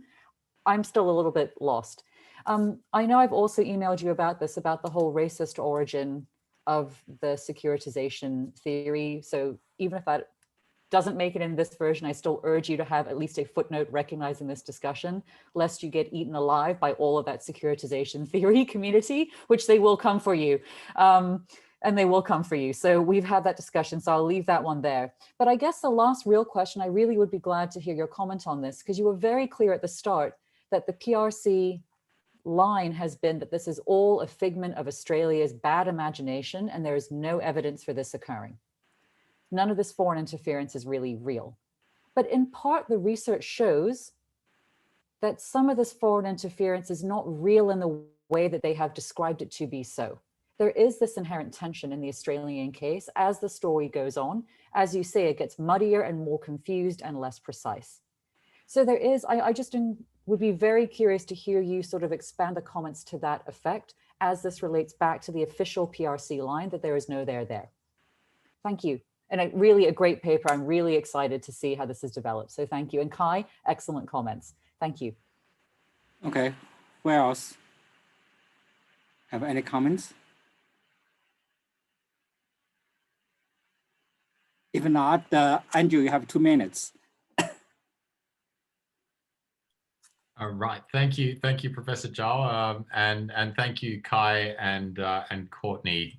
I'm still a little bit lost. I know I've also emailed you about this, about the whole racist origin of the securitization theory. So even if that doesn't make it in this version, I still urge you to have at least a footnote recognizing this discussion, lest you get eaten alive by all of that securitization theory community, which they will come for you. And they will come for you. So we've had that discussion, so I'll leave that one there. But I guess the last real question, I really would be glad to hear your comment on this, because you were very clear at the start that the PRC line has been that this is all a figment of Australia's bad imagination, and there is no evidence for this occurring. None of this foreign interference is really real. But in part, the research shows that some of this foreign interference is not real in the way that they have described it to be so. There is this inherent tension in the Australian case as the story goes on. As you say, it gets muddier and more confused and less precise. So there is, I just would be very curious to hear you sort of expand the comments to that effect as this relates back to the official PRC line that there is no there. Thank you. And really a great paper. I'm really excited to see how this is developed. So thank you. And Kai, excellent comments. Thank you. Okay, where else? Have any comments? If not, Andrew, you have 2 minutes. All right, thank you, Professor Zhao, and thank you, Kai and Courtney,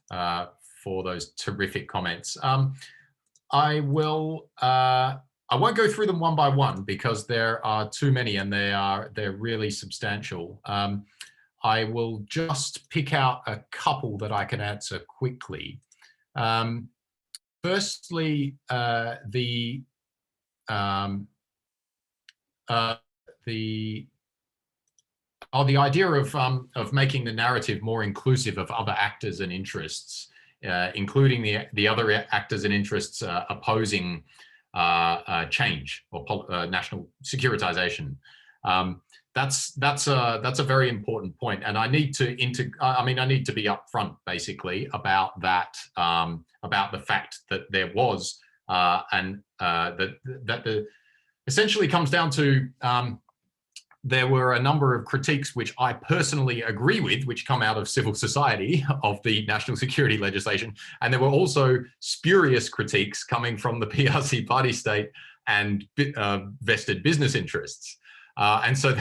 for those terrific comments. I won't go through them one by one because there are too many and they're really substantial. I will just pick out a couple that I can answer quickly. Firstly, the idea of making the narrative more inclusive of other actors and interests, including the other actors and interests opposing change or national securitization. That's a very important point, and I need to be upfront basically about that, about the fact that there was essentially comes down to there were a number of critiques which I personally agree with, which come out of civil society of the national security legislation, and there were also spurious critiques coming from the PRC party state and vested business interests. And so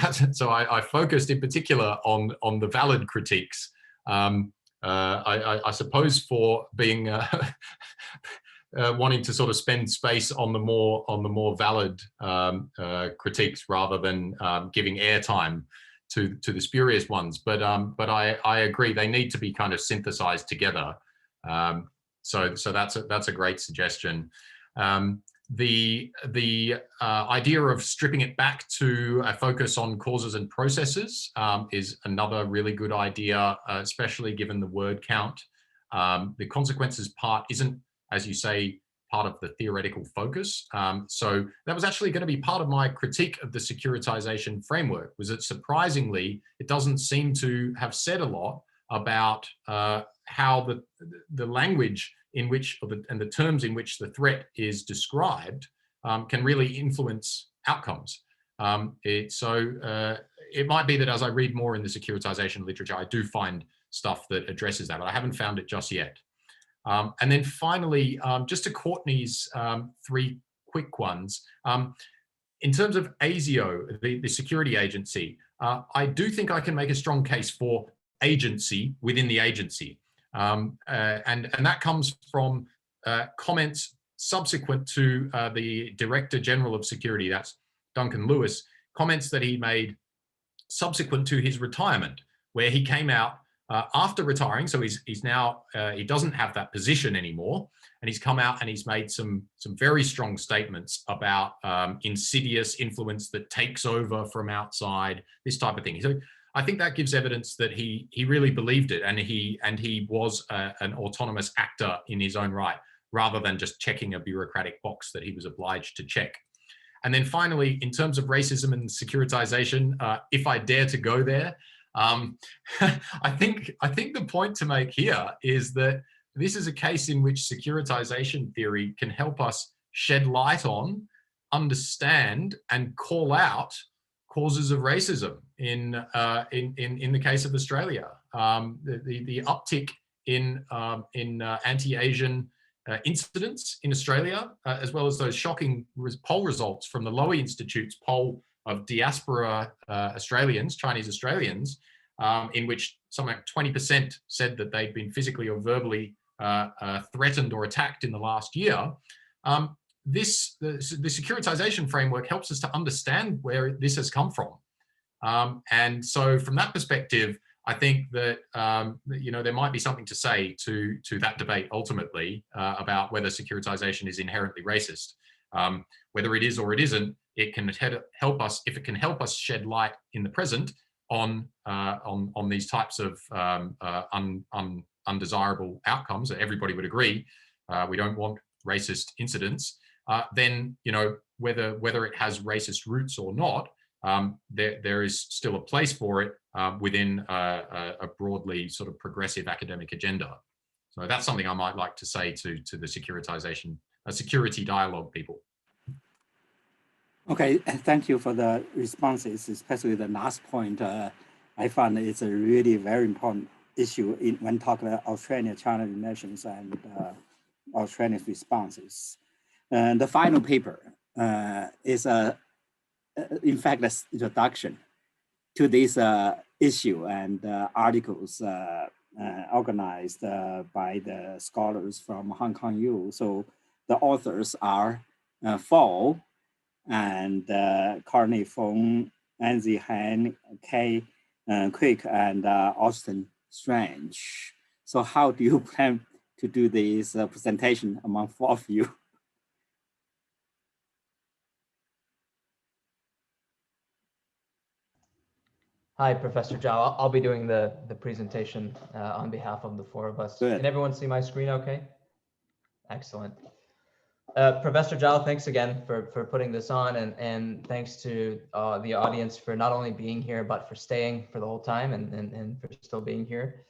I focused in particular on the valid critiques. I suppose for being wanting to sort of spend space on the more valid critiques rather than giving airtime to the spurious ones. But I agree they need to be kind of synthesized together. So that's a great suggestion. The idea of stripping it back to a focus on causes and processes is another really good idea, especially given the word count. The consequences part isn't, as you say, part of the theoretical focus. So that was actually going to be part of my critique of the securitization framework, was that surprisingly, it doesn't seem to have said a lot about how the language in which, and the terms in which the threat is described can really influence outcomes. It might be that as I read more in the securitization literature, I do find stuff that addresses that, but I haven't found it just yet. And then finally, just to Courtney's 3 quick ones. In terms of ASIO, the security agency, I do think I can make a strong case for agency within the agency. And that comes from comments subsequent to the Director General of Security, that's Duncan Lewis, comments that he made subsequent to his retirement, where he came out after retiring, so he's now, he doesn't have that position anymore, and he's come out and he's made some very strong statements about insidious influence that takes over from outside, this type of thing. So I think that gives evidence that he really believed it, and he was an autonomous actor in his own right, rather than just checking a bureaucratic box that he was obliged to check. And then finally, in terms of racism and securitization, if I dare to go there, I think the point to make here is that this is a case in which securitization theory can help us shed light on, understand, and call out causes of racism in the case of Australia. The uptick in anti-Asian incidents in Australia, as well as those shocking poll results from the Lowy Institute's poll of diaspora Australians, Chinese Australians, in which something like 20% said that they'd been physically or verbally threatened or attacked in the last year. The securitization framework helps us to understand where this has come from. And so from that perspective, I think that there might be something to say to that debate ultimately about whether securitization is inherently racist. Whether it is or it isn't, it can help us, if it can help us shed light in the present on these types of undesirable outcomes that everybody would agree. We don't want racist incidents. Then whether it has racist roots or not, there is still a place for it within a broadly sort of progressive academic agenda. So that's something I might like to say to the securitization, security dialogue people. Okay, thank you for the responses, especially the last point. I found it's a really very important issue when talking about Australia-China relations and Australia's responses. And the final paper is in fact, an introduction to this issue and articles organized by the scholars from Hong Kong U. So the authors are Fall and Courtney Fong, Anzi Han, Kay Quick, and Austin Strange. So how do you plan to do this presentation among four of you? Hi, Professor Zhao. I'll be doing the presentation on behalf of the four of us. Good. Can everyone see my screen okay? Excellent. Professor Zhao, thanks again for putting this on, and thanks to the audience for not only being here, but for staying for the whole time and for still being here.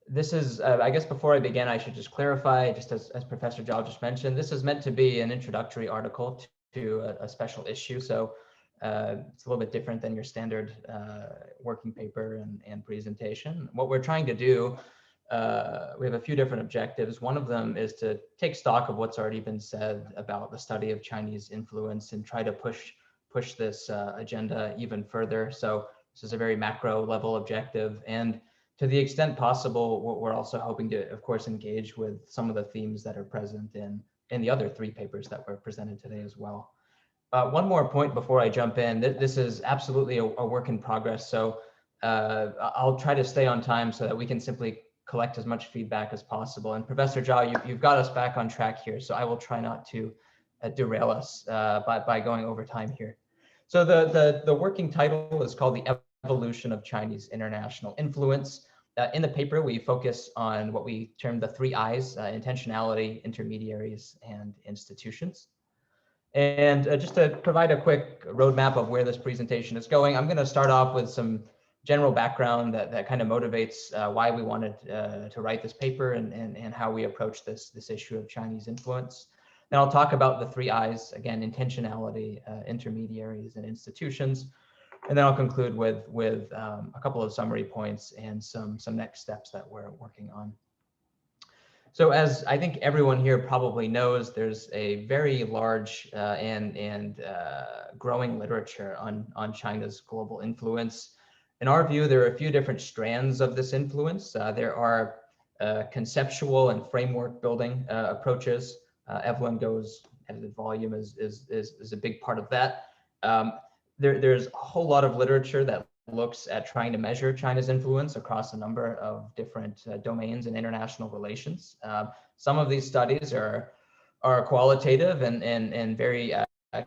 This is, I guess before I begin, I should just clarify, just as Professor Zhao just mentioned, this is meant to be an introductory article to a special issue. So it's a little bit different than your standard working paper and presentation. What we're trying to do, we have a few different objectives. One of them is to take stock of what's already been said about the study of Chinese influence and try to push this agenda even further. So this is a very macro level objective. And to the extent possible, we're also hoping to, of course, engage with some of the themes that are present in the other three papers that were presented today as well. One more point before I jump in. This is absolutely a work in progress. So I'll try to stay on time so that we can simply collect as much feedback as possible. And Professor Zhao, you've got us back on track here. So I will try not to derail us by going over time here. So the working title is called The Evolution of Chinese International Influence. In the paper, we focus on what we term the three I's: intentionality, intermediaries, and institutions. And just to provide a quick roadmap of where this presentation is going, I'm going to start off with some general background that kind of motivates why we wanted to write this paper and how we approach this issue of Chinese influence. Then I'll talk about the three I's, again, intentionality, intermediaries, and institutions. And then I'll conclude with a couple of summary points and some next steps that we're working on. So as I think everyone here probably knows, there's a very large and growing literature on China's global influence. In our view, there are a few different strands of this influence. There are conceptual and framework building approaches. Evelyn Go's edited volume is a big part of that. There's a whole lot of literature that looks at trying to measure China's influence across a number of different domains in international relations. Some of these studies are qualitative and very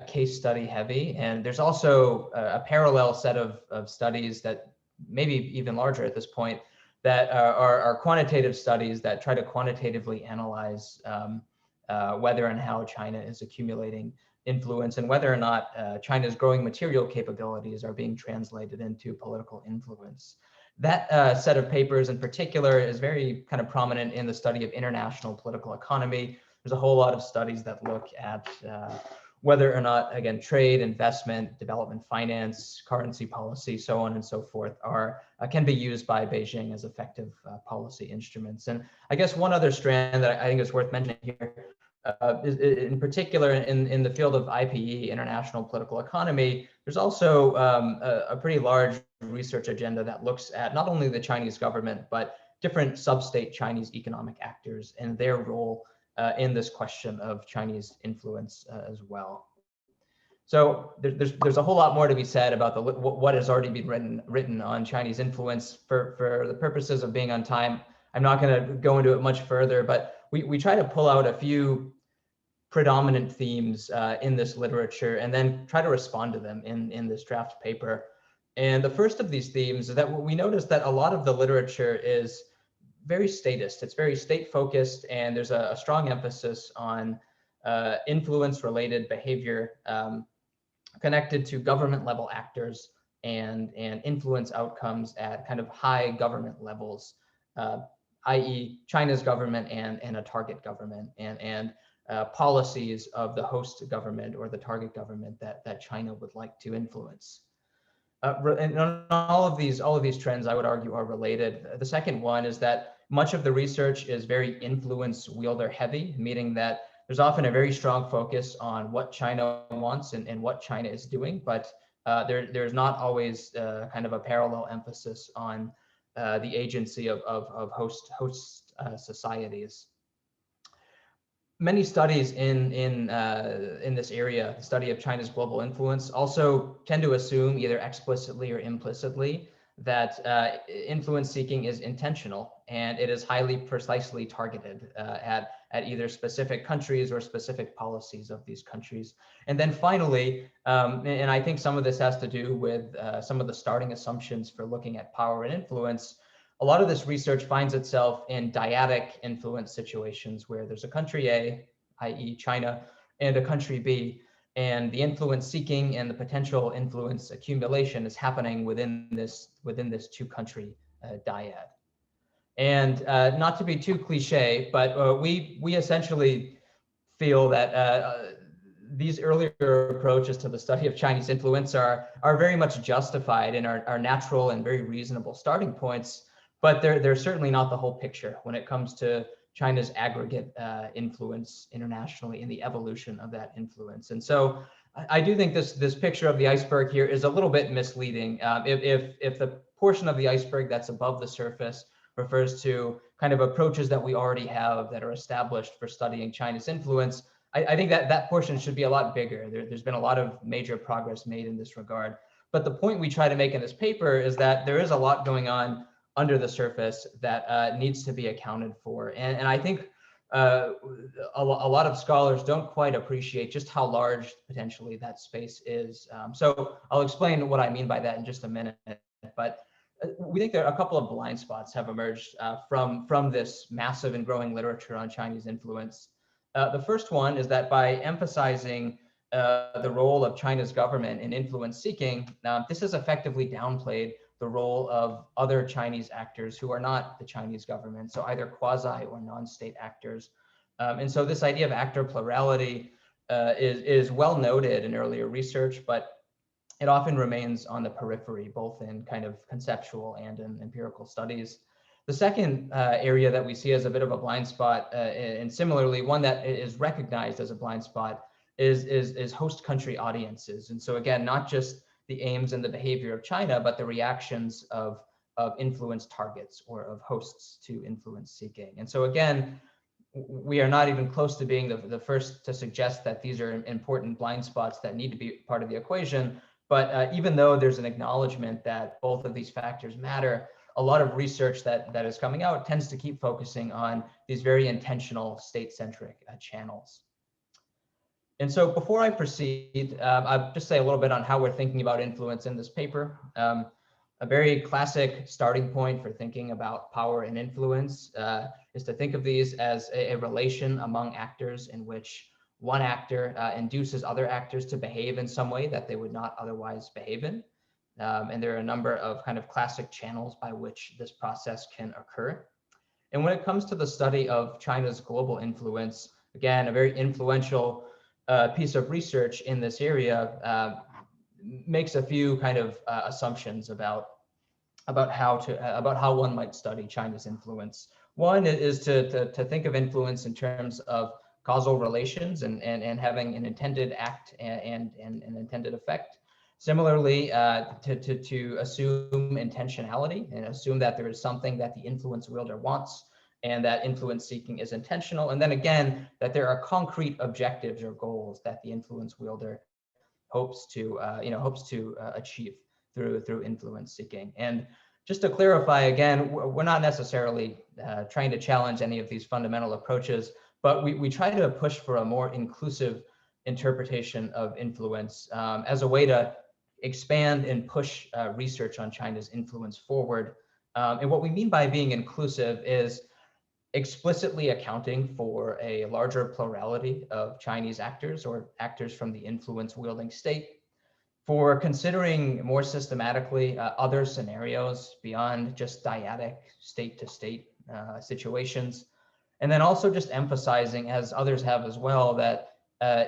case study heavy. And there's also a parallel set of studies that maybe even larger at this point that are quantitative studies that try to quantitatively analyze whether and how China is accumulating influence and whether or not China's growing material capabilities are being translated into political influence. That set of papers in particular is very kind of prominent in the study of international political economy. There's a whole lot of studies that look at whether or not, again, trade, investment, development finance, currency policy, so on and so forth can be used by Beijing as effective policy instruments. And I guess one other strand that I think is worth mentioning here is in particular in the field of IPE, international political economy, there's also a pretty large research agenda that looks at not only the Chinese government, but different sub-state Chinese economic actors and their role in this question of Chinese influence as well. So there's a whole lot more to be said about what has already been written on Chinese influence. For the purposes of being on time, I'm not going to go into it much further, but we try to pull out a few predominant themes in this literature and then try to respond to them in this draft paper. And the first of these themes is that we notice that a lot of the literature is very statist. It's very state focused, and there's a strong emphasis on influence-related behavior connected to government level actors and influence outcomes at kind of high government levels, i.e. China's government and a target government and policies of the host government or the target government that China would like to influence. And all of these trends, I would argue, are related. The second one is that much of the research is very influence wielder heavy, meaning that there's often a very strong focus on what China wants and what China is doing, but there's not always kind of a parallel emphasis on the agency of host societies. Many studies in this area, the study of China's global influence, also tend to assume either explicitly or implicitly that influence seeking is intentional and it is highly precisely targeted at either specific countries or specific policies of these countries. And then finally, and I think some of this has to do with some of the starting assumptions for looking at power and influence, a lot of this research finds itself in dyadic influence situations where there's a country A, i.e. China, and a country B, and the influence seeking and the potential influence accumulation is happening within this two country dyad. And not to be too cliche, but we essentially feel that these earlier approaches to the study of Chinese influence are very much justified and are natural and very reasonable starting points, but they're certainly not the whole picture when it comes to China's aggregate influence internationally and the evolution of that influence. And so I do think this picture of the iceberg here is a little bit misleading. If the portion of the iceberg that's above the surface refers to kind of approaches that we already have that are established for studying China's influence, I think that portion should be a lot bigger. There's been a lot of major progress made in this regard. But the point we try to make in this paper is that there is a lot going on under the surface that needs to be accounted for. And I think a lot of scholars don't quite appreciate just how large potentially that space is. So I'll explain what I mean by that in just a minute. But we think there are a couple of blind spots have emerged from this massive and growing literature on Chinese influence. The first one is that by emphasizing the role of China's government in influence seeking, this has effectively downplayed the role of other Chinese actors who are not the Chinese government, so either quasi or non-state actors. And so this idea of actor plurality is well noted in earlier research, but it often remains on the periphery, both in kind of conceptual and in empirical studies. The second area that we see as a bit of a blind spot, and similarly one that is recognized as a blind spot, is host country audiences. And so again, not just the aims and the behavior of China, but the reactions of influence targets or of hosts to influence seeking. And so again, we are not even close to being the first to suggest that these are important blind spots that need to be part of the equation. But even though there's an acknowledgement that both of these factors matter, a lot of research that is coming out tends to keep focusing on these very intentional state-centric channels. And so before I proceed, I'll just say a little bit on how we're thinking about influence in this paper. A very classic starting point for thinking about power and influence is to think of these as a relation among actors in which one actor induces other actors to behave in some way that they would not otherwise behave in. And there are a number of kind of classic channels by which this process can occur. And when it comes to the study of China's global influence, again, a very influential piece of research in this area makes a few kind of assumptions about how one might study China's influence. One is to think of influence in terms of causal relations and having an intended act and an intended effect. Similarly, to assume intentionality and assume that there is something that the influence wielder wants and that influence seeking is intentional. And then again, that there are concrete objectives or goals that the influence wielder hopes to achieve through influence seeking. And just to clarify again, we're not necessarily trying to challenge any of these fundamental approaches, but we try to push for a more inclusive interpretation of influence as a way to expand and push research on China's influence forward. And what we mean by being inclusive is explicitly accounting for a larger plurality of Chinese actors or actors from the influence wielding state, for considering more systematically other scenarios beyond just dyadic state-to-state situations, and then also just emphasizing, as others have as well, that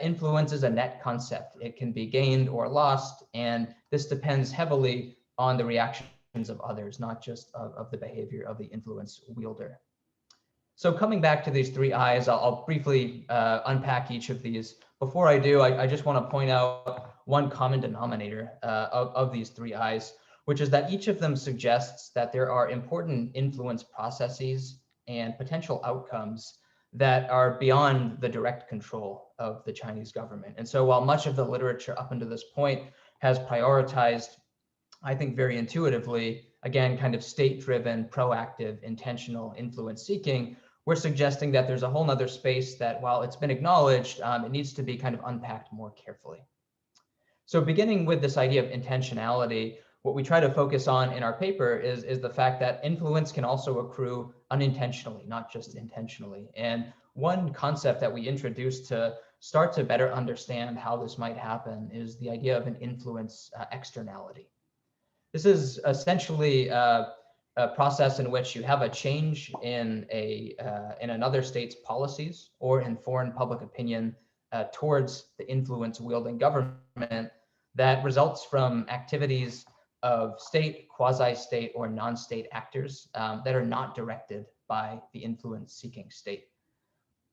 influence is a net concept. It can be gained or lost, and this depends heavily on the reactions of others, not just of the behavior of the influence wielder. So coming back to these three I's, I'll briefly unpack each of these. Before I do, I just want to point out one common denominator of these three I's, which is that each of them suggests that there are important influence processes and potential outcomes that are beyond the direct control of the Chinese government. And so while much of the literature up until this point has prioritized, I think very intuitively, again, kind of state-driven, proactive, intentional influence seeking, we're suggesting that there's a whole nother space that, while it's been acknowledged, it needs to be kind of unpacked more carefully. So beginning with this idea of intentionality, what we try to focus on in our paper is the fact that influence can also accrue unintentionally, not just intentionally. And one concept that we introduced to start to better understand how this might happen is the idea of an influence externality. This is essentially a process in which you have a change in another state's policies or in foreign public opinion towards the influence wielding government that results from activities of state, quasi-state, or non-state actors that are not directed by the influence-seeking state.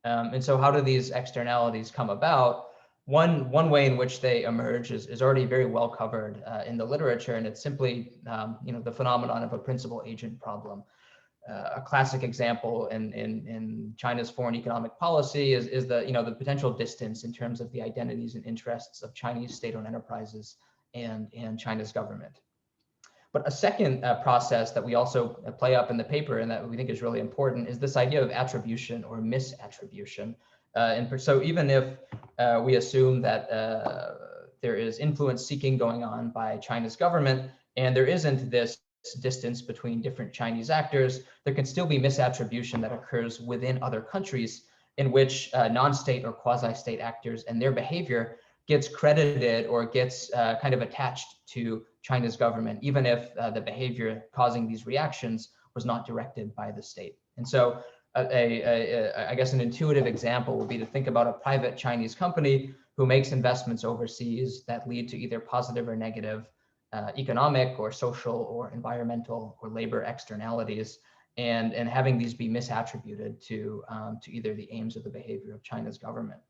And so how do these externalities come about? One way in which they emerge is already very well covered in the literature, and it's simply the phenomenon of a principal agent problem. A classic example in China's foreign economic policy is the potential distance in terms of the identities and interests of Chinese state-owned enterprises and China's government. But a second process that we also play up in the paper and that we think is really important is this idea of attribution or misattribution. And so even if we assume that there is influence seeking going on by China's government, and there isn't this distance between different Chinese actors, there can still be misattribution that occurs within other countries in which non-state or quasi-state actors and their behavior gets credited or gets kind of attached to China's government, even if the behavior causing these reactions was not directed by the state. And so I guess an intuitive example would be to think about a private Chinese company who makes investments overseas that lead to either positive or negative economic or social or environmental or labor externalities, and having these be misattributed to either the aims or the behavior of China's government.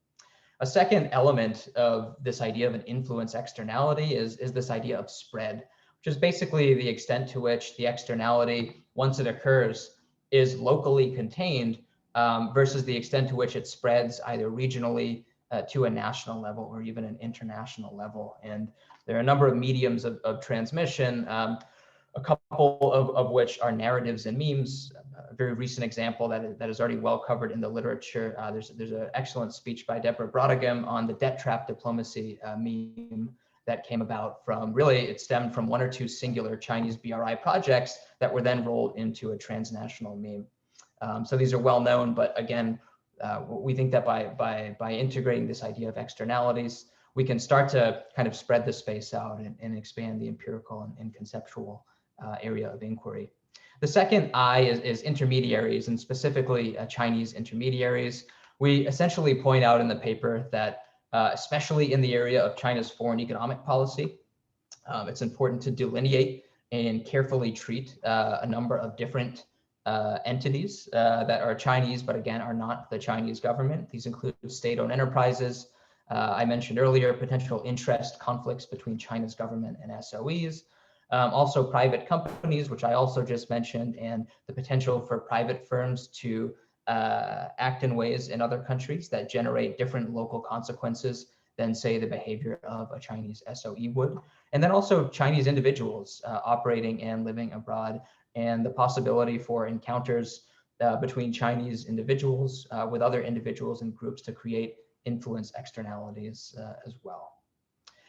A second element of this idea of an influence externality is this idea of spread, which is basically the extent to which the externality, once it occurs, is locally contained versus the extent to which it spreads either regionally to a national level or even an international level. And there are a number of mediums of transmission, a couple of which are narratives and memes. A very recent example that is already well covered in the literature. There's an excellent speech by Deborah Brodeghem on the debt trap diplomacy meme that came about from, really, it stemmed from one or two singular Chinese BRI projects that were then rolled into a transnational meme. So these are well known, but again, we think that by integrating this idea of externalities, we can start to kind of spread the space out and expand the empirical and conceptual area of inquiry. The second I is intermediaries, and specifically Chinese intermediaries. We essentially point out in the paper that especially in the area of China's foreign economic policy. It's important to delineate and carefully treat a number of different entities that are Chinese, but again, are not the Chinese government. These include state-owned enterprises. I mentioned earlier potential interest conflicts between China's government and SOEs. Also private companies, which I also just mentioned, and the potential for private firms to act in ways in other countries that generate different local consequences than, say, the behavior of a Chinese SOE would. And then also Chinese individuals operating and living abroad, and the possibility for encounters between Chinese individuals with other individuals and groups to create influence externalities as well.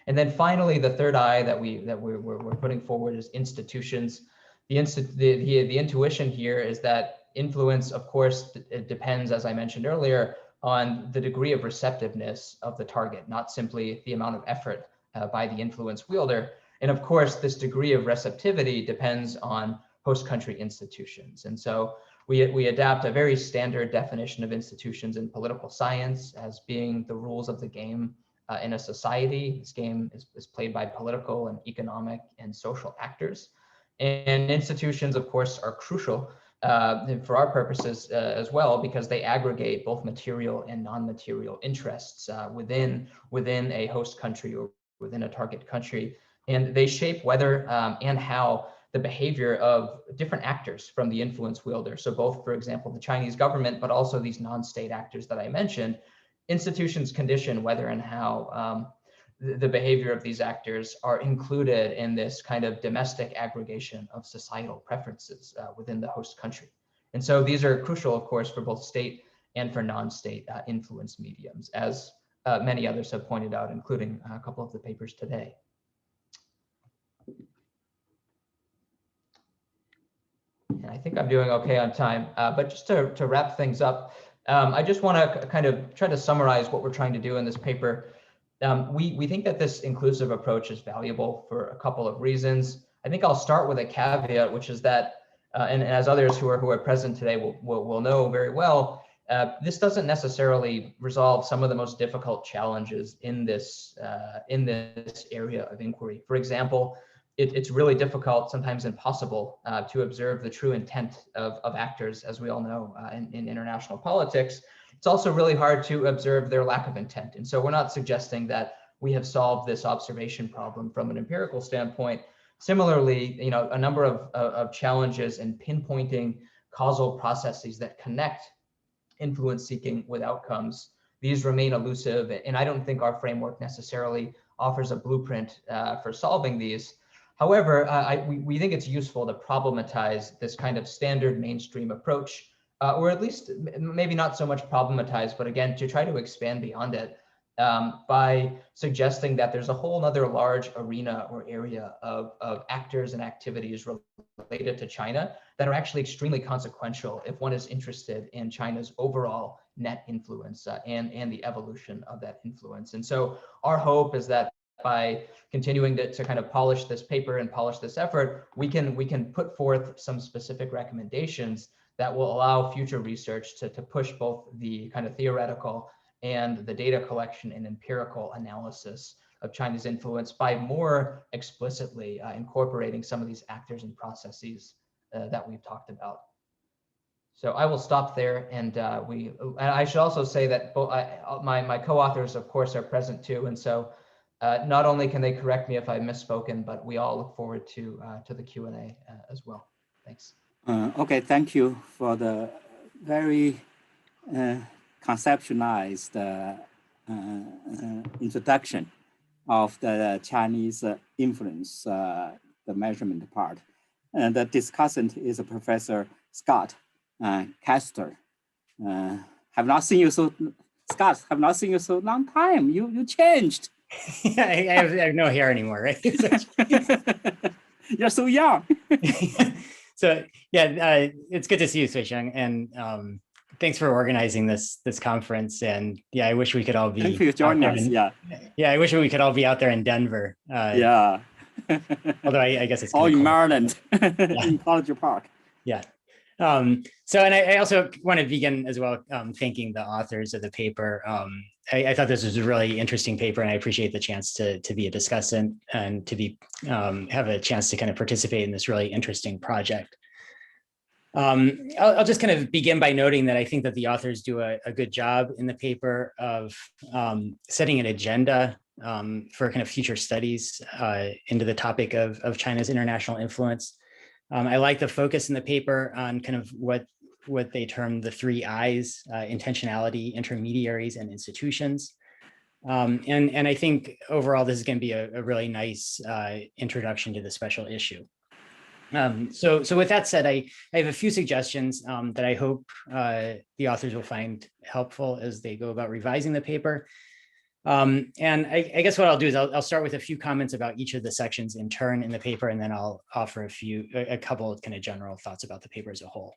And then finally, the third I that we're putting forward is institutions. The intuition here is that influence, of course, it depends, as I mentioned earlier, on the degree of receptiveness of the target, not simply the amount of effort by the influence wielder. And of course, this degree of receptivity depends on host country institutions. And so we adapt a very standard definition of institutions in political science as being the rules of the game in a society. This game is played by political and economic and social actors. And institutions, of course, are crucial for our purposes as well, because they aggregate both material and non-material interests within a host country or within a target country. And they shape whether and how the behavior of different actors from the influence wielder. So both, for example, the Chinese government, but also these non-state actors that I mentioned, institutions condition whether and how the behavior of these actors are included in this kind of domestic aggregation of societal preferences within the host country. And so these are crucial, of course, for both state and for non-state influence mediums, as many others have pointed out, including a couple of the papers today. And I think I'm doing okay on time, but just to wrap things up, I just want to kind of try to summarize what we're trying to do in this paper. We think that this inclusive approach is valuable for a couple of reasons. I think I'll start with a caveat, which is that, and as others who are present today will know very well, this doesn't necessarily resolve some of the most difficult challenges in this area of inquiry. For example, it's really difficult, sometimes impossible, to observe the true intent of actors, as we all know, in international politics. It's also really hard to observe their lack of intent. And so we're not suggesting that we have solved this observation problem from an empirical standpoint. Similarly, a number of challenges in pinpointing causal processes that connect influence seeking with outcomes, these remain elusive. And I don't think our framework necessarily offers a blueprint for solving these. However, we think it's useful to problematize this kind of standard mainstream approach, or at least maybe not so much problematize, but again, to try to expand beyond it by suggesting that there's a whole other large arena or area of actors and activities related to China that are actually extremely consequential if one is interested in China's overall net influence and the evolution of that influence. And so our hope is that by continuing to kind of polish this paper and polish this effort, we can put forth some specific recommendations that will allow future research to push both the kind of theoretical and the data collection and empirical analysis of China's influence by more explicitly incorporating some of these actors and processes that we've talked about. So I will stop there, and I should also say that my co-authors, of course, are present too, and so not only can they correct me if I've misspoken, but we all look forward to the Q&A as well. Thanks. Okay, thank you for the very conceptualized introduction of the Chinese influence, the measurement part. And the discussant is Professor Scott Castor. Have not seen you so, Scott, have not seen you so long time. You changed. Yeah, I have no hair anymore, right? You're so young. So yeah, it's good to see you, Suisheng, and thanks for organizing this conference. And yeah, I wish we could all be. Thank you for joining us. Yeah, I wish we could all be out there in Denver. Yeah. Although I guess it's all in cold. Maryland, in College Park. Yeah. And I also want to begin as well thanking the authors of the paper. I thought this was a really interesting paper, and I appreciate the chance to be a discussant and to be have a chance to kind of participate in this really interesting project. I'll just kind of begin by noting that I think that the authors do a good job in the paper of setting an agenda for kind of future studies into the topic of China's international influence. I like the focus in the paper on kind of what they term the three I's: intentionality, intermediaries, and institutions. And I think overall this is going to be a really nice introduction to the special issue. So with that said, I have a few suggestions that I hope the authors will find helpful as they go about revising the paper. And I guess what I'll do is I'll start with a few comments about each of the sections in turn in the paper, and then I'll offer a couple of kind of general thoughts about the paper as a whole.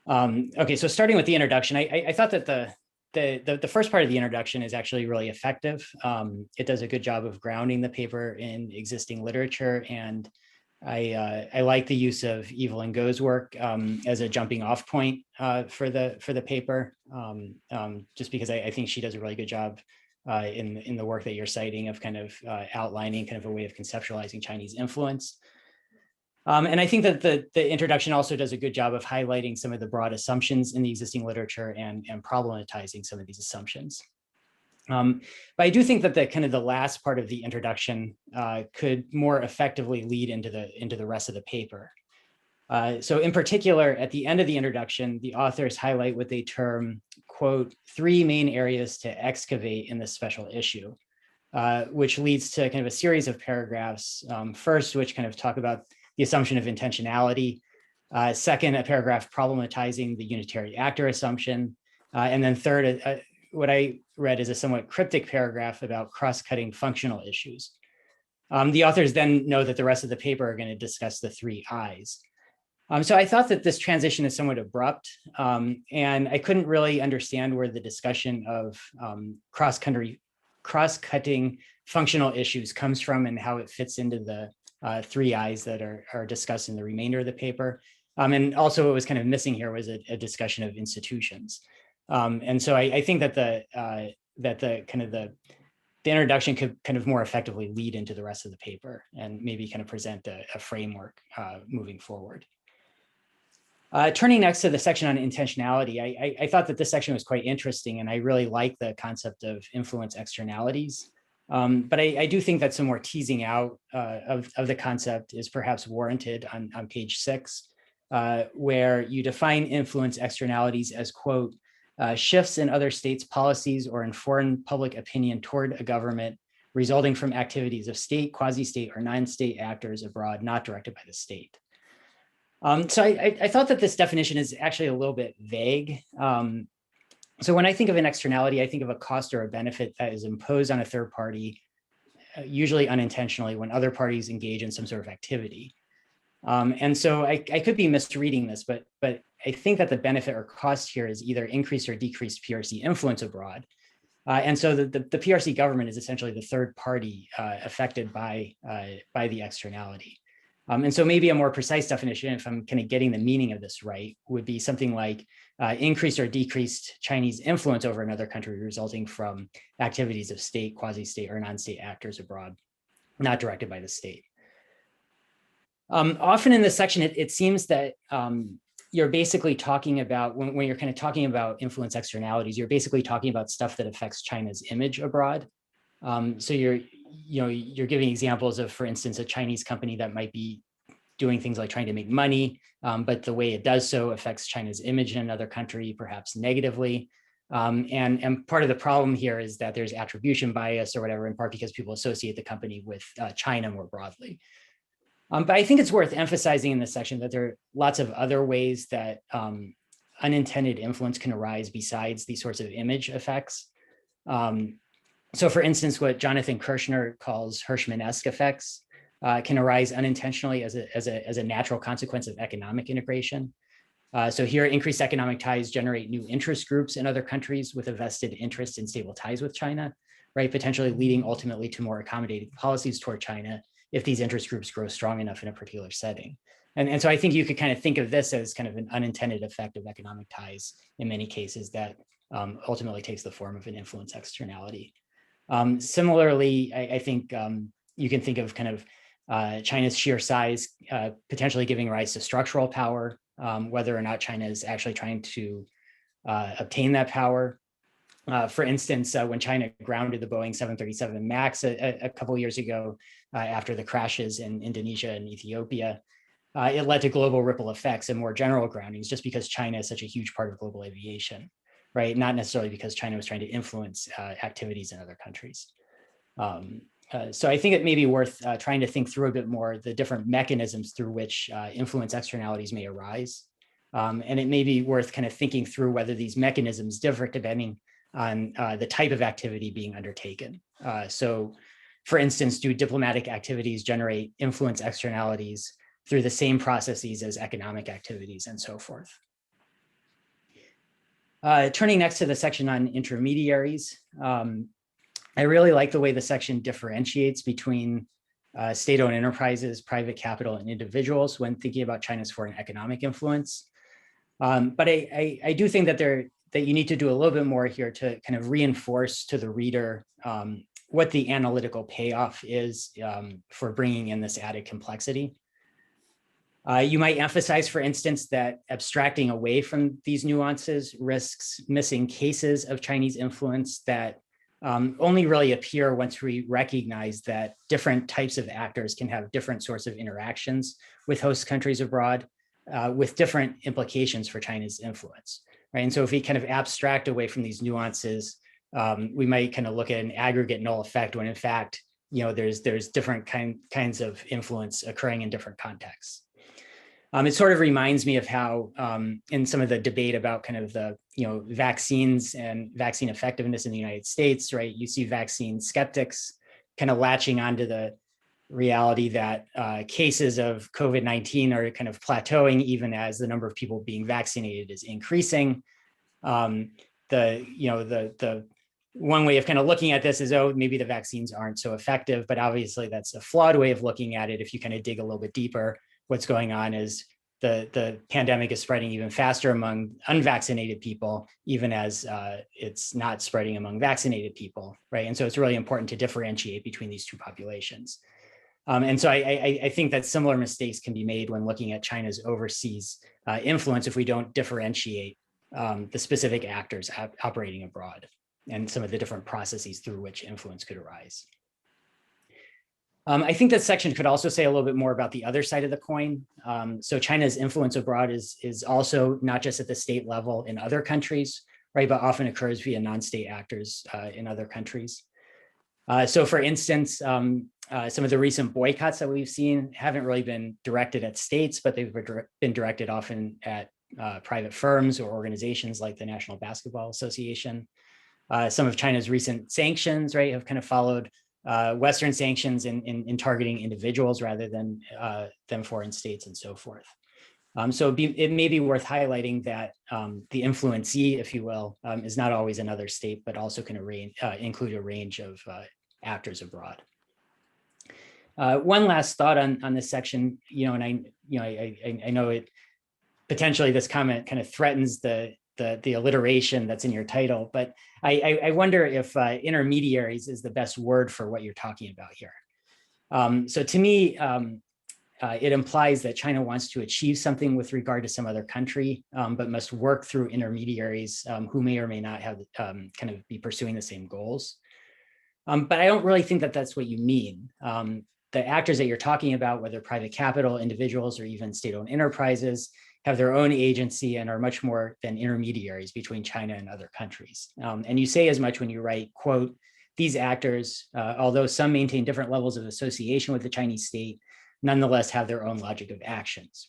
Okay, so starting with the introduction, I thought that the first part of the introduction is actually really effective. It does a good job of grounding the paper in existing literature, and I like the use of Evelyn Goh's work as a jumping off point for the paper, just because I think she does a really good job in the work that you're citing of kind of outlining kind of a way of conceptualizing Chinese influence. And I think that the introduction also does a good job of highlighting some of the broad assumptions in the existing literature and problematizing some of these assumptions. But I do think that the last part of the introduction could more effectively lead into the rest of the paper. So in particular, at the end of the introduction, the authors highlight what they term, quote, three main areas to excavate in this special issue, which leads to kind of a series of paragraphs. First, which kind of talk about the assumption of intentionality. Second, a paragraph problematizing the unitary actor assumption. And then third, what I read is a somewhat cryptic paragraph about cross-cutting functional issues. The authors then know that the rest of the paper are going to discuss the three I's. So I thought that this transition is somewhat abrupt, and I couldn't really understand where the discussion of cross-cutting functional issues comes from and how it fits into the three I's that are discussed in the remainder of the paper. And also what was kind of missing here was a discussion of institutions. And so I think that the introduction could kind of more effectively lead into the rest of the paper and maybe kind of present a framework moving forward. Turning next to the section on intentionality, I thought that this section was quite interesting, and I really like the concept of influence externalities. But I do think that some more teasing out of the concept is perhaps warranted on page 6, where you define influence externalities as, quote, shifts in other states' policies or in foreign public opinion toward a government resulting from activities of state, quasi-state, or non-state actors abroad not directed by the state. So I thought that this definition is actually a little bit vague. So when I think of an externality, I think of a cost or a benefit that is imposed on a third party, usually unintentionally, when other parties engage in some sort of activity. And so I could be misreading this, but I think that the benefit or cost here is either increased or decreased PRC influence abroad. And so the PRC government is essentially the third party affected by the externality. And so maybe a more precise definition, if I'm kind of getting the meaning of this right, would be something like increased or decreased Chinese influence over another country resulting from activities of state, quasi-state, or non-state actors abroad, not directed by the state. Often in this section, it seems that you're basically talking about, when you're kind of talking about influence externalities, you're basically talking about stuff that affects China's image abroad. So you're giving examples of, for instance, a Chinese company that might be doing things like trying to make money, but the way it does so affects China's image in another country, perhaps negatively. And part of the problem here is that there's attribution bias or whatever, in part because people associate the company with China more broadly. But I think it's worth emphasizing in this section that there are lots of other ways that unintended influence can arise besides these sorts of image effects. So for instance, what Jonathan Kirshner calls Hirschman-esque effects can arise unintentionally as a natural consequence of economic integration. So here, increased economic ties generate new interest groups in other countries with a vested interest in stable ties with China, right? Potentially leading ultimately to more accommodating policies toward China if these interest groups grow strong enough in a particular setting. And so I think you could kind of think of this as kind of an unintended effect of economic ties in many cases that ultimately takes the form of an influence externality. Similarly, I think you can think of kind of China's sheer size potentially giving rise to structural power, whether or not China is actually trying to obtain that power. For instance, when China grounded the Boeing 737 MAX a couple of years ago after the crashes in Indonesia and Ethiopia, it led to global ripple effects and more general groundings just because China is such a huge part of global aviation, right? Not necessarily because China was trying to influence activities in other countries. So I think it may be worth trying to think through a bit more the different mechanisms through which influence externalities may arise. And it may be worth kind of thinking through whether these mechanisms differ depending on the type of activity being undertaken. So for instance, do diplomatic activities generate influence externalities through the same processes as economic activities and so forth? Turning next to the section on intermediaries, I really like the way the section differentiates between state-owned enterprises, private capital, and individuals when thinking about China's foreign economic influence. But I do think that you need to do a little bit more here to kind of reinforce to the reader what the analytical payoff is for bringing in this added complexity. You might emphasize, for instance, that abstracting away from these nuances risks missing cases of Chinese influence that only really appear once we recognize that different types of actors can have different sorts of interactions with host countries abroad with different implications for China's influence, right? And so if we kind of abstract away from these nuances, we might kind of look at an aggregate null effect when in fact, there's different kinds of influence occurring in different contexts. It sort of reminds me of how in some of the debate about kind of the vaccines and vaccine effectiveness in the United States, right? You see vaccine skeptics kind of latching onto the reality that cases of COVID-19 are kind of plateauing even as the number of people being vaccinated is increasing. The one way of kind of looking at this is, oh, maybe the vaccines aren't so effective, but obviously that's a flawed way of looking at it. If you kind of dig a little bit deeper, what's going on is the pandemic is spreading even faster among unvaccinated people, even as it's not spreading among vaccinated people, right? And so it's really important to differentiate between these two populations. And so I think that similar mistakes can be made when looking at China's overseas influence if we don't differentiate the specific actors operating abroad and some of the different processes through which influence could arise. I think that section could also say a little bit more about the other side of the coin. So China's influence abroad is also not just at the state level in other countries, right, but often occurs via non-state actors in other countries. So for instance, some of the recent boycotts that we've seen haven't really been directed at states, but they've been directed often at private firms or organizations like the National Basketball Association. Some of China's recent sanctions, right, have kind of followed Western sanctions in targeting individuals rather than foreign states and so forth. So it may be worth highlighting that the influencee, if you will, is not always another state, but also can include a range of actors abroad. One last thought on this section, and I know it potentially this comment kind of threatens the alliteration that's in your title, but I wonder if intermediaries is the best word for what you're talking about here. So to me, it implies that China wants to achieve something with regard to some other country, but must work through intermediaries who may or may not have kind of be pursuing the same goals. But I don't really think that that's what you mean. The actors that you're talking about, whether private capital, individuals, or even state-owned enterprises, have their own agency and are much more than intermediaries between China and other countries. And you say as much when you write, quote, these actors, although some maintain different levels of association with the Chinese state, nonetheless have their own logic of actions,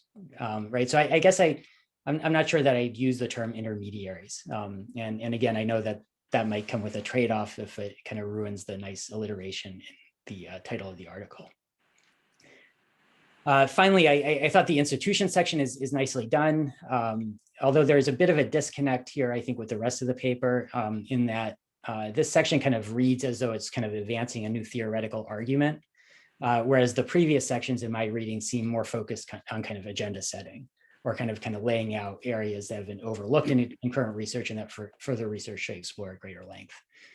right? So I guess I'm not sure that I'd use the term intermediaries. And again, I know that might come with a trade-off if it kind of ruins the nice alliteration in the title of the article. Finally, I thought the institution section is nicely done, although there's a bit of a disconnect here, I think, with the rest of the paper in that this section kind of reads as though it's kind of advancing a new theoretical argument. whereas the previous sections in my reading seem more focused on kind of agenda setting, or kind of laying out areas that have been overlooked in current research and that for further research should explore at greater length.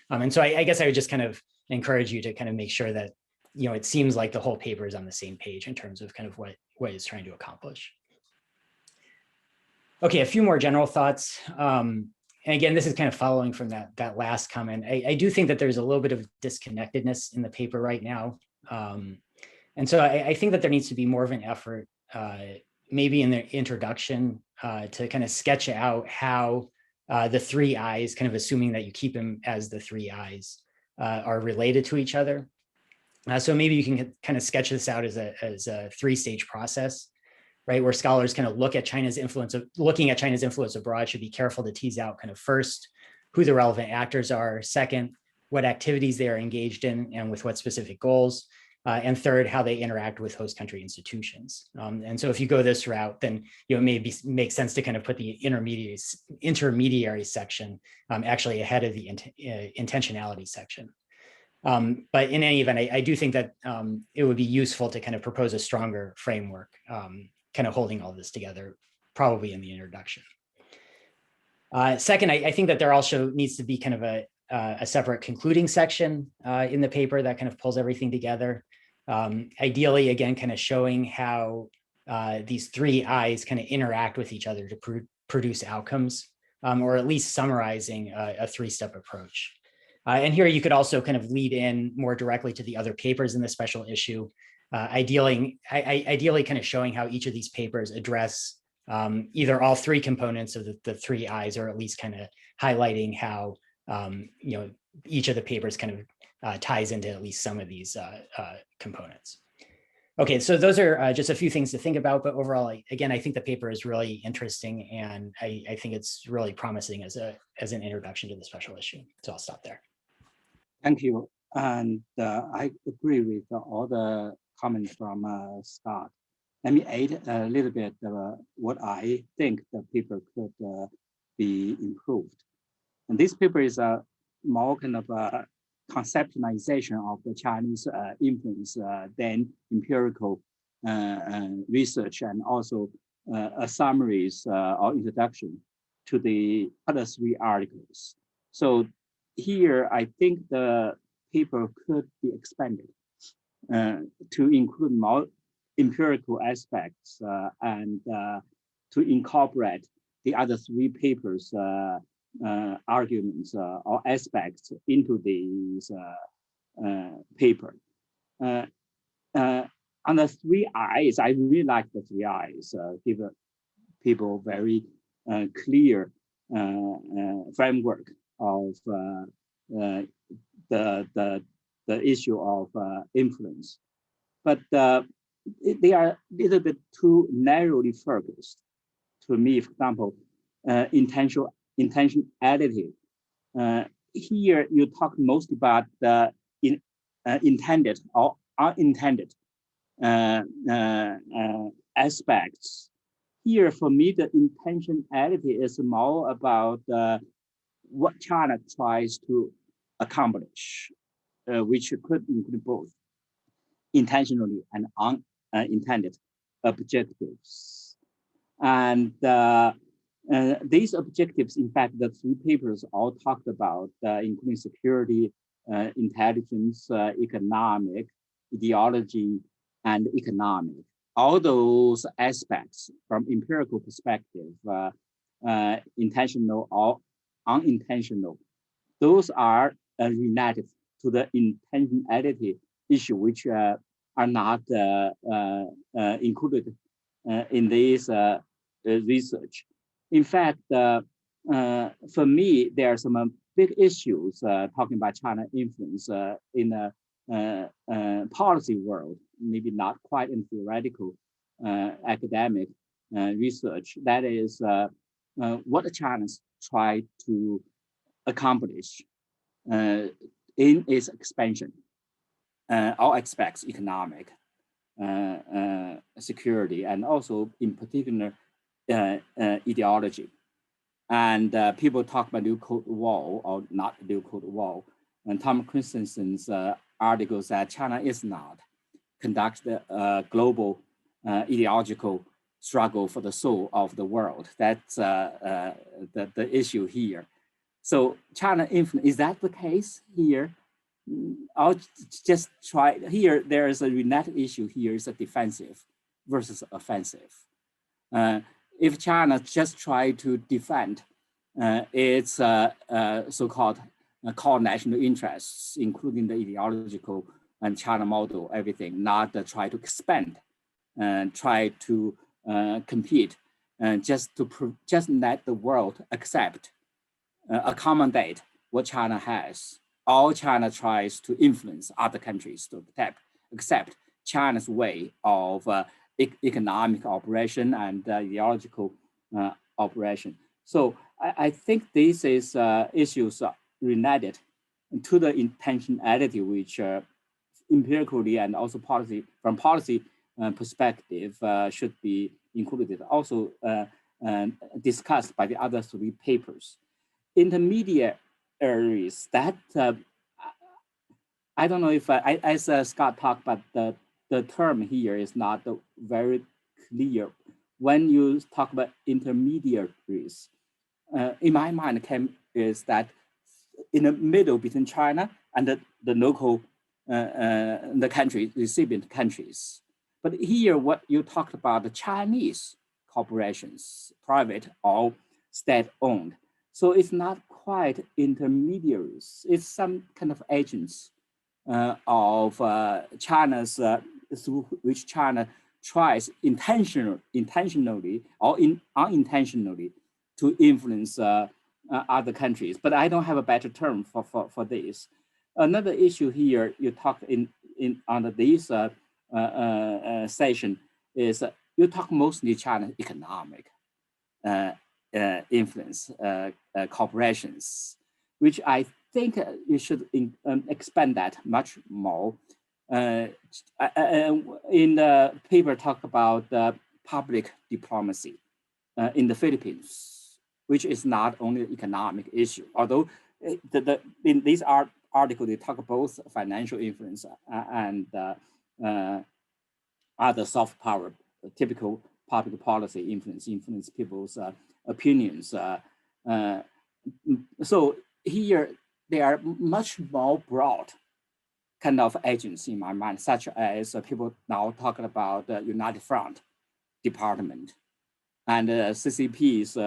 And so I guess I would just kind of encourage you to kind of make sure that, you know, it seems like the whole paper is on the same page in terms of kind of what it's trying to accomplish. Okay, a few more general thoughts. And again, this is kind of following from that last comment. I do think that there's a little bit of disconnectedness in the paper right now. And so I think that there needs to be more of an effort, maybe in the introduction, to kind of sketch out how the three I's, kind of assuming that you keep them as the three I's, are related to each other. So maybe you can kind of sketch this out as a three-stage process, right? Where scholars kind of looking at China's influence abroad should be careful to tease out kind of first, who the relevant actors are, second, what activities they are engaged in and with what specific goals, and third, how they interact with host country institutions. And so if you go this route, then, you know, it may make sense to kind of put the intermediary section actually ahead of the intentionality section. But in any event, I do think that it would be useful to kind of propose a stronger framework, kind of holding all this together, probably in the introduction. Second, I think that there also needs to be kind of a separate concluding section in the paper that kind of pulls everything together. Ideally, again, kind of showing how these three I's kind of interact with each other to produce outcomes, or at least summarizing a three-step approach. And here you could also kind of lead in more directly to the other papers in the special issue, ideally kind of showing how each of these papers address either all three components of the three I's, or at least kind of highlighting how you know, each of the papers kind of ties into at least some of these components. Okay, so those are just a few things to think about, but overall, again, I think the paper is really interesting, and I think it's really promising as an introduction to the special issue. So I'll stop there. Thank you. And I agree with all the comments from Scott. Let me add a little bit what I think the paper could be improved. And this paper is more kind of a conceptualization of the Chinese influence than empirical research, and also a summaries or introduction to the other three articles. So here, I think the paper could be expanded to include more empirical aspects and to incorporate the other three papers arguments or aspects into this paper. On the three I's, I really like the three I's, give people very clear framework of the issue of influence, but they are a little bit too narrowly focused to me. For example, intentionality. Here you talk most about the intended or unintended aspects. Here, for me, the intentionality is more about what China tries to accomplish, which could include both intentionally and unintended objectives. And these objectives, in fact, the three papers all talked about, including security, intelligence, economic, ideology, and economic. All those aspects from empirical perspective, intentional or unintentional, those are related to the intentionality issue, which are not included in this research. In fact, for me, there are some big issues talking about China influence in the policy world, maybe not quite in theoretical academic research. That is what the Chinese try to accomplish in its expansion, all aspects, economic, security, and also in particular ideology. And people talk about new Cold War or not new Cold War. And Tom Christensen's article said China is not conduct the global ideological struggle for the soul of the world. That's the issue here. So China influence, is that the case here? I'll just try here. There is a related issue here, is a defensive versus offensive. If China just try to defend its so-called core national interests, including the ideological and China model, everything, not try to expand and try to compete, and just let the world accept, accommodate what China has. All China tries to influence other countries to accept China's way of economic operation and ideological operation. So I think this is issues related to the intentionality, which empirically and also from policy perspective should be included. Also discussed by the other three papers. Intermediaries, that I don't know if as Scott talked about, the term here is not very clear. When you talk about intermediaries, in my mind is that in the middle between China and the local the country, recipient countries. But here, what you talked about, the Chinese corporations, private or state-owned. So it's not quite intermediaries. It's some kind of agents of China's, through which China tries intentionally or unintentionally to influence other countries. But I don't have a better term for this. Another issue here you talk under this session is you talk mostly China economic influence corporations, which I think you should expand that much more. In the paper, talk about public diplomacy in the Philippines, which is not only an economic issue, although in this article, they talk both financial influence and other soft power, typical public policy influence people's opinions. So here, they are much more broad kind of agents in my mind, such as people now talking about the United Front Department and CCP's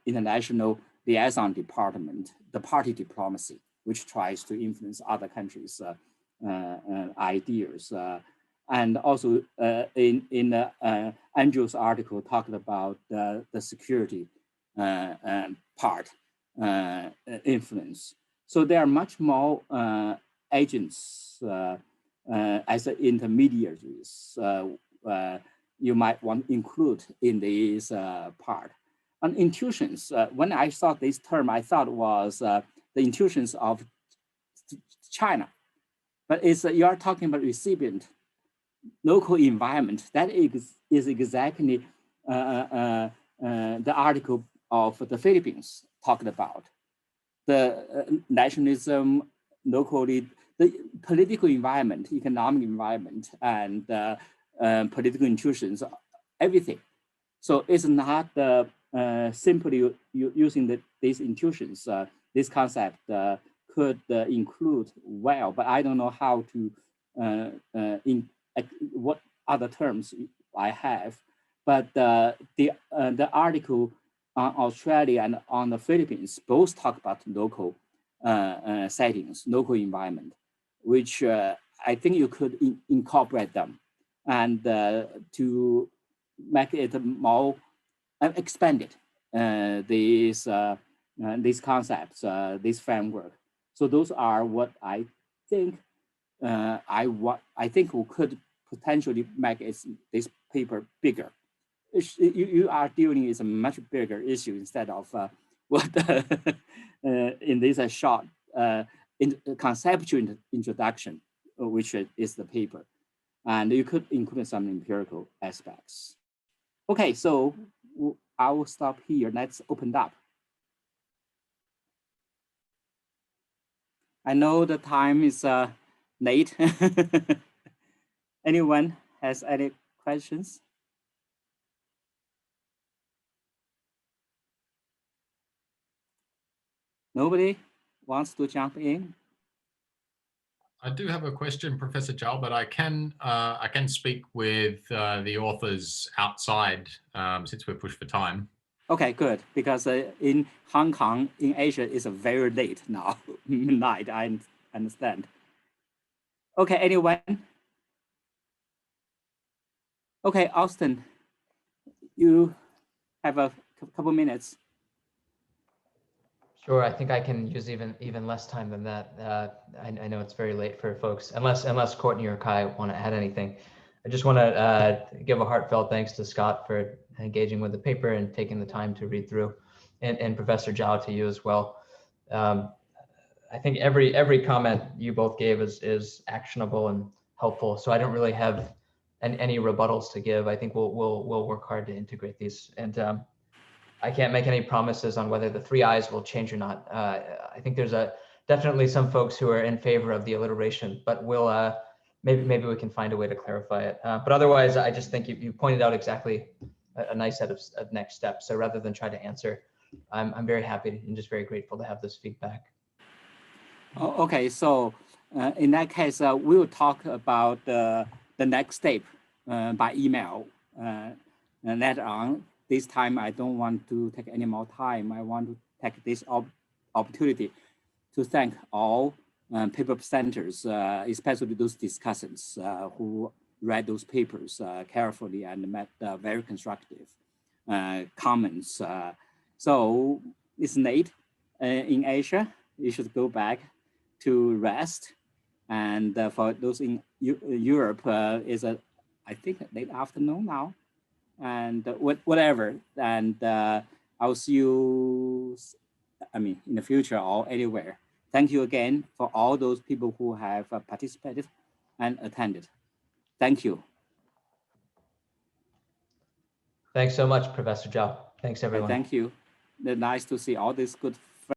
International Liaison Department, the party diplomacy, which tries to influence other countries' ideas. And also in Andrew's article, talked about the security part influence. So there are much more agents as intermediaries you might want to include in this part. On intuitions, when I saw this term, I thought was the intuitions of China, but you are talking about recipient, local environment. That is exactly the article of the Philippines talked about. The nationalism, locally, the political environment, economic environment, and political institutions, everything. So it's not simply using these intuitions. This concept could include well, but I don't know how to, what other terms I have. But the article on Australia and on the Philippines both talk about local settings, local environment, which I think you could incorporate them and to make it more expanded, these concepts, this framework. So those are what I think I think we could potentially make this paper bigger. You are dealing with a much bigger issue instead of what in this short conceptual introduction, which is the paper. And you could include some empirical aspects. Okay, so I will stop here. Let's open up. I know the time is late. Anyone has any questions? Nobody wants to jump in? I do have a question, Professor Zhao, but I can speak with the authors outside since we're pushed for time. Okay, good. Because in Hong Kong, in Asia, it's very late now, midnight. I understand. Okay, anyone? Okay, Austin, you have a couple minutes. Sure, I think I can use even less time than that. I know it's very late for folks, unless Courtney or Kai want to add anything. I just want to give a heartfelt thanks to Scott for engaging with the paper and taking the time to read through, and Professor Zhao, to you as well. I think every comment you both gave is actionable and helpful, so I don't really have any rebuttals to give. I think we'll work hard to integrate these, and I can't make any promises on whether the 3 I's will change or not. I think there's definitely some folks who are in favor of the alliteration, but we'll maybe we can find a way to clarify it. But otherwise, I just think you pointed out exactly a nice set of next steps. So rather than try to answer, I'm very happy and just very grateful to have this feedback. Oh, okay, so in that case, we will talk about the next step by email later on. This time, I don't want to take any more time. I want to take this opportunity to thank all paper presenters, especially those discussants who read those papers carefully and made very constructive comments. So it's late in Asia. You should go back to rest. And for those in Europe, is I think late afternoon now. And whatever. And I'll see you, in the future or anywhere. Thank you again for all those people who have participated and attended. Thank you. Thanks so much, Professor Zhao. Thanks, everyone. Thank you. Nice to see all these good